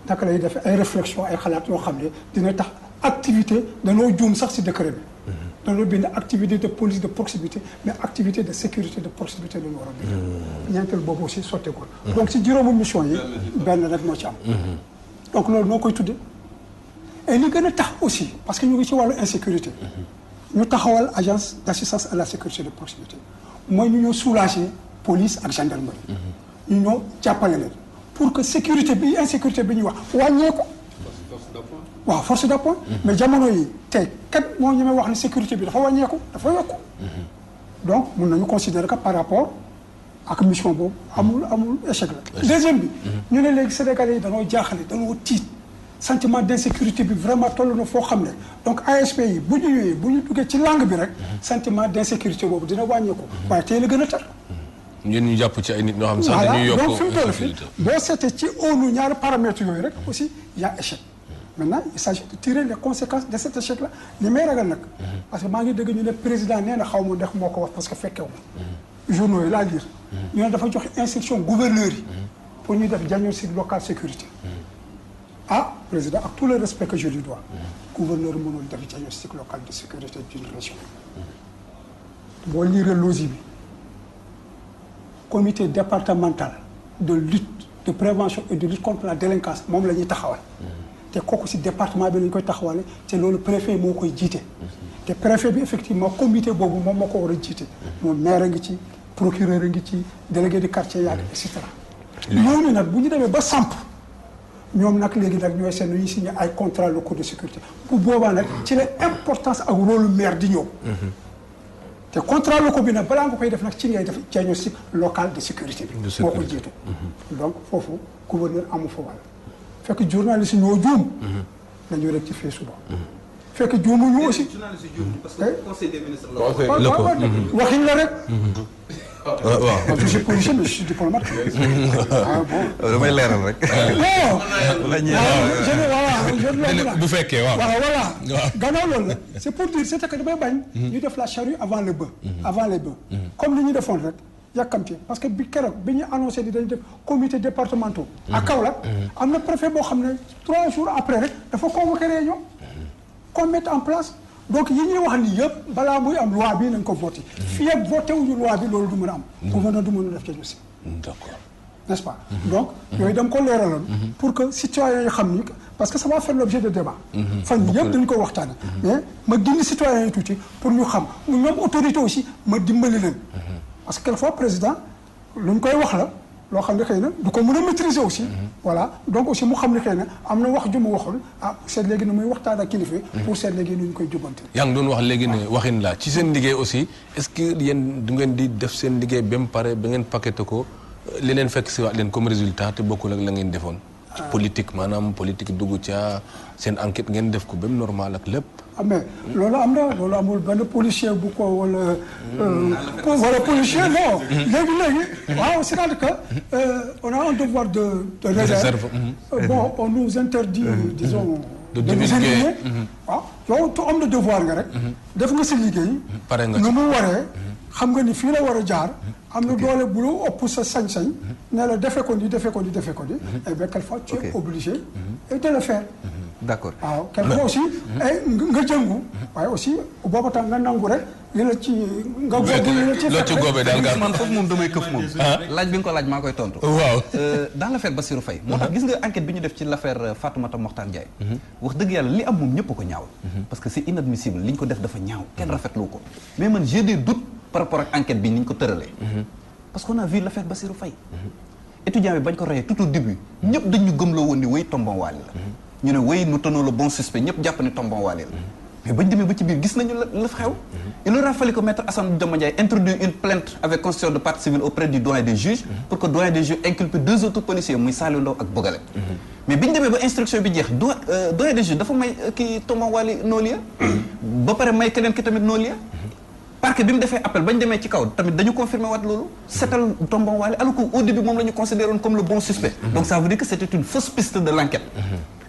naka lay def ay réflexion ay xalaat yoo xam ne dina tax activité danoo juum sax ci décret bi. danoo bind activité de police de proximité mais activité de sécurité de proximité la ñu war a bind. ñeenteel boobu aussi sotteekul. donc ci juróomu mission yi. benn rek moo ci am. donc loolu noo koy tuddee. et li gën a tax aussi parce que ñu ngi ci wàllu insécurité. ñu taxawal agence d'assistance à la sécurité de proximité mooy ñu ñoo soulager police ak gendarmerie. ñu ñoo jàppale leen pour que sécurité bi insécurité bi ñuy wax wàññeeku. waaw force d'appoint. mais jamono yi tey kat moo ñu may wax ne sécurité bi dafa wàññeeku dafa yokku. donc mun nañu considérer que par rapport ak mission boobu amul échec la. deuxième bi. ñu ne léegi Sénégalais yi dañoo jaaxale dañoo tiit. sentiment d'insécurité bi vraiment toll na foo xam ne donc ASP yi bu ñu ñëwee bu ñu duggee ci langue bi rek sentiment d'insécurité boobu dina wàññeeku waaye tey la gën a tar. ñun ñu jàpp ci ay nit ñoo xam sax dañuy yokk donc fi mu toll fii boo seetee ci ONU ñaari paramètres yooyu rek aussi y a échec maintenant il s'agit de tirer les conséquences de cet échec là li may ragal nag parce que maa ngi dégg ñu ne président nee na xaw ma ndax moo ko wax parce que fekkewu ma journaux yi laa lire ñu ne dafa joxe instruction gouverneur yi pour ñu def diagnostic local sécurité. Ah, président, avec tout le respect que je lui dois, gouverneur mënul def diagnostic local de sécurité d'une région. boo lire LOSI bi comité départemental de lutte de prévention et de lutte contre la délinquance moom la ñuy taxawal. te kooku ci département bi la ñu koy taxawale te loolu préfet moo koy jiite. te préfet bi effectivement comité boobu moom moo ko war a jiite. moom maire a ngi ci procureur a ngi ci délégué de quartier yaag et cetera. ñooñu nag bu ñu demee ba samp. ñoom nag léegi nag ñooy seen ñuy signé ay contrat locaux de sécurité bu boobaa nag ci la importance ak rôle maire di ñëw. te contrat locaux bi nag balaa nga koy def nag ci ngay def diagnostic local de sécurité bi. moo ko jiite. donc foofu gouverneur amu fa wàll. fekk journaliste ñoo juum. nañu rectifier suba. fekk juumuñu aussi. journaliste juum parce que conseil des ministres la. waxin la rek. waaw je suis policier mais je suis diplomate. ah bon. damay leeral rek. non. bu fekkee waaw. voilà. gannaaw loolu la c'est pour dire c'est que damay bañ. ñu def la charrue avant le bœuf. avant les bœufs. comme li ñu defoon rek yàkkamti parce que bi keroog bi ñu annoncé ni dañu def comité départemental. à Kaolack. am na préfet boo xam ne 3 jours après rek dafa convoqué réunion. qu'on mette en place. donc yi ñuy wax ni yëpp balaa muy am loi bi nañ ko voté. fii ak voté wuñu loi bi loolu du mën a am. gouverneur du mën a def diagnostic. d'accord n'est-ce pas. donc yooyu dama ko leeraloon. pour que citoyens yi xam ni parce que ça va faire l'objet de débat. fan yii yëpp dañu ko waxtaane mais ma gindi citoyens yi tuuti pour ñu xam ñoom autorité aussi ma dimbali leen. parce que quelquefois président lu ñu koy wax la loo xam ne xëy na du ko mën a maîtriser aussi. voilà donc aussi mu xam ne xëy na am na wax ju mu waxul ah seet léegi nu muy waxtaan ak kilifa pour seet léegi nu ñu koy jubante. yaa ngi doon wax léegi ne waxin la ci seen liggéey aussi est-ce que yéen du ngeen di def seen liggéey ba mu pare ba ngeen paqueté ko li leen fekk si waat leen comme résultat te bokkul ak la ngeen defoon. ci politique maanaam politique dugg ca seen enquête ngeen def ko ba mu normal ak lépp. ah mais loolu am na loolu amul benn policier bu ko wala policier non léegi waaw c'est-à-dire que on a un devoir de réserve. Bon on nous interdit disons de divulguer waaw yow tu am na devoir nga rek def nga sa liggéey pare nga nu mu waree xam nga ni fii la war a jaar am na doole bu lu ëpp sa sañ-sañ ne la defee ko ni defee ko ni defee ko ni et bien quelquefois tu es obligé de le faire. d'accord waaw quelquefois aussi nga jëngu waaye aussi booba tax nga nangu rek li la ci nga góob li la ci loo ci góobee daal nga man foofu moom damay këf moom laaj bi nga ko laaj maa koy tontu waaw dans l'affaire Bassirou Faye moo tax gis nga enquête bi ñu def ci l'affaire Fatoumata Mokhtar Ndiaye wax dëgg yàlla li am moom ñëpp ko ñaaw parce que c'est inadmissible li ñu ko def dafa ñaaw kenn rafetlu ko mais man j'ai des doutes par rapport ak enquête bi ni ñu ko tëralee parce qu'on a vu l'affaire Bassirou Faye étudiant bi bañ ko reyee tout au début ñëpp dañu gëm la woon ni wéy tombon waali la ñu ne wéy nous tenons le bon suspect ñëpp jàpp ne tombon waali la mais bañ demee ba ci biir gis nañu la fa xew. il aura fallu que maître Assane Dioma Ndiaye introduire une plainte avec constitution de partie civile auprès du doyen des juges pour que doyen des juges inculpe 2 autres policiers muy Saliou Ndao ak Bogale. mais biñ demee ba instruction bi jeex doyen des juges dafa may kii Tombong Wali non-lieu ba pare may keneen ki tamit non-lieu parce que bi mu defee appel bañ demee ci kaw tamit dañu confirmer waat loolu setal Tombong Wali alors que au début moom la ñu considéré woon comme le bon suspect. Donc ça veut dire que c'était une fausse piste de l'enquête.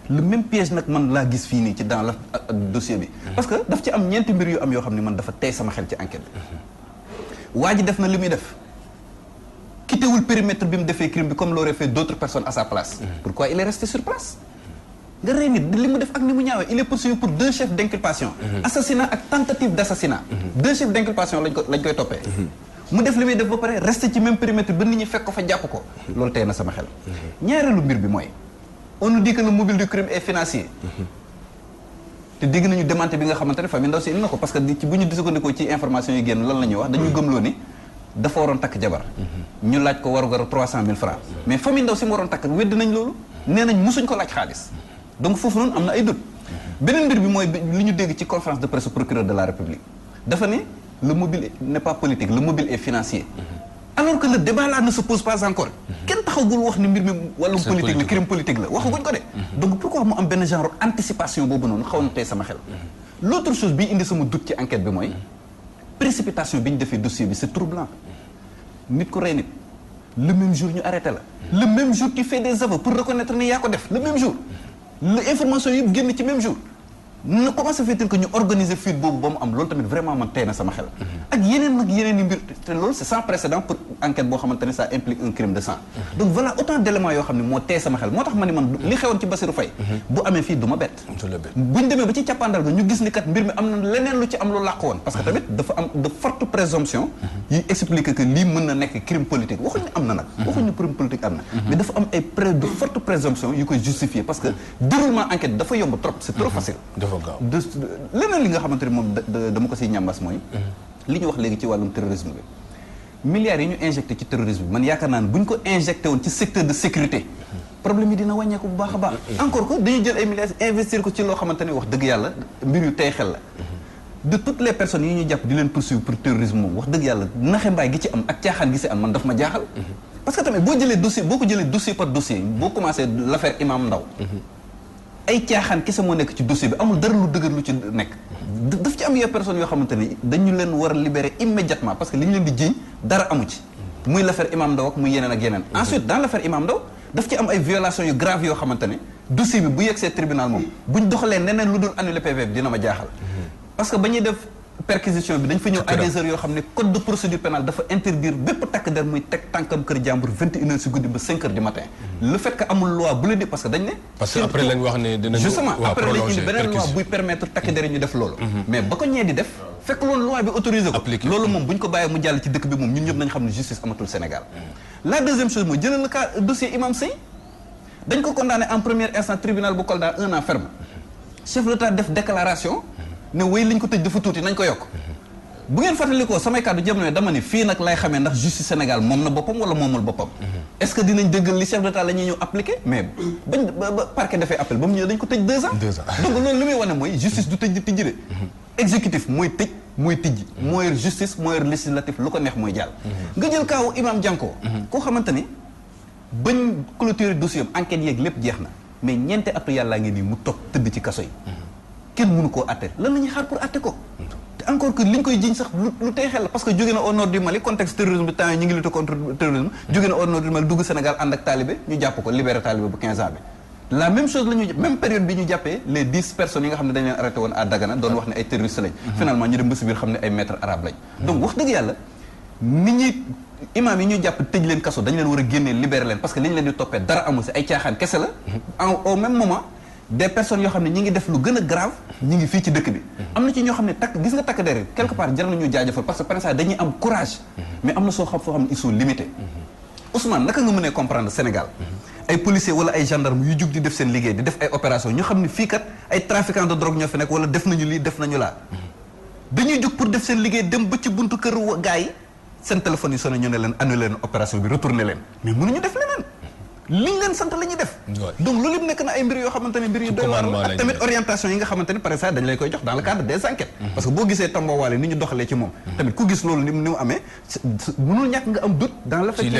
Le même piège nag man laa gis fii nii ci dans la dossier bi. parce que daf ci am ñeenti mbir yu am yoo xam ne man dafa tey sama xel ci enquête bi. waa ji def na li muy def quittewul périmètre bi mu defee crime bi comme l'auraient fait d'autres personnes à sa place. Pourquoi il est resté sur place. nga rey nit li mu def ak ni mu ñaawee il est poursuivi pour 2 chefs d'inculpation. Assassinat ak tentative d'assassinat. 2 chefs d'inculpation lañ koy toppee. mu def li muy def ba pare resté ci même périmètre ba nit ñi fekk ko fa jàpp ko. loolu tey na sama xel. ñaareelu mbir bi mooy. on nous dit que le mobile du crime est financier. te dégg nañu démenté bi nga xamante ne famille ndaw si indi na ko parce que bu ñu sukkandikoo ci information yi génn lan la ñuy wax dañu gëmloo ni dafa waroon takk jabar. ñu laaj ko warugaru 300 000 francs. mais famille ndaw si mu waroon takk wedd nañ loolu. nee nañ musuñ ko laaj xaalis. donc foofu noonu am na ay doute. beneen mbir bi mooy li ñu dégg ci conférence de presse procureur de la République. dafa ne le mobile n'est pas politique le mobile est financier. alors que le débat là ne se pose pas encore. kenn taxagul wax ni mbir mi wàllum politique la crime politique la waxaguñ ko de. donc pourquoi mu am benn genre anticipation boobu noonu xaw na tey sama xel. l'autre chose bi indi sama doute ci enquête bi mooy précipitation bi ñu defee dossier bi c'est troublant. nit ku rey nit le même jour ñu arrêté la. le même jour tu fais des aveux pour reconnaître ni yaa ko def le même jour. l'information yëpp génn ci même jour. na comment se fait-il que ñu organiser fuite boobu ba mu am loolu tamit vraiment man tey na sama xel. ak yeneen i mbir te loolu c'est sans précédent pour enquête boo xamante ne ça implique un crime de sang. donc voilà autant d'éléments yoo xam ne moo tey sama xel moo tax ma ni man li xewoon ci Bassirou Faye bu amee fii du ma bett. buñ demee ba ci càppandal ga ñu gis ni kat mbir mi am na leneen lu ci am lu làq woon. parce que tamit dafa am de fortes présomptions yi expliquer que lii mën na nekk crime politique waxuñ ne am na nag. waxuñ ne crime politique am na. mais dafa am ay de fortes présomptions yu koy justifier parce que déroulement enquête dafa yomb trop c'est trop facile. leneen li nga xamante ne moom dama ko siy ñambas mooy li ñu wax léegi ci wàllum terrorisme bi milliards yi ñu injecté ci terrorisme bi man yaakaar naa ne bu ñu ko injecté woon ci secteur de sécurité problème yi dina wàññeeku bu baax a baax encore que dañuy jël ay milliards investir ko ci loo xamante ne wax dëgg yàlla mbir yu tey xel la de toutes les personnes yi ñu jàpp di leen poursuivre pour terrorisme moom wax dëgg yàlla naxe mbaay gi ci am ak caaxaan gi ci am man daf ma jaaxal parce que tamit boo ko jëlee dossier par dossier boo commencé l'affaire Imam Ndao ay caaxaan kese moo nekk ci dossier bi amul dara lu dëgër lu ci nekk daf ci am yenn personnes yoo xamante ni dañu leen war a libérer immédiatement parce que li ñu leen di jiiñ dara amu ci muy l'affaire Imam Ndao ak muy yeneen ak yeneen ensuite dans l'affaire Imam Ndao daf ci am ay violations yu graves yoo xamante ne dossier bi bu yegsee tribunal moom buñ doxalee neneen lu dul annuler PV bi dina ma jaaxal parce que ba ñuy def perquisition bi dañ fa ñëw à des heures yoo xam ne code de procédure pénale dafa interdire bépp takk der muy teg tànkam kër jàmbur 21h si guddi ba 5h du matin le fait que amul loi bu leen di parce que dañ ne parce que après lañ wax ne dinañu justement après lañ indi beneen loi buy permettre takk der ñu def loolu mais ba ko ñee di def fekk loolu loi bi autorisé ko loolu moom bu ñu ko bàyyee mu jàll ci dëkk bi moom ñun ñëpp nañ xam ne justice amatul Sénégal la deuxième chose mooy jëlal le cas dossier Imam Seye dañ ko condamné en première instance tribunal bu Kolda 1 an ferme chef de l'État def déclaration ne wéy liñ ko tëj dafa tuuti nañ ko yokk bu ngeen fàttalikoo samay kàddu jëm ne dama ne fii nag lay xamee ndax justice Sénégal moom na boppam wala moomul boppam est-ce que dinañ dëggal li chef d'État la ñuy ñëw appliqué mais bañ ba parquet dafay appel ba mu ñëwee dañ ko tëj 2 ans donc loolu li muy wane mooy justice du tëj di tijji de exécutif mooy tëj mooy tijji mooy justice mooy législatif lu ko neex mooy jàll nga jël kaawu Imam Dianko koo xamante ni bañ clôturer dossier am enquête yeeg lépp jeex na mais ñeente atu yàllaa ngi nii mu toog tëdd ci kaso yi kenn mënu koo atte lan la ñuy xaar pour atte ko te encore que li ñu koy jiñ sax lu tey xel la parce que jóge na au nord du Mali contexte terrorisme bi temps yi ñu ngi lutter contre terrorisme jóge na au nord du Mali dugg Sénégal ànd ak talibé ñu jàpp ko libéré talibé bu 15 ans bi la même chose la ñu même période bi ñu jàppee les 10 personnes yi nga xam ne dañ leen arrêté woon à Dagana doon wax ne ay terroristes lañ finalement ñu dem ba si biir xam ne ay maîtres arabes lañ donc wax dëgg yàlla nit ñi imam yi ñu jàpp tëj leen kaso dañ leen war a génnee libéré leen parce que li ñu leen di toppee dara amul si ay caaxaan kese la au même moment des personnes yoo xam ne ñi ngi def lu gën a grave ñi ngi fii ci dëkk bi am na ci ñoo xam ne gis nga takk der quelque part jar nañu jaajëfal parce que par exemple dañuy am courage mais am na soo xam foo xam ne ils sont limités Ousmane naka nga mënee comprendre Sénégal ay policiers wala ay gendarmes yu jug di def seen liggéey di def ay opération ñu xam ne fii kat ay trafiquants de drogue ñoo fi nekk wala def nañu lii def nañu laa dañuy jug pour def seen liggéey dem ba ci buntu kër gars yi seen téléphone yi sonné ñu ne leen annulé leen opération bi retourné leen mais mënuñu def leneen liñ leen sant la ñuy def. donc loolu yëpp nekk na ay mbir yoo xamante ne mbir yu doy waar ak tamit orientation yi nga xamante ne par exemple dañ lay koy jox dans le cadre des enquêtes. parce que boo gisee Tambawaale ni ñu doxalee ci moom. tamit ku gis loolu ni mu amee mënul ñàkk nga am doute. dans le fait ci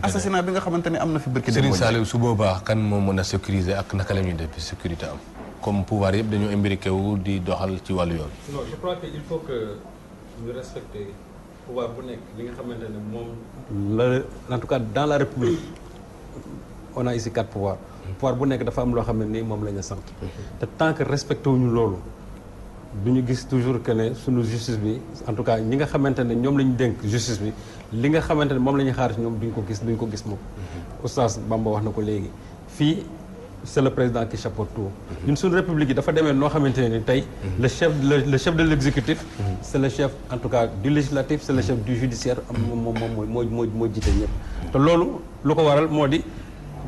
assassinat bi nga xamante ne am na fi bërki Serigne Saliou su boobaa kan moo mën a sécuriser ak naka la ñuy def sécurité am comme pouvoir yëpp dañoo imbriqué wu di doxal ci wàllu yoon. non je crois que il faut que ñu respecter pouvoir bu nekk li nga xamante ne moom la en tout cas dans la République on a ici 4 pouvoirs. pouvoir bu nekk dafa am loo xam ne nii moom la ñu sant. te tant que respecté wuñu loolu du ñu gis toujours que ne sunu justice bi en tout cas ñi nga xamante ne ñoom la ñu dénk justice bi li nga xamante ne moom la ñuy xaar ci ñoom duñ ko gis moom. Oustaz Bamba wax na ko léegi fii c'est le président qui chapeaute tout. ñun suñu république yi dafa demee noo xamante ne ni tey le chef de l'exécutif c'est le chef en tout cas du législatif c'est le chef du judiciaire moom moo jiite ñëpp te loolu lu ko waral moo di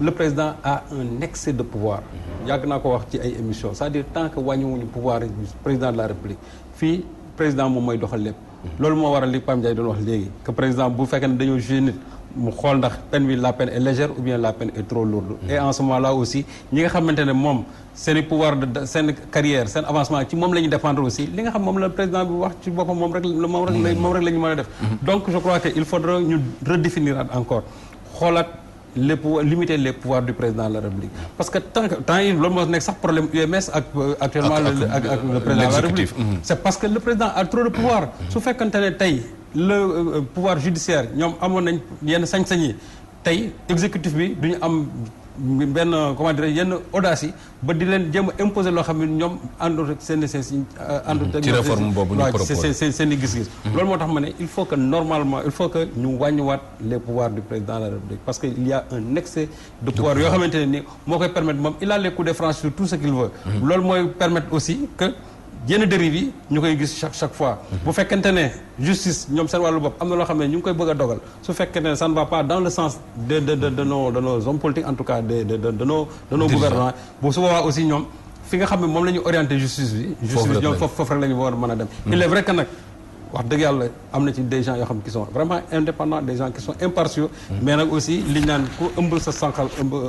le président a un excès de pouvoir yàgg naa ko wax ci ay émissions c'est-à-dire tant que wàññiwuñu pouvoir président de la république fii président moom mooy doxal lépp loolu moo waral li Pam Ndiaye doon wax léegi que président bu fekkee ne dañoo jugé nit mu xool ndax peine bi la peine est légère ou bien la peine est trop lourde et en ce moment là aussi ñi nga xamante ne moom seen i pouvoir de seen carrière seen avancement ci moom la ñuy dépendre aussi li nga xam moom la président bi wax ci boppam moom rek la ñu mën a def donc je crois que il faudra ñu redéfinir encore xoolaat les pouvoirs limiter les pouvoirs du président de la République parce que temps yi loolu moo nekk sax problème UMS ak actuellement ak le président de la République c'est parce que le président a trop de pouvoir su fekkante ne tey le pouvoir judiciaire ñoom amoon nañ yenn sañ-sañ yi tey exécutif bi duñu am benn comment dire yenn audace yi ba di leen jéem a imposer loo xam ne ñoom àndut ak seen ci réforme boobu ñu proposé seen i gis-gis loolu moo tax ma ne il faut que normalement il faut que ñu wàññiwaat les pouvoirs du président de la République parce que il y a un excès de pouvoir yoo xamante ne ni moo koy permettre moom il a les coups de franche sur tout ce qu'il veut loolu mooy permettre aussi que yenn dérive yi ñu koy gis chaque fois bu fekkente ne justice ñoom seen wàllu bopp am na loo xam ne ñu ngi koy bëgg a dogal su fekkente ne ça ne va pas dans le sens de nos hommes politiques en tout cas de nos gouvernants bu su boobaa aussi ñoom fi nga xam ne moom la ñu orienté justice bi ñoom foofu rek la ñu war a mën a dem il est vrai que nag wax dëgg yàlla am na ci des gens yoo xam qui sont vraiment indépendants des gens qui sont impartiaux mais nag aussi li ñu naan ku ëmb sa sànqal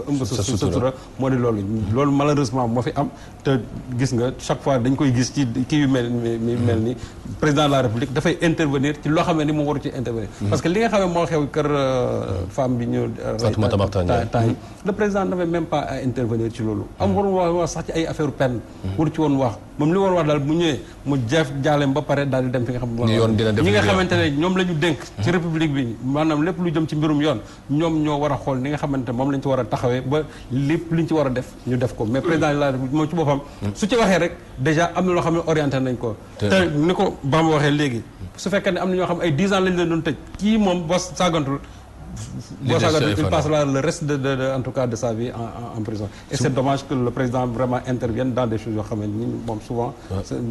ëmb sa sutura moo di loolu malheureusement moo fi am te gis nga chaque fois dañ koy gis ci kii yu mel ni président de la République dafay intervenir ci loo xam ne ni mu waru ci intervenir parce que li nga xam ne moo xew kër femme bi ñu temps yi le président n'avait même pas à intervenir ci loolu am waru wax sax ci ay affaire peine waru ci woon wax moom li waroon wax daal bu ñëwee mu jaaleem ba pare daal di dem fi nga xam ñi nga xamante ne ñoom la ñu dénk ci république bi maanaam lépp lu jëm ci mbirum yoon ñoom ñoo war a xool ni nga xamante moom lañ ci war a taxawee ba lépp liñ ci war a def ñu def ko mais président de la république moom ci boppam su ci waxee rek déjà am na loo xam ne orienté nañ ko te ni ko Bamba waxee léegi su fekkee ne am na ñoo xam ay 10 ans lañ leen doon tëj kii moom boo sàggantul il passera le reste de en tout cas de sa vie en prison et c'est dommage que le président vraiment intervienne dans des choses yoo xam ne ni moom souvent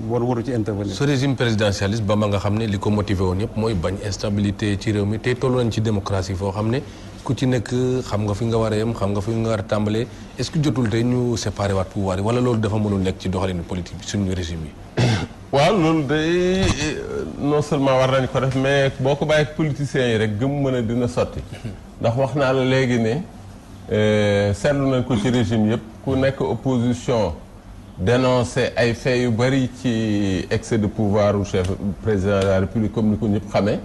waru ci intervenir ce régime présidentialiste ba ma nga xam ne li ko motivé woon yëpp mooy bañ instabilité ci réew mi te tollu nañ ci démocratie foo xam ne ku ci nekk xam nga fi nga war a yem xam nga fi nga war a tàmbalee est-ce que jotul tey ñu séparé waat pouvoir yi wala loolu dafa mënul nekk ci doxalinu politique bi suñu régime yi waaw loolu day non seulement war nañ ko def mais boo ko bàyyi politiciens yi rek gëm mën a dina sotti ndax wax naa la léegi ne seetlu nañ ko ci régime yëpp ku nekk opposition dénoncer ay faits yu bari ci excès de pouvoir u chef président de la république comme ni ko ñëpp xamee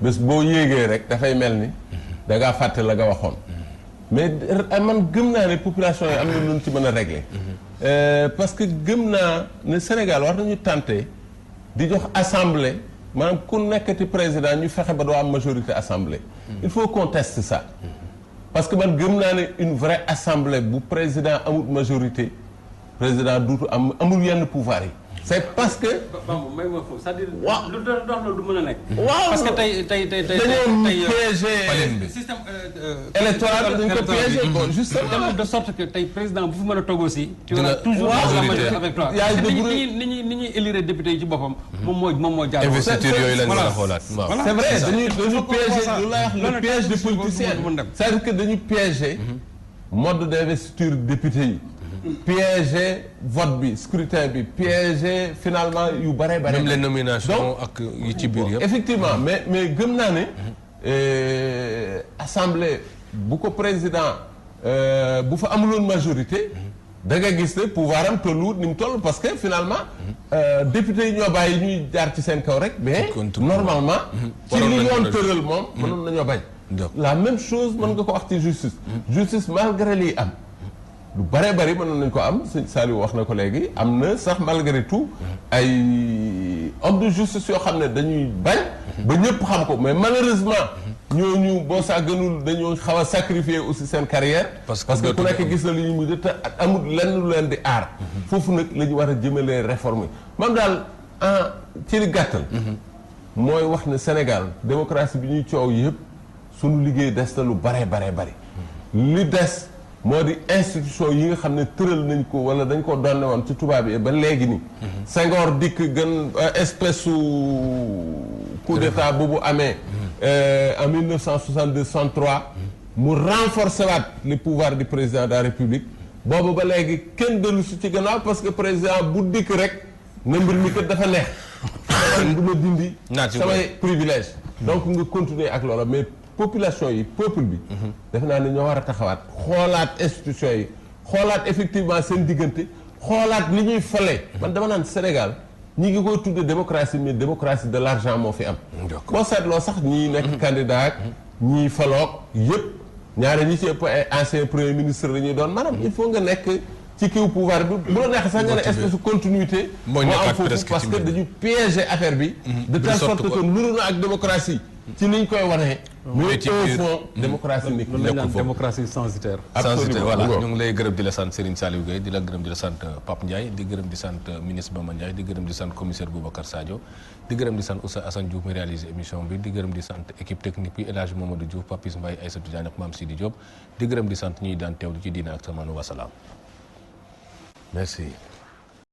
bés boo yéegee rek dafay mel ni da ngaa fàtte la nga waxoon mais man gëm naa ne population yi am na lu ñu ci mën a régler parce que gëm naa ne Sénégal war nañu tenter di jox assemblée maanaam ku nekkati président ñu fexe ba doo am majorité assemblée. il faut qu'on teste ça. parce que man gëm naa ne une vraie assemblée bu président amul majorité président duutu amul yenn pouvoir yi. c'est parce que. may ma foofu c'est-à-dire. waaw lu dox loolu du mën a nekk. waaw parce que tey dañoo piégé système électoral dañ ko piégé bon justement de sorte que tey président bu fi mën a toog aussi. tu dina auras toujours la majorité avec toi. yaay ni ñuy élire député yi ci boppam. moom moo jaar. investiture yooyu lañ war a xoolaat waaw. c'est vrai dañu piégé ça. lu la wax le piège de politicien c'est-à-dire que dañu piégé mode d'investiture député yi. piéger vote bi scrutin bi piéger finalement yu bare bare. même les nominations ak yi ci biir yëpp. effectivement mais gëm naa ne assemblée bu ko président bu fa amuloon majorité da nga gis ne pouvoir am tolluwut ni mu toll parce que finalement député yi ñoo bàyyi ñuy jaar ci seen kaw rek mais normalement ci li yoon tëral moom mënoon nañoo bañ la même chose mën nga ko wax ci justice justice malgré lii am lu bare bari mënoon nañ ko am sëñ Saliou wax na ko léegi am na sax malgré tout ay homme de justice yoo xam ne dañuy bañ ba ñëpp xam ko mais malheureusement ñooñu boo saa gënul dañoo xaw a sacrifier aussi seen carrière parce que ku nekk gis na li ñu mujj te amul lenn lu leen di aar foofu nag la ñu war a jëmalee réforme man daal ci li gàttal mooy wax ne Sénégal démocratie bi ñuy coow yëpp sunu liggéey des na lu bare li des moo di institution yi nga xam ne tëral nañ ko wala dañ ko donne woon ci tubaab yi ba léegi ni Senghor dikk gën espèce su coup d'état boobu amee en 1962-63 mu renforcer waat les pouvoirs du président de la République boobu ba léegi kenn dellu si ci gannaaw parce que président bu dikk rek na mbir mi kat dafa neex du ma dindi samay privilège donc nga continuer ak loola mais population yi peuple bi def naa ne ñoo war a taxawaat xoolaat institution yi xoolaat effectivement seen diggante xoolaat li ñuy fale man dama naan Sénégal ñi ngi koy tudde démocratie mais démocratie de l'argent moo fi am boo seetloo sax ñii nekk candidat ak ñii faloog yëpp ñaare ñi ci ëpp ay ancien premier ministre la ñuy doon maanaam il faut nga nekk ci kiw pouvoir bi bu la neexee sax nga ne espèce de continuité moo am foofu parce que dañu piéger affaire bi de telle sorte que nuru na ak démocratie ci niñ koy wanee mais au fond démocratie nekk démocratie censitaire voilà ñu ngi lay gërëm di la sant Serigne Saliou Gueye di la gërëm di la sant Pape Ndiaye di gërëm di sant ministre Bamba Ndiaye di gërëm di sant commissaire Boubacar Sadio di gërëm di sant Oustaz Assane Diouf mi réalisé émission bi di gërëm di sant équipe technique bi El Hadj Mamadou Diouf Papis Mbaye Aïssatou Diagne ak Mame Sidi Diop di gërëm di sant ñuy daan teewlu ci Diine ak Zamanu wasalaam merci